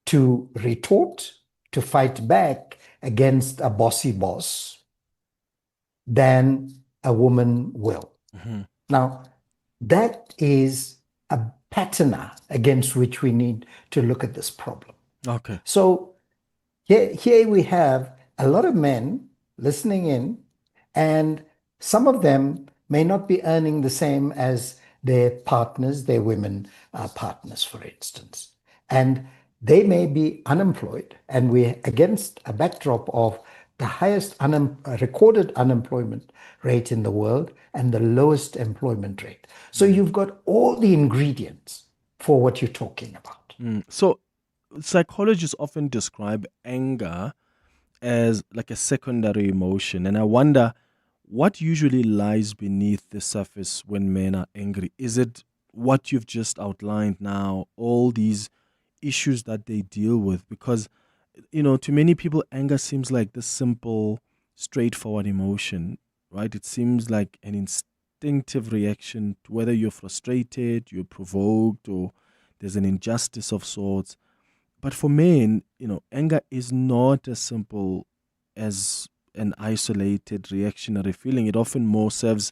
to retort, to fight back against a bossy boss than a woman will. Mm-hmm. Now, that is a pattern against which we need to look at this problem. Okay. So here we have a lot of men listening in, and some of them may not be earning the same as their partners, their women partners, for instance. And they may be unemployed, and we're against a backdrop of the highest recorded unemployment rate in the world and the lowest employment rate. So you've got all the ingredients for what you're talking about. So psychologists often describe anger as like a secondary emotion. And I wonder what usually lies beneath the surface when men are angry. Is it what you've just outlined now, all these issues that they deal with? Because, to many people, anger seems like this simple, straightforward emotion, right? It seems like an instinctive reaction to whether you're frustrated, you're provoked, or there's an injustice of sorts. But for men, anger is not as simple as an isolated reactionary feeling. It often more serves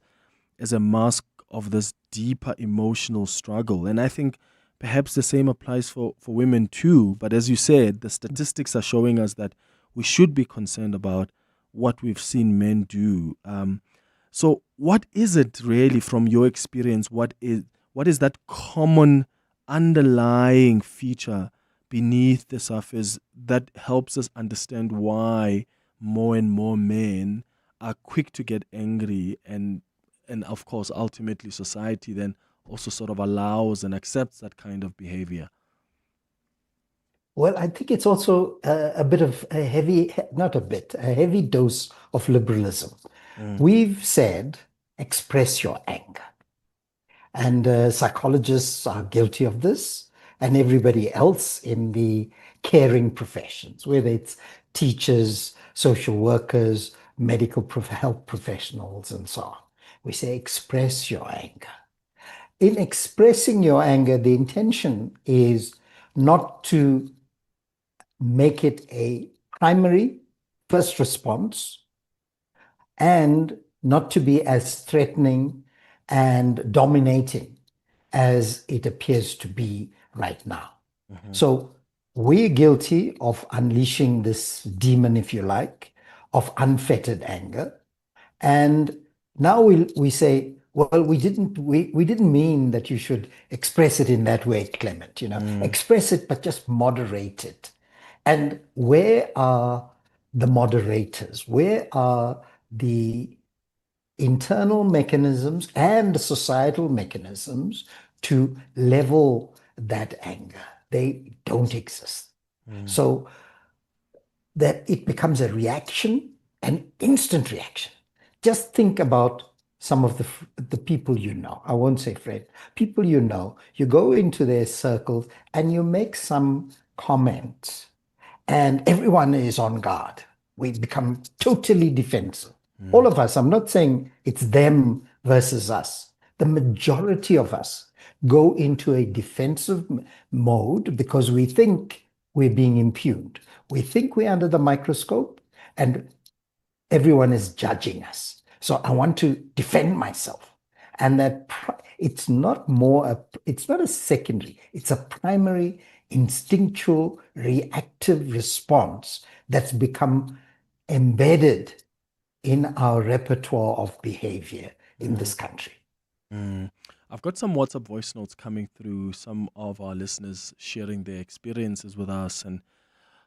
as a mask of this deeper emotional struggle. And I think perhaps the same applies for women too. But as you said, the statistics are showing us that we should be concerned about what we've seen men do. So what is it really from your experience? What is that common underlying feature beneath the surface that helps us understand why more and more men are quick to get angry, and of course ultimately society then also sort of allows and accepts that kind of behavior? Well, I think it's also a bit of a heavy, not a bit, a heavy dose of liberalism. We've said, express your anger. And psychologists are guilty of this, and everybody else in the caring professions, whether it's teachers, social workers, medical health professionals, and so on. We say, express your anger. In expressing your anger, the intention is not to make it a primary first response and not to be as threatening and dominating as it appears to be right now. So we're guilty of unleashing this demon, if you like, of unfettered anger. And now we say, well, we didn't mean that you should express it in that way, Clement. Express it, but just moderate it. And where are the moderators? Where are the internal mechanisms and societal mechanisms to level that anger? They don't exist. So that it becomes a reaction, an instant reaction. Just think about some of the people you know. I won't say friend. People you know. You go into their circles and you make some comment, and everyone is on guard. We become totally defensive. All of us. I'm not saying it's them versus us. The majority of us go into a defensive mode because we think we're being impugned. We think we're under the microscope and everyone is judging us. So I want to defend myself. And that it's not a secondary, it's a primary instinctual reactive response that's become embedded in our repertoire of behavior in this country. I've got some WhatsApp voice notes coming through, some of our listeners sharing their experiences with us and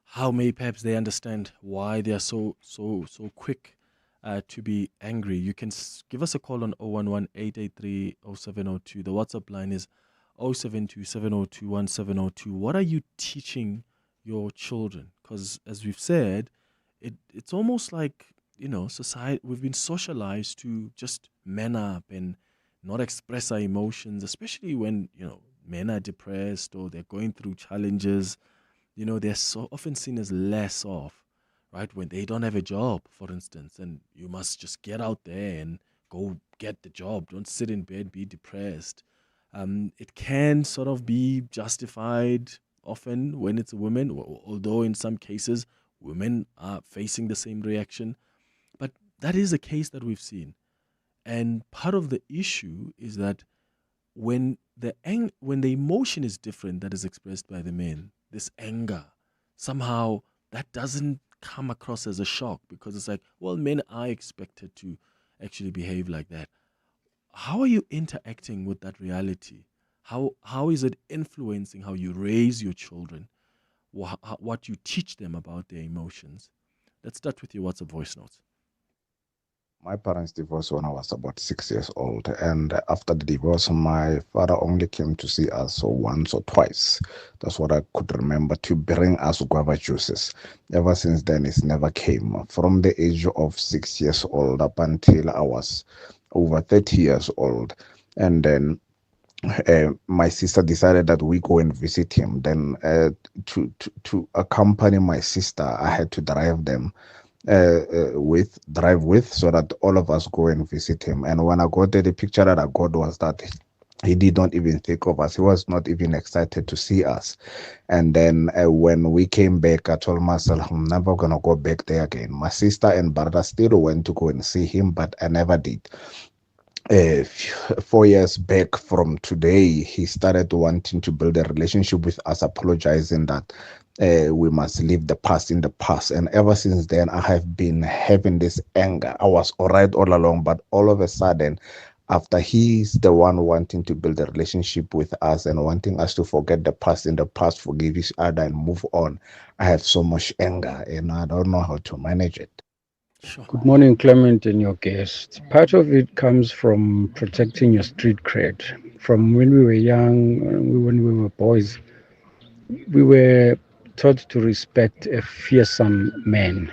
how maybe perhaps they understand why they are so quick to be angry. You can give us a call on 011-883-0702. The WhatsApp line is 072-702-1702. What are you teaching your children? Because as we've said, it's almost like, society, we've been socialized to just man up and not express our emotions, especially when, men are depressed or they're going through challenges. they're so often seen as less off, right? When they don't have a job, for instance, and you must just get out there and go get the job. Don't sit in bed, be depressed. It can sort of be justified often when it's a woman, although in some cases women are facing the same reaction. But that is a case that we've seen. And part of the issue is that when the emotion is different that is expressed by the men, this anger, somehow that doesn't come across as a shock because it's like, well, men are expected to actually behave like that. How are you interacting with that reality? How is it influencing how you raise your children, what you teach them about their emotions? Let's start with your WhatsApp voice notes. My parents divorced when I was about 6 years old, and after the divorce, my father only came to see us once or twice. That's what I could remember, to bring us guava juices. Ever since then, it never came. From the age of 6 years old up until I was over 30 years old, and then my sister decided that we go and visit him. Then to accompany my sister, I had to drive with so that all of us go and visit him. And when I got there, the picture that I got was that he did not even think of us. He was not even excited to see us. And then when we came back, I told myself, I'm never going to go back there again. My sister and brother still went to go and see him, but I never did. 4 years back from today, he started wanting to build a relationship with us, apologizing that we must leave the past in the past. And ever since then, I have been having this anger. I was all right all along, but all of a sudden, after he's the one wanting to build a relationship with us and wanting us to forget the past in the past, forgive each other and move on, I have so much anger and I don't know how to manage it. Good morning, Clement and your guests. Part of it comes from protecting your street cred. From when we were young, when we were boys, we were taught to respect a fearsome man.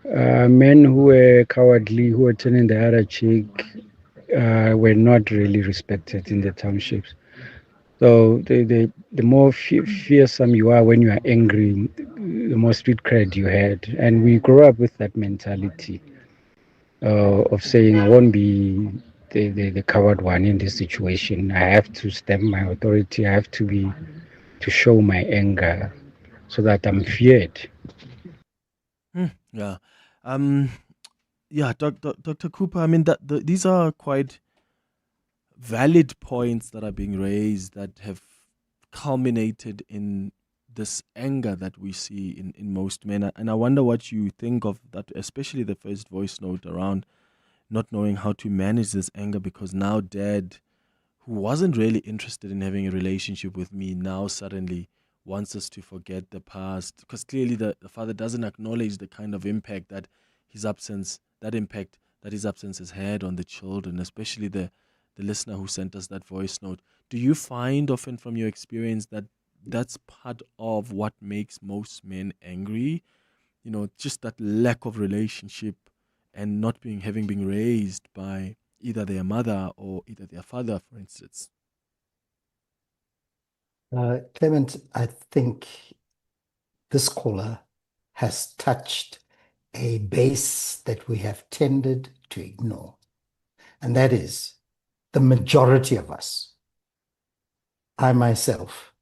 Men who were cowardly, who were turning the other cheek, were not really respected in the townships. So the more fearsome you are when you are angry, the more street cred you had. And we grew up with that mentality of saying, I won't be the coward one in this situation. I have to stamp my authority. I have to show my anger so that I'm feared. Yeah. Yeah, Dr. Cooper, I mean, these are quite valid points that are being raised that have culminated in this anger that we see in most men. And I wonder what you think of that, especially the first voice note around not knowing how to manage this anger, because now dad, who wasn't really interested in having a relationship with me, now suddenly wants us to forget the past, because clearly the father doesn't acknowledge the kind of impact that his absence has had on the children, especially the listener who sent us that voice note. Do you find often from your experience that that's part of what makes most men angry? Just that lack of relationship and not having been raised by either their mother or either their father, for instance. Clement, I think this caller has touched a base that we have tended to ignore. And that is the majority of us. I myself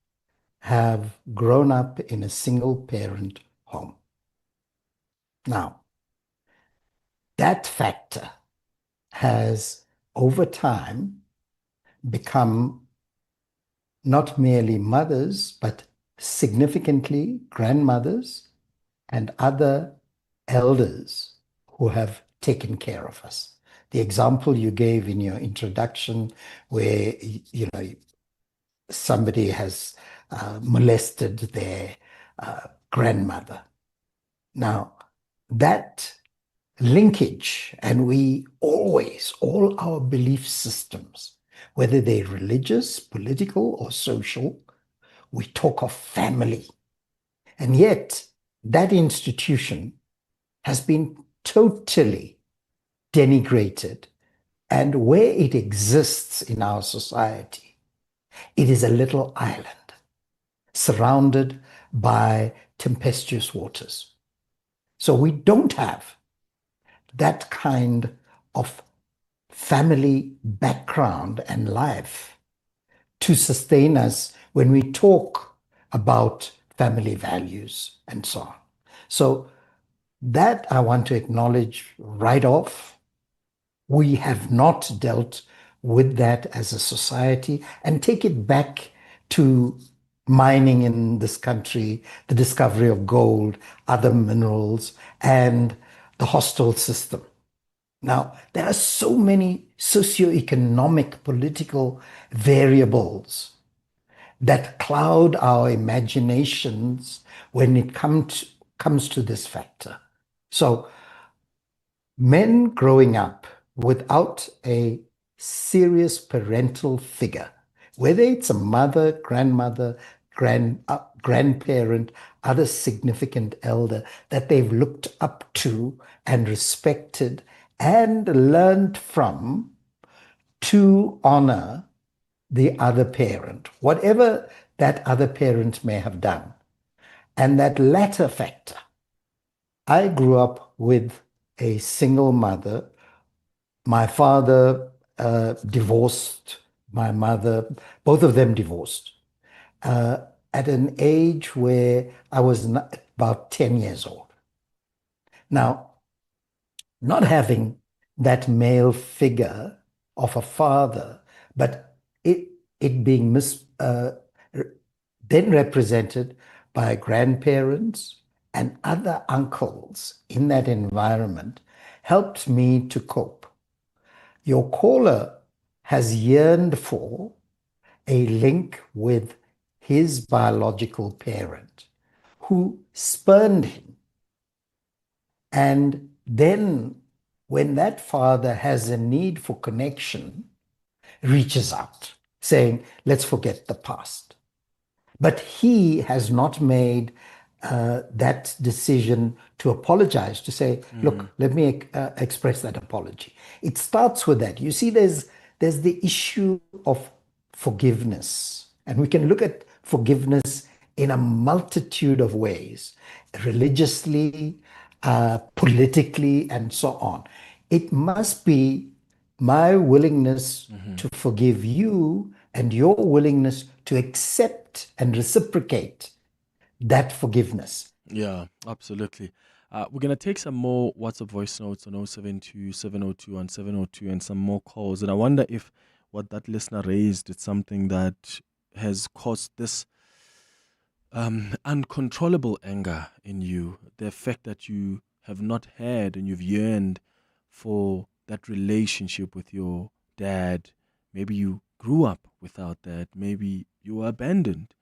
have grown up in a single parent home. Now, that factor has over time become not merely mothers, but significantly grandmothers and other elders who have taken care of us. The example you gave in your introduction, where somebody has molested their grandmother. Now, that linkage, and we always, all our belief systems, whether they're religious, political, or social, we talk of family. And yet, that institution has been totally denigrated. And where it exists in our society, it is a little island surrounded by tempestuous waters. So we don't have that kind of family background and life to sustain us when we talk about family values and so on. So that I want to acknowledge right off. We have not dealt with that as a society, and take it back to mining in this country, the discovery of gold, other minerals, and the hostile system. Now, there are so many socioeconomic, political variables that cloud our imaginations when it comes to this factor. So, men growing up without a serious parental figure, whether it's a mother, grandmother, grandparent, other significant elder that they've looked up to and respected and learned from, to honor the other parent, whatever that other parent may have done. And that latter factor, I grew up with a single mother. My father divorced my mother, both of them divorced, at an age where I was about 10 years old. Now, not having that male figure of a father, but it being then represented by grandparents and other uncles in that environment helped me to cope. Your caller has yearned for a link with his biological parent who spurned him. And then when that father has a need for connection, reaches out, saying, let's forget the past. But he has not made that decision to apologize, to say, look, let me express that apology. It starts with that. You see, there's the issue of forgiveness. And we can look at forgiveness in a multitude of ways, religiously, politically, and so on. It must be my willingness to forgive you and your willingness to accept and reciprocate that forgiveness. Yeah, absolutely. We're going to take some more WhatsApp voice notes on 072 702 and 702 and some more calls. And I wonder if what that listener raised is something that has caused this uncontrollable anger in you. The fact that you have not had and you've yearned for that relationship with your dad. Maybe you grew up without that. Maybe you were abandoned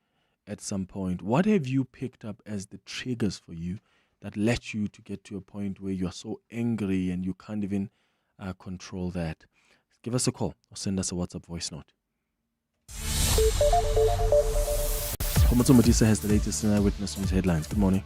at some point. What have you picked up as the triggers for you that led you to get to a point where you're so angry and you can't even control that? Give us a call or send us a WhatsApp voice note. Homato Matisa has the latest in Eyewitness News headlines. Good morning.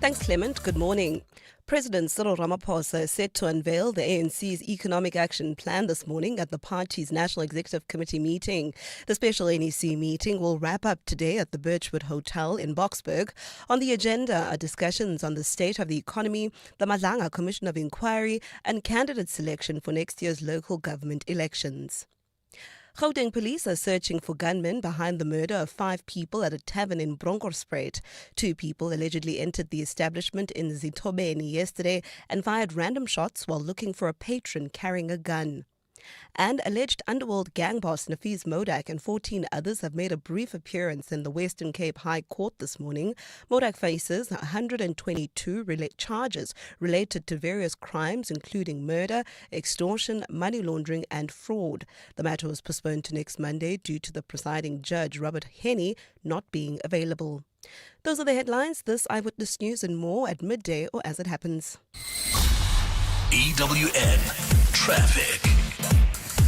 Thanks, Clement. Good morning. President Cyril Ramaphosa is set to unveil the ANC's Economic Action Plan this morning at the party's National Executive Committee meeting. The special NEC meeting will wrap up today at the Birchwood Hotel in Boksburg. On the agenda are discussions on the state of the economy, the Madlanga Commission of Inquiry, and candidate selection for next year's local government elections. Gauteng police are searching for gunmen behind the murder of 5 people at a tavern in Bronkhorstspruit. 2 people allegedly entered the establishment in Zitobeni yesterday and fired random shots while looking for a patron carrying a gun. And alleged underworld gang boss Nafiz Modak and 14 others have made a brief appearance in the Western Cape High Court this morning. Modak faces 122 charges related to various crimes, including murder, extortion, money laundering, and fraud. The matter was postponed to next Monday due to the presiding judge, Robert Henney, not being available. Those are the headlines. This Eyewitness News and more at midday or as it happens. EWN Traffic.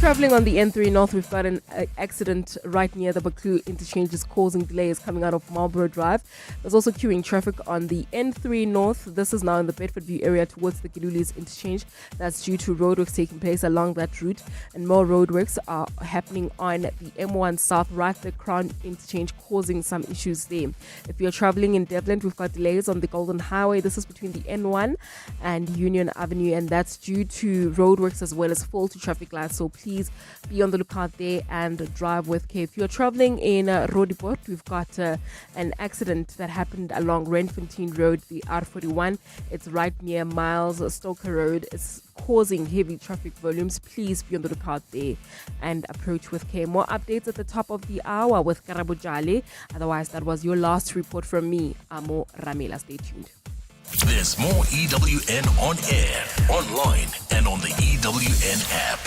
Traveling on the N3 North, we've got an accident right near the Baklu interchange is causing delays coming out of Marlborough Drive. There's also queuing traffic on the N3 North. This is now in the Bedford View area towards the Giluli's interchange. That's due to roadworks taking place along that route. And more roadworks are happening on the M1 South, right the Crown interchange, causing some issues there. If you're traveling in Devon, we've got delays on the Golden Highway. This is between the N1 and Union Avenue, and that's due to roadworks as well as faulty traffic lights. So please be on the lookout there and drive with care. If you're traveling in Rooibos, we've got an accident that happened along Renfontaine Road, the R41. It's right near Miles Stoker Road. It's causing heavy traffic volumes. Please be on the lookout there and approach with care. More updates at the top of the hour with Karabo Jale. Otherwise, that was your last report from me, Amo Ramela. Stay tuned. There's more EWN on air, online, and on the EWN app.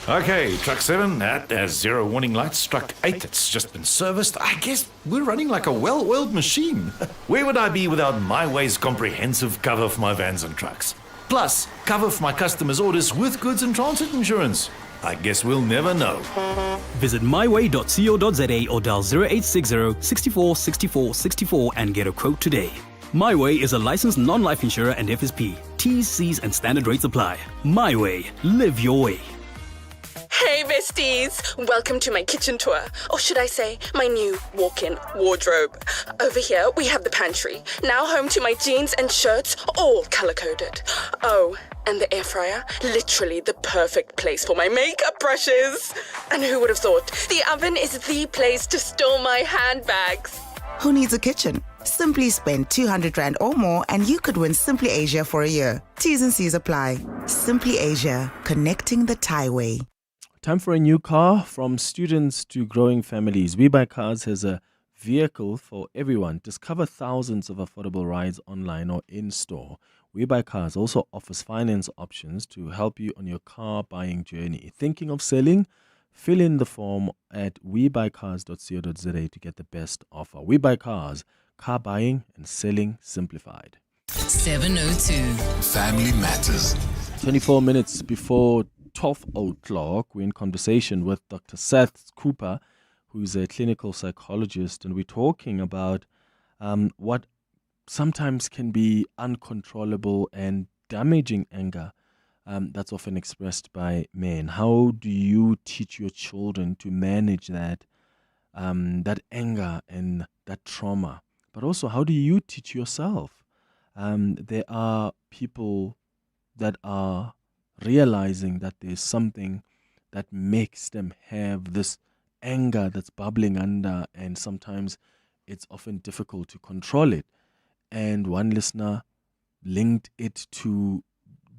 Okay, truck 7, that has 0 warning lights. Truck 8, it's just been serviced. I guess we're running like a well-oiled machine. Where would I be without MyWay's comprehensive cover for my vans and trucks? Plus, cover for my customers' orders with goods and transit insurance. I guess we'll never know. Visit myway.co.za or dial 0860 64 64 64 and get a quote today. MyWay is a licensed non-life insurer and FSP. T's, C's and standard rates apply. MyWay. Live your way. Hey besties! Welcome to my kitchen tour, or should I say, my new walk-in wardrobe. Over here, we have the pantry, now home to my jeans and shirts, all color-coded. Oh, and the air fryer, literally the perfect place for my makeup brushes. And who would have thought, the oven is the place to store my handbags. Who needs a kitchen? Simply spend 200 Rand or more and you could win Simply Asia for a year. T's and C's apply. Simply Asia, connecting the Thaiway. Time for a new car. From students to growing families, We Buy Cars has a vehicle for everyone. Discover thousands of affordable rides online or in-store. We Buy Cars also offers finance options to help you on your car buying journey. Thinking of selling? Fill in the form at webuycars.co.za to get the best offer. We Buy Cars, car buying and selling simplified. 702. Family Matters. 24 minutes before 12 o'clock, we're in conversation with Dr. Seth Cooper, who's a clinical psychologist, and we're talking about what sometimes can be uncontrollable and damaging anger that's often expressed by men. How do you teach your children to manage that anger and that trauma? But also, how do you teach yourself? There are people that are realizing that there's something that makes them have this anger that's bubbling under, and sometimes it's often difficult to control it. And one listener linked it to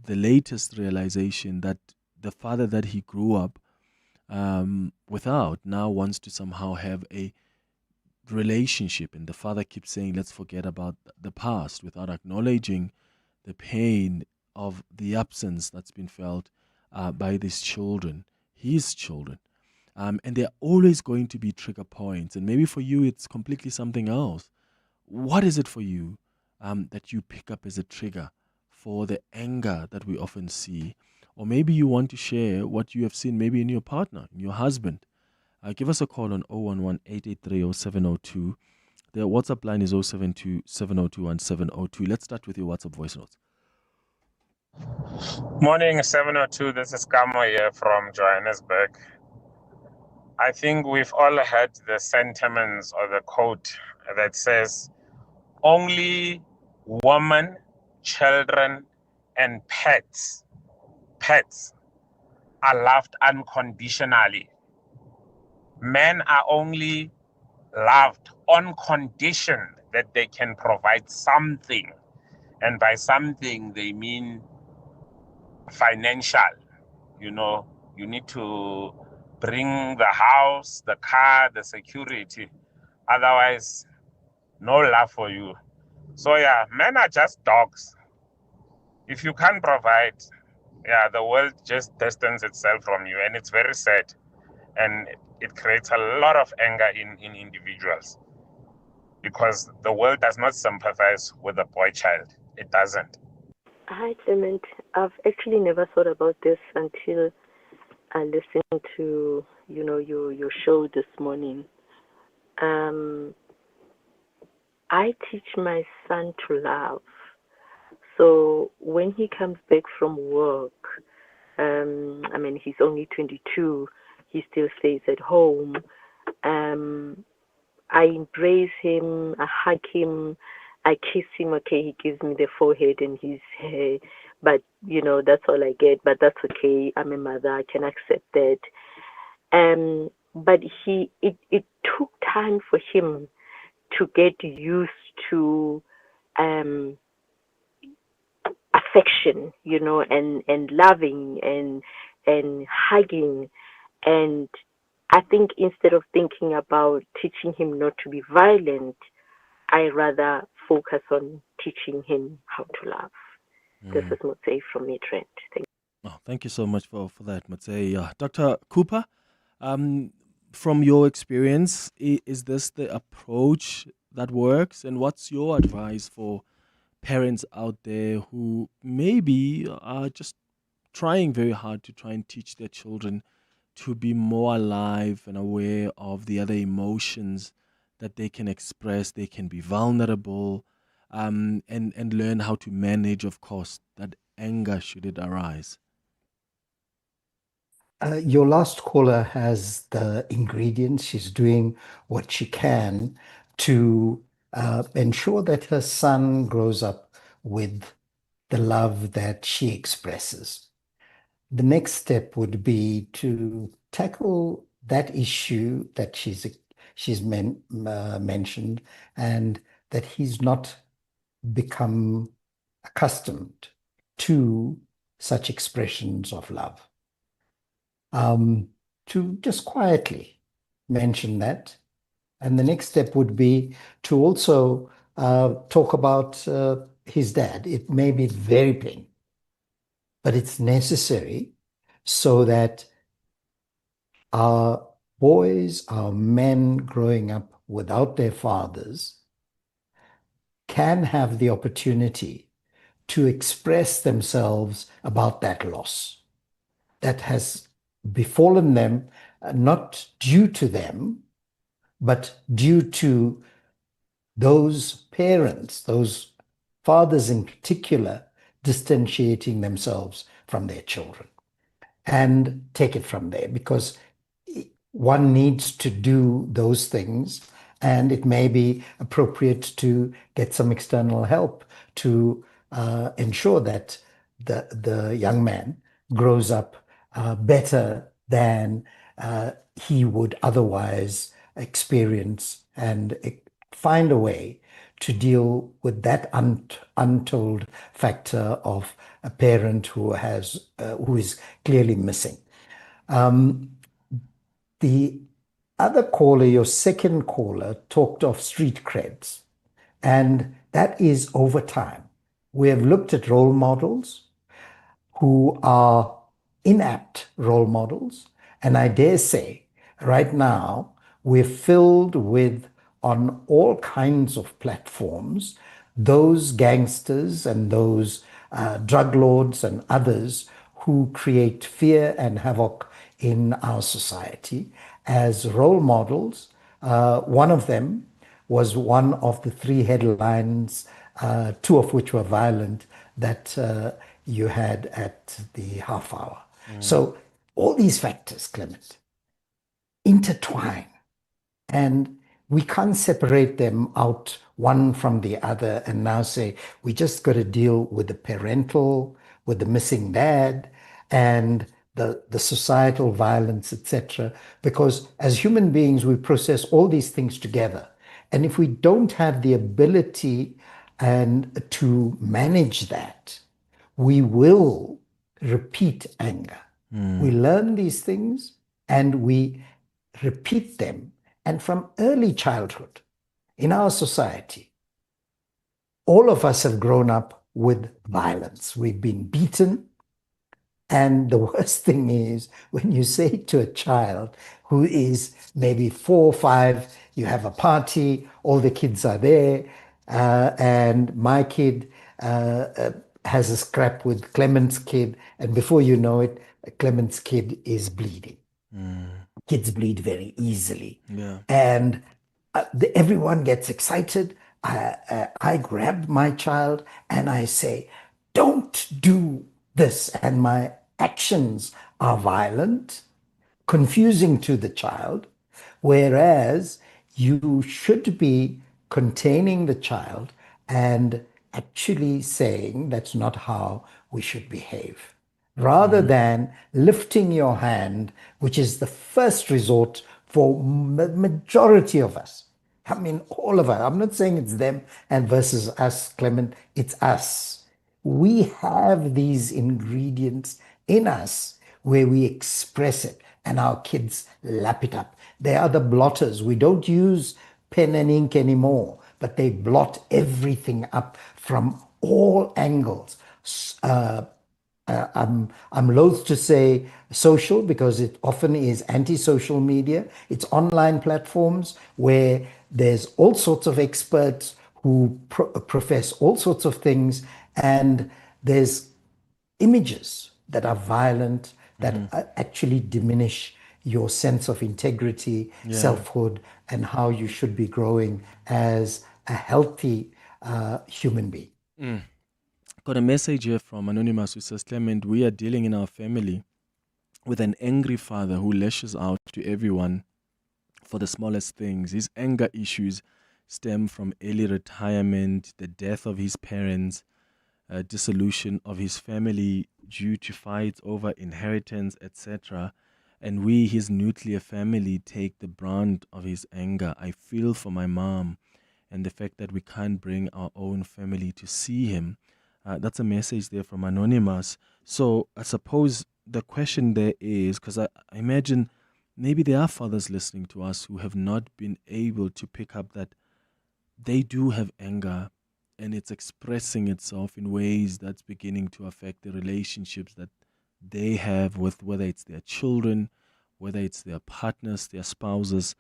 the latest realization that the father that he grew up without now wants to somehow have a relationship, and the father keeps saying, let's forget about the past, without acknowledging the pain of the absence that's been felt by these children, his children. And there are always going to be trigger points. And maybe for you, it's completely something else. What is it for you that you pick up as a trigger for the anger that we often see? Or maybe you want to share what you have seen maybe in your partner, in your husband. Give us a call on 011-883-0702. The WhatsApp line is 072-702-1702. Let's start with your WhatsApp voice notes. Morning 702, this is Kamo here from Johannesburg. I think we've all heard the sentiments or the quote that says, only women, children, and pets are loved unconditionally. Men are only loved on condition that they can provide something. And by something, they mean financial. You know, you need to bring the house, the car, the security. Otherwise, no love for you. So yeah, men are just dogs. If you can't provide, the world just distances itself from you, and it's very sad. And it creates a lot of anger in individuals because the world does not sympathize with the boy child. It doesn't. Hi, Clement. I've actually never thought about this until I listened to your show this morning. I teach my son to love. So when he comes back from work, he's only 22. He still stays at home. I embrace him. I hug him. I kiss him. Okay, he gives me the forehead and his hair, but that's all I get. But that's okay. I'm a mother. I can accept that. But it took time for him to get used to affection, and loving and hugging. And I think instead of thinking about teaching him not to be violent, I rather focus on teaching him how to love. This is Motsei from Midrand. Thank you. Oh, thank you so much for that, Motsei. Dr. Cooper, from your experience, is this the approach that works? And what's your advice for parents out there who maybe are just trying very hard to try and teach their children to be more alive and aware of the other emotions that they can express? They can be vulnerable, and learn how to manage, of course, that anger should it arise. Your last caller has the ingredients. She's doing what she can to ensure that her son grows up with the love that she expresses. The next step would be to tackle that issue that she's mentioned, and that he's not become accustomed to such expressions of love. To just quietly mention that. And the next step would be to also talk about his dad. It may be very plain, but it's necessary so that our boys, our men growing up without their fathers can have the opportunity to express themselves about that loss that has befallen them, not due to them, but due to those parents, those fathers in particular, distantiating themselves from their children. And take it from there, because one needs to do those things, and it may be appropriate to get some external help to ensure that the young man grows up better than he would otherwise experience, and find a way to deal with that untold factor of a parent who is clearly missing. The other caller, your second caller, talked of street creds, and that is over time. We have looked at role models who are inapt role models, and I dare say right now we're filled with, on all kinds of platforms, those gangsters and those drug lords and others who create fear and havoc in our society as role models. One of them was one of the three headlines, two of which were violent, that you had at the half hour. So all these factors, Clement, intertwine, and we can't separate them out one from the other and now say we just got to deal with the parental, with the missing dad, and the societal violence, etc. Because as human beings, we process all these things together. And if we don't have the ability and to manage that, we will repeat anger. We learn these things and we repeat them. And from early childhood in our society, all of us have grown up with violence. We've been beaten. And the worst thing is when you say to a child who is maybe 4 or 5, you have a party, all the kids are there, and my kid has a scrap with Clement's kid, and before you know it, Clement's kid is bleeding. Kids bleed very easily. Yeah. And everyone gets excited. I grab my child and I say, don't do this. And my actions are violent, confusing to the child, whereas you should be containing the child and actually saying that's not how we should behave, rather than lifting your hand, which is the first resort for majority of us. I mean, all of us. I'm not saying it's them and versus us, Clement. It's us. We have these ingredients in us where we express it and our kids lap it up. They are the blotters. We don't use pen and ink anymore, but they blot everything up from all angles. I'm loath to say social because it often is anti-social media. It's online platforms where there's all sorts of experts who profess all sorts of things, and there's images that are violent, that actually diminish your sense of integrity, selfhood, and how you should be growing as a healthy human being. Got a message here from Anonymous who says, Clement, we are dealing in our family with an angry father who lashes out to everyone for the smallest things. His anger issues stem from early retirement, the death of his parents, dissolution of his family due to fights over inheritance, etc. And we, his nuclear family, take the brunt of his anger. I feel for my mom and the fact that we can't bring our own family to see him. That's a message there from Anonymous. So I suppose the question there is, because I imagine maybe there are fathers listening to us who have not been able to pick up that they do have anger and it's expressing itself in ways that's beginning to affect the relationships that they have with, whether it's their children, whether it's their partners, their spouses.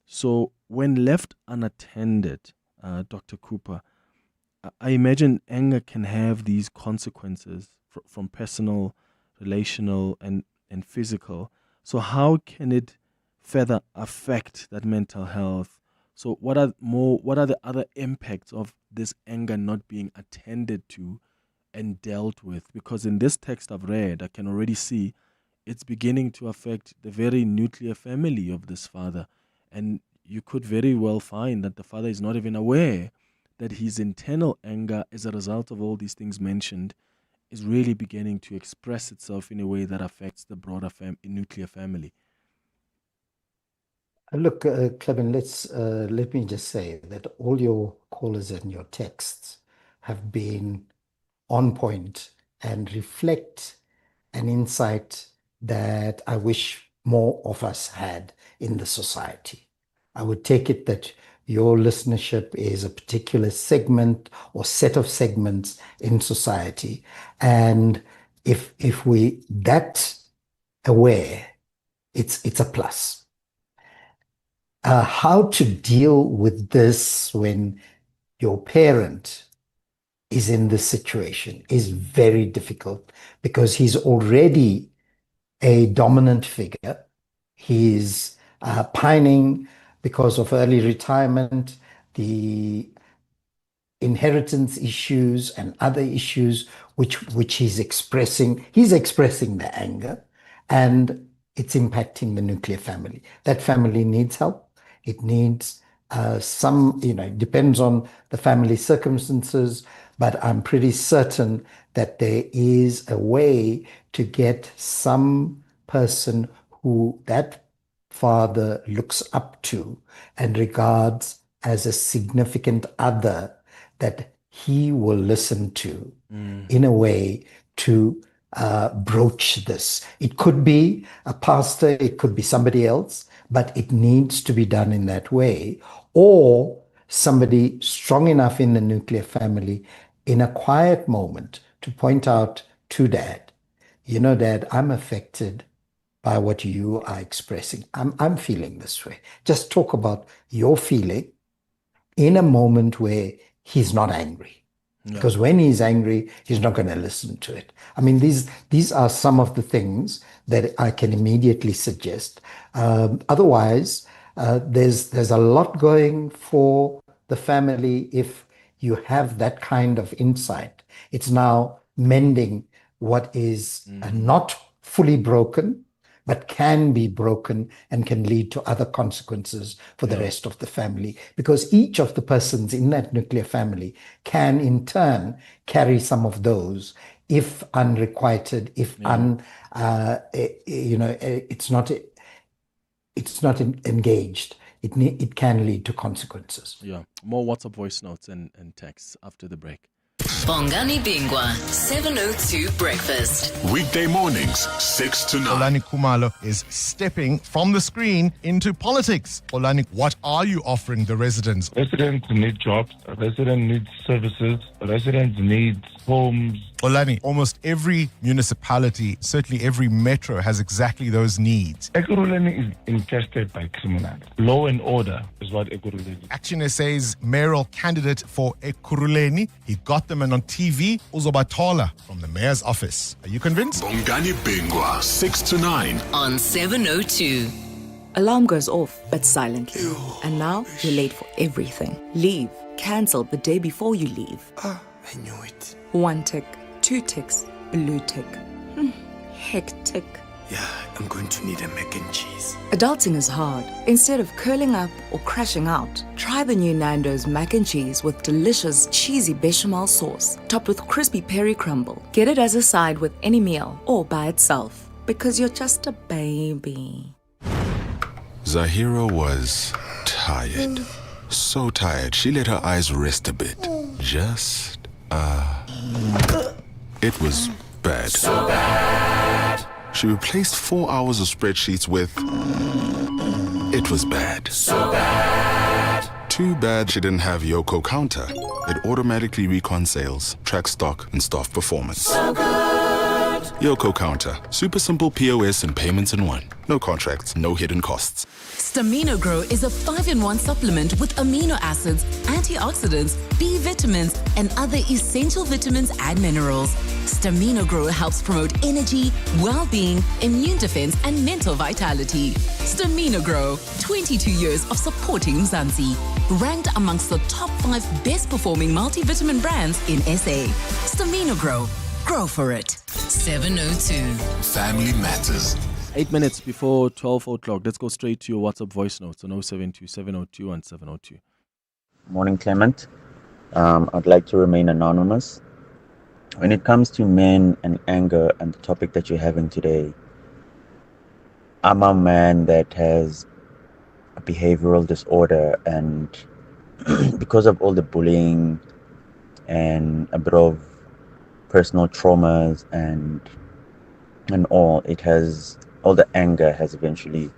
So when left unattended, Dr. Cooper, I imagine anger can have these consequences from personal, relational, and physical. So how can it further affect that mental health? So what are the other impacts of this anger not being attended to and dealt with? Because in this text I've read, I can already see it's beginning to affect the very nuclear family of this father. And you could very well find that the father is not even aware that his internal anger as a result of all these things mentioned is really beginning to express itself in a way that affects the broader nuclear family. Look, Clement, let me just say that all your callers and your texts have been on point and reflect an insight that I wish more of us had in the society. I would take it that your listenership is a particular segment or set of segments in society. And if we that aware, it's a plus. How to deal with this when your parent is in this situation is very difficult because he's already a dominant figure. He's pining because of early retirement, the inheritance issues and other issues which he's expressing. He's expressing the anger, and it's impacting the nuclear family. That family needs help. It needs it depends on the family circumstances, but I'm pretty certain that there is a way to get some person who that father looks up to and regards as a significant other that he will listen to in a way to broach this. It could be a pastor, it could be somebody else, but it needs to be done in that way, or somebody strong enough in the nuclear family in a quiet moment to point out to dad, Dad, I'm affected by what you are expressing. I'm feeling this way. Just talk about your feeling in a moment where he's not angry. Because when he's angry, he's not going to listen to it. I mean, these are some of the things that I can immediately suggest. Otherwise, there's a lot going for the family if you have that kind of insight. It's now mending what is not fully broken, but can be broken and can lead to other consequences for the rest of the family. Because each of the persons in that nuclear family can in turn carry some of those if unrequited, if it's not engaged. It can lead to consequences. Yeah. More WhatsApp voice notes and texts after the break. Bongani Bingwa, 702 Breakfast. Weekday mornings, 6 to 9. Olani Kumalo is stepping from the screen into politics. Olani, what are you offering the residents? Residents need jobs, residents need services, residents need homes. Olani, almost every municipality, certainly every metro, has exactly those needs. Ekurhuleni is infested by criminals. Law and order is what Ekurhuleni is. Action SA's mayoral candidate for Ekurhuleni, he got them on TV, Uzobatola from the mayor's office. Are you convinced? Bongani Bingwa, 6 to 9 on 702. Alarm goes off, but silently. And now you're late for everything. Leave. Cancel the day before you leave. I knew it. 1 tick, 2 ticks, blue tick. Hectic. Yeah, I'm going to need a mac and cheese. Adulting is hard. Instead of curling up or crashing out, try the new Nando's mac and cheese with delicious cheesy bechamel sauce, topped with crispy peri crumble. Get it as a side with any meal or by itself, because you're just a baby. Zahira was tired. So tired, she let her eyes rest a bit. It was bad. So bad. She replaced 4 hours of spreadsheets with... It was bad. So bad. Too bad she didn't have Yoko Counter. It automatically recon sales, tracks stock, and staff performance. So good. Yoko Counter. Super simple POS and payments in one. No contracts, no hidden costs. Stamina Grow is a 5-in-1 supplement with amino acids, antioxidants, B vitamins, and other essential vitamins and minerals. Stamina Grow helps promote energy, well-being, immune defense, and mental vitality. Stamina Grow, 22 years of supporting Mzansi. Ranked amongst the top 5 best-performing multivitamin brands in SA. Stamina Grow. Grow for it. 702. Family Matters. 8 minutes before 12 o'clock. Let's go straight to your WhatsApp voice notes on 072 702 and 702. Morning, Clement. I'd like to remain anonymous. When it comes to men and anger and the topic that you're having today, I'm a man that has a behavioral disorder, and because of all the bullying and a bit of personal traumas and all the anger has eventually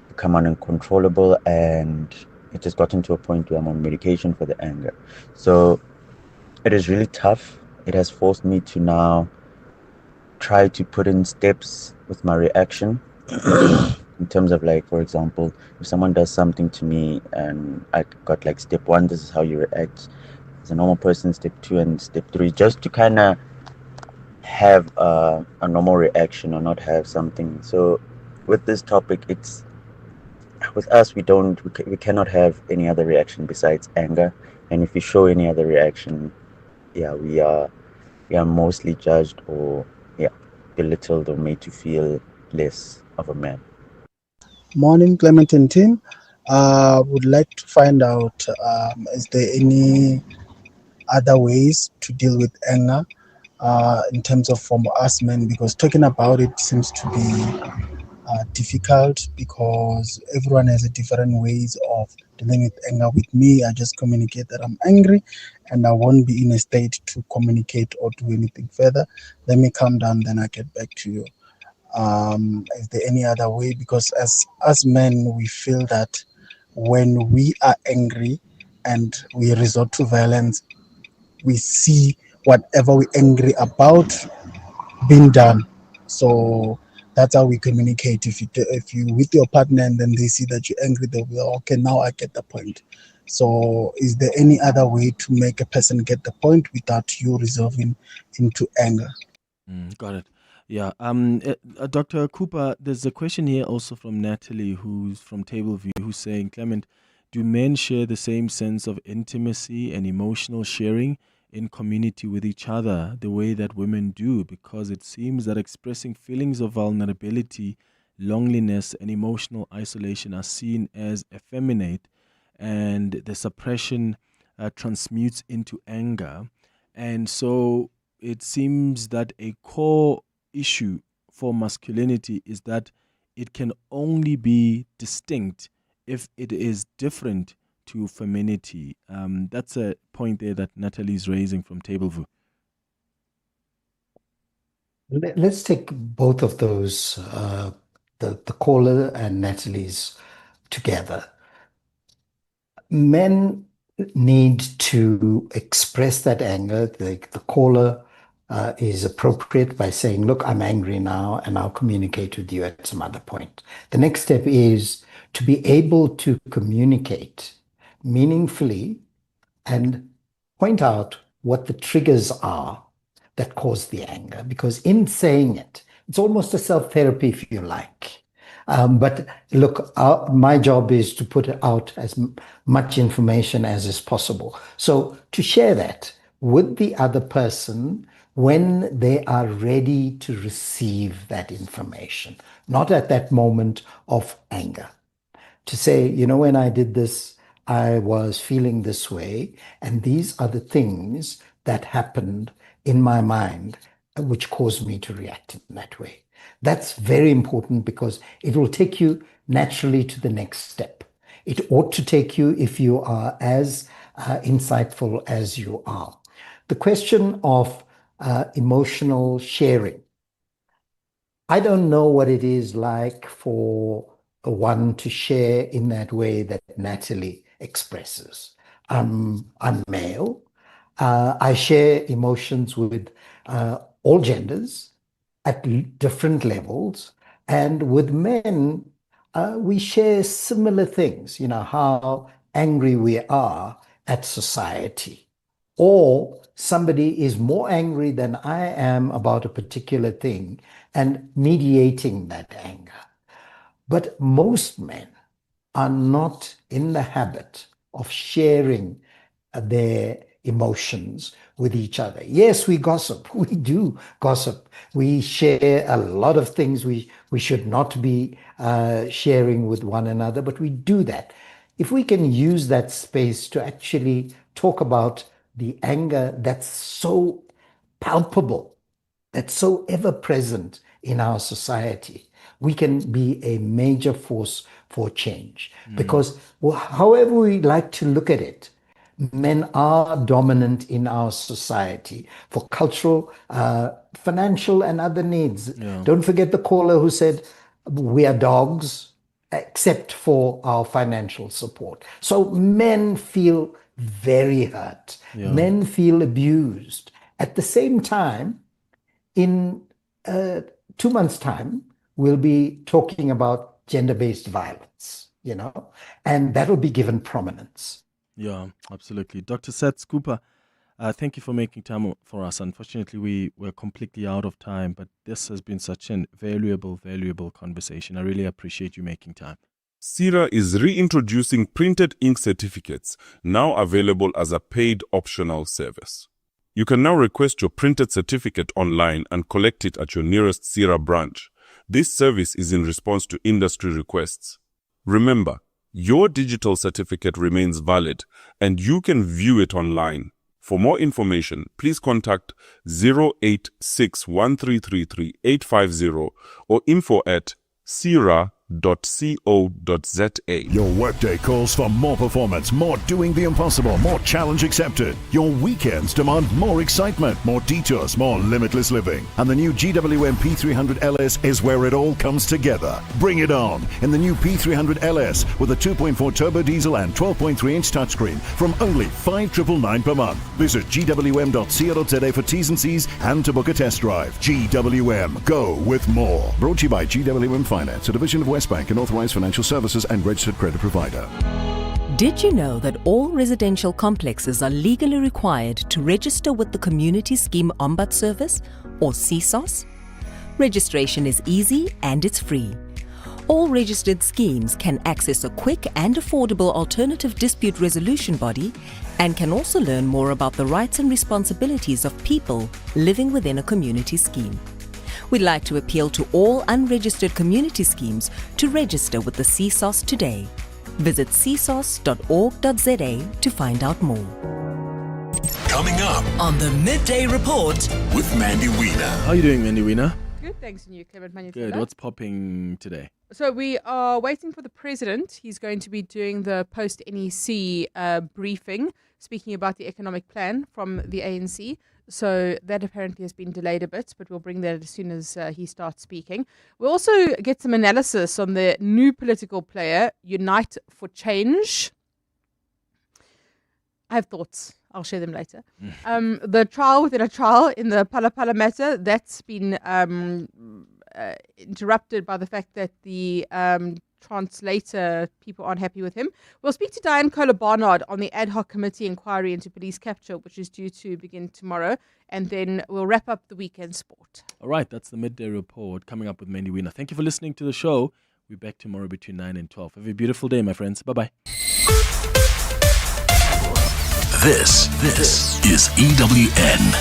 become uncontrollable, and it has gotten to a point where I'm on medication for the anger. So it is really tough. It has forced me to now try to put in steps with my reaction in terms of, like, for example, if someone does something to me and I got like step 1, this is how you react as a normal person, step 2 and step 3, just to kind of have a normal reaction or not have something. So with this topic, it's with us, we cannot have any other reaction besides anger, and if we show any other reaction, we are mostly judged or belittled or made to feel less of a man. Morning, Clement and team. Would like to find out, is there any other ways to deal with anger in terms of from us men? Because talking about it seems to be difficult, because everyone has a different ways of dealing with anger. With me, I just communicate that I'm angry and I won't be in a state to communicate or do anything further. Let me calm down, then I get back to you. Is there any other way? Because as men, we feel that when we are angry and we resort to violence, we see whatever we're angry about being done. So that's how we communicate. If you with your partner and then they see that you're angry, they'll be like, okay, now I get the point. So is there any other way to make a person get the point without you resolving into anger? Got it. Yeah. Dr. Cooper, there's a question here also from Natalie, who's from Tableview, who's saying, Clement, do men share the same sense of intimacy and emotional sharing in community with each other the way that women do? Because it seems that expressing feelings of vulnerability, loneliness, and emotional isolation are seen as effeminate, and the suppression transmutes into anger. And so it seems that a core issue for masculinity is that it can only be distinct if it is different to femininity. That's a point there that Natalie is raising from Tableview. Let's take both of those, the caller and Natalie's, together. Men need to express that anger. The caller is appropriate by saying, look, I'm angry now, and I'll communicate with you at some other point. The next step is to be able to communicate meaningfully and point out what the triggers are that cause the anger. Because in saying it, it's almost a self-therapy, if you like. But look, my job is to put out as much information as is possible. So to share that with the other person when they are ready to receive that information, not at that moment of anger. To say, you know, when I did this, I was feeling this way, and these are the things that happened in my mind which caused me to react in that way. That's very important because it will take you naturally to the next step. It ought to take you if you are as insightful as you are. The question of emotional sharing. I don't know what it is like for one to share in that way that Natalie expresses. I'm male. I share emotions with all genders at different levels. And with men, we share similar things, you know, how angry we are at society. Or somebody is more angry than I am about a particular thing and mediating that anger. But most men are not in the habit of sharing their emotions with each other. Yes, we gossip. We do gossip. We share a lot of things we should not be sharing with one another, but we do that. If we can use that space to actually talk about the anger that's so palpable, that's so ever present in our society, we can be a major force for change. Because however we like to look at it, men are dominant in our society for cultural, financial, and other needs. Yeah. Don't forget the caller who said, we are dogs, except for our financial support. So men feel very hurt. Yeah. Men feel abused. At the same time, in 2 months' time, we'll be talking about gender-based violence, you know, and that'll be given prominence. Yeah, absolutely. Dr. Seth Cooper, thank you for making time for us. Unfortunately, we're completely out of time, but this has been such a valuable conversation. I really appreciate you making time. CIRA is reintroducing printed ink certificates, now available as a paid optional service. You can now request your printed certificate online and collect it at your nearest CIRA branch. This service is in response to industry requests. Remember, your digital certificate remains valid and you can view it online. For more information, please contact 086-1333-850 or info@cira.co.za. Your workday calls for more performance, more doing the impossible, more challenge accepted. Your weekends demand more excitement, more detours, more limitless living. And the new GWM P300 LS is where it all comes together. Bring it on in the new P300 LS with a 2.4 turbo diesel and 12.3-inch touchscreen from only $5,999 per month. Visit gwm.co.za for T's and C's and to book a test drive. GWM, go with more. Brought to you by GWM Finance, a division of Westbank, an authorized financial services and registered credit provider. Did you know that all residential complexes are legally required to register with the Community Scheme Ombud Service, or CSOS? Registration is easy and it's free. All registered schemes can access a quick and affordable alternative dispute resolution body and can also learn more about the rights and responsibilities of people living within a community scheme. We'd like to appeal to all unregistered community schemes to register with the CSOS today. Visit csos.org.za to find out more. Coming up On the Midday Report with Mandy Wiener. How are you doing, Mandy Wiener? Good, thanks to you, Clement Manyathela. Good. What's popping today? So we are waiting for the president. He's going to be doing the post-NEC briefing, speaking about the economic plan from the ANC. So that apparently has been delayed a bit, but we'll bring that as soon as he starts speaking. We'll also get some analysis on the new political player, Unite for Change. I have thoughts. I'll share them later. The trial within a trial in the Pala matter, that's been interrupted by the fact that the translator, people aren't happy with him. We'll speak to Diane Kohler-Barnard on the ad hoc committee inquiry into police capture, which is due to begin tomorrow. And then we'll wrap up the weekend sport. All right, that's the Midday Report coming up with Mandy Wiener. Thank you for listening to the show. We'll be back tomorrow between 9 and 12. Have a beautiful day, my friends. Bye-bye. This is EWN.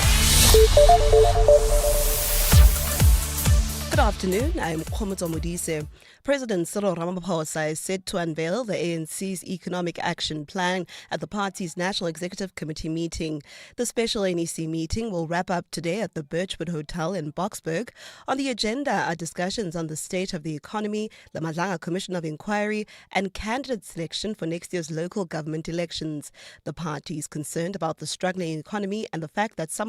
Good afternoon, I'm Khomoto Modise. President Cyril Ramaphosa is set to unveil the ANC's Economic Action Plan at the party's National Executive Committee meeting. The special NEC meeting will wrap up today at the Birchwood Hotel in Boksburg. On the agenda are discussions on the state of the economy, the Madlanga Commission of Inquiry, and candidate selection for next year's local government elections. The party is concerned about the struggling economy and the fact that some of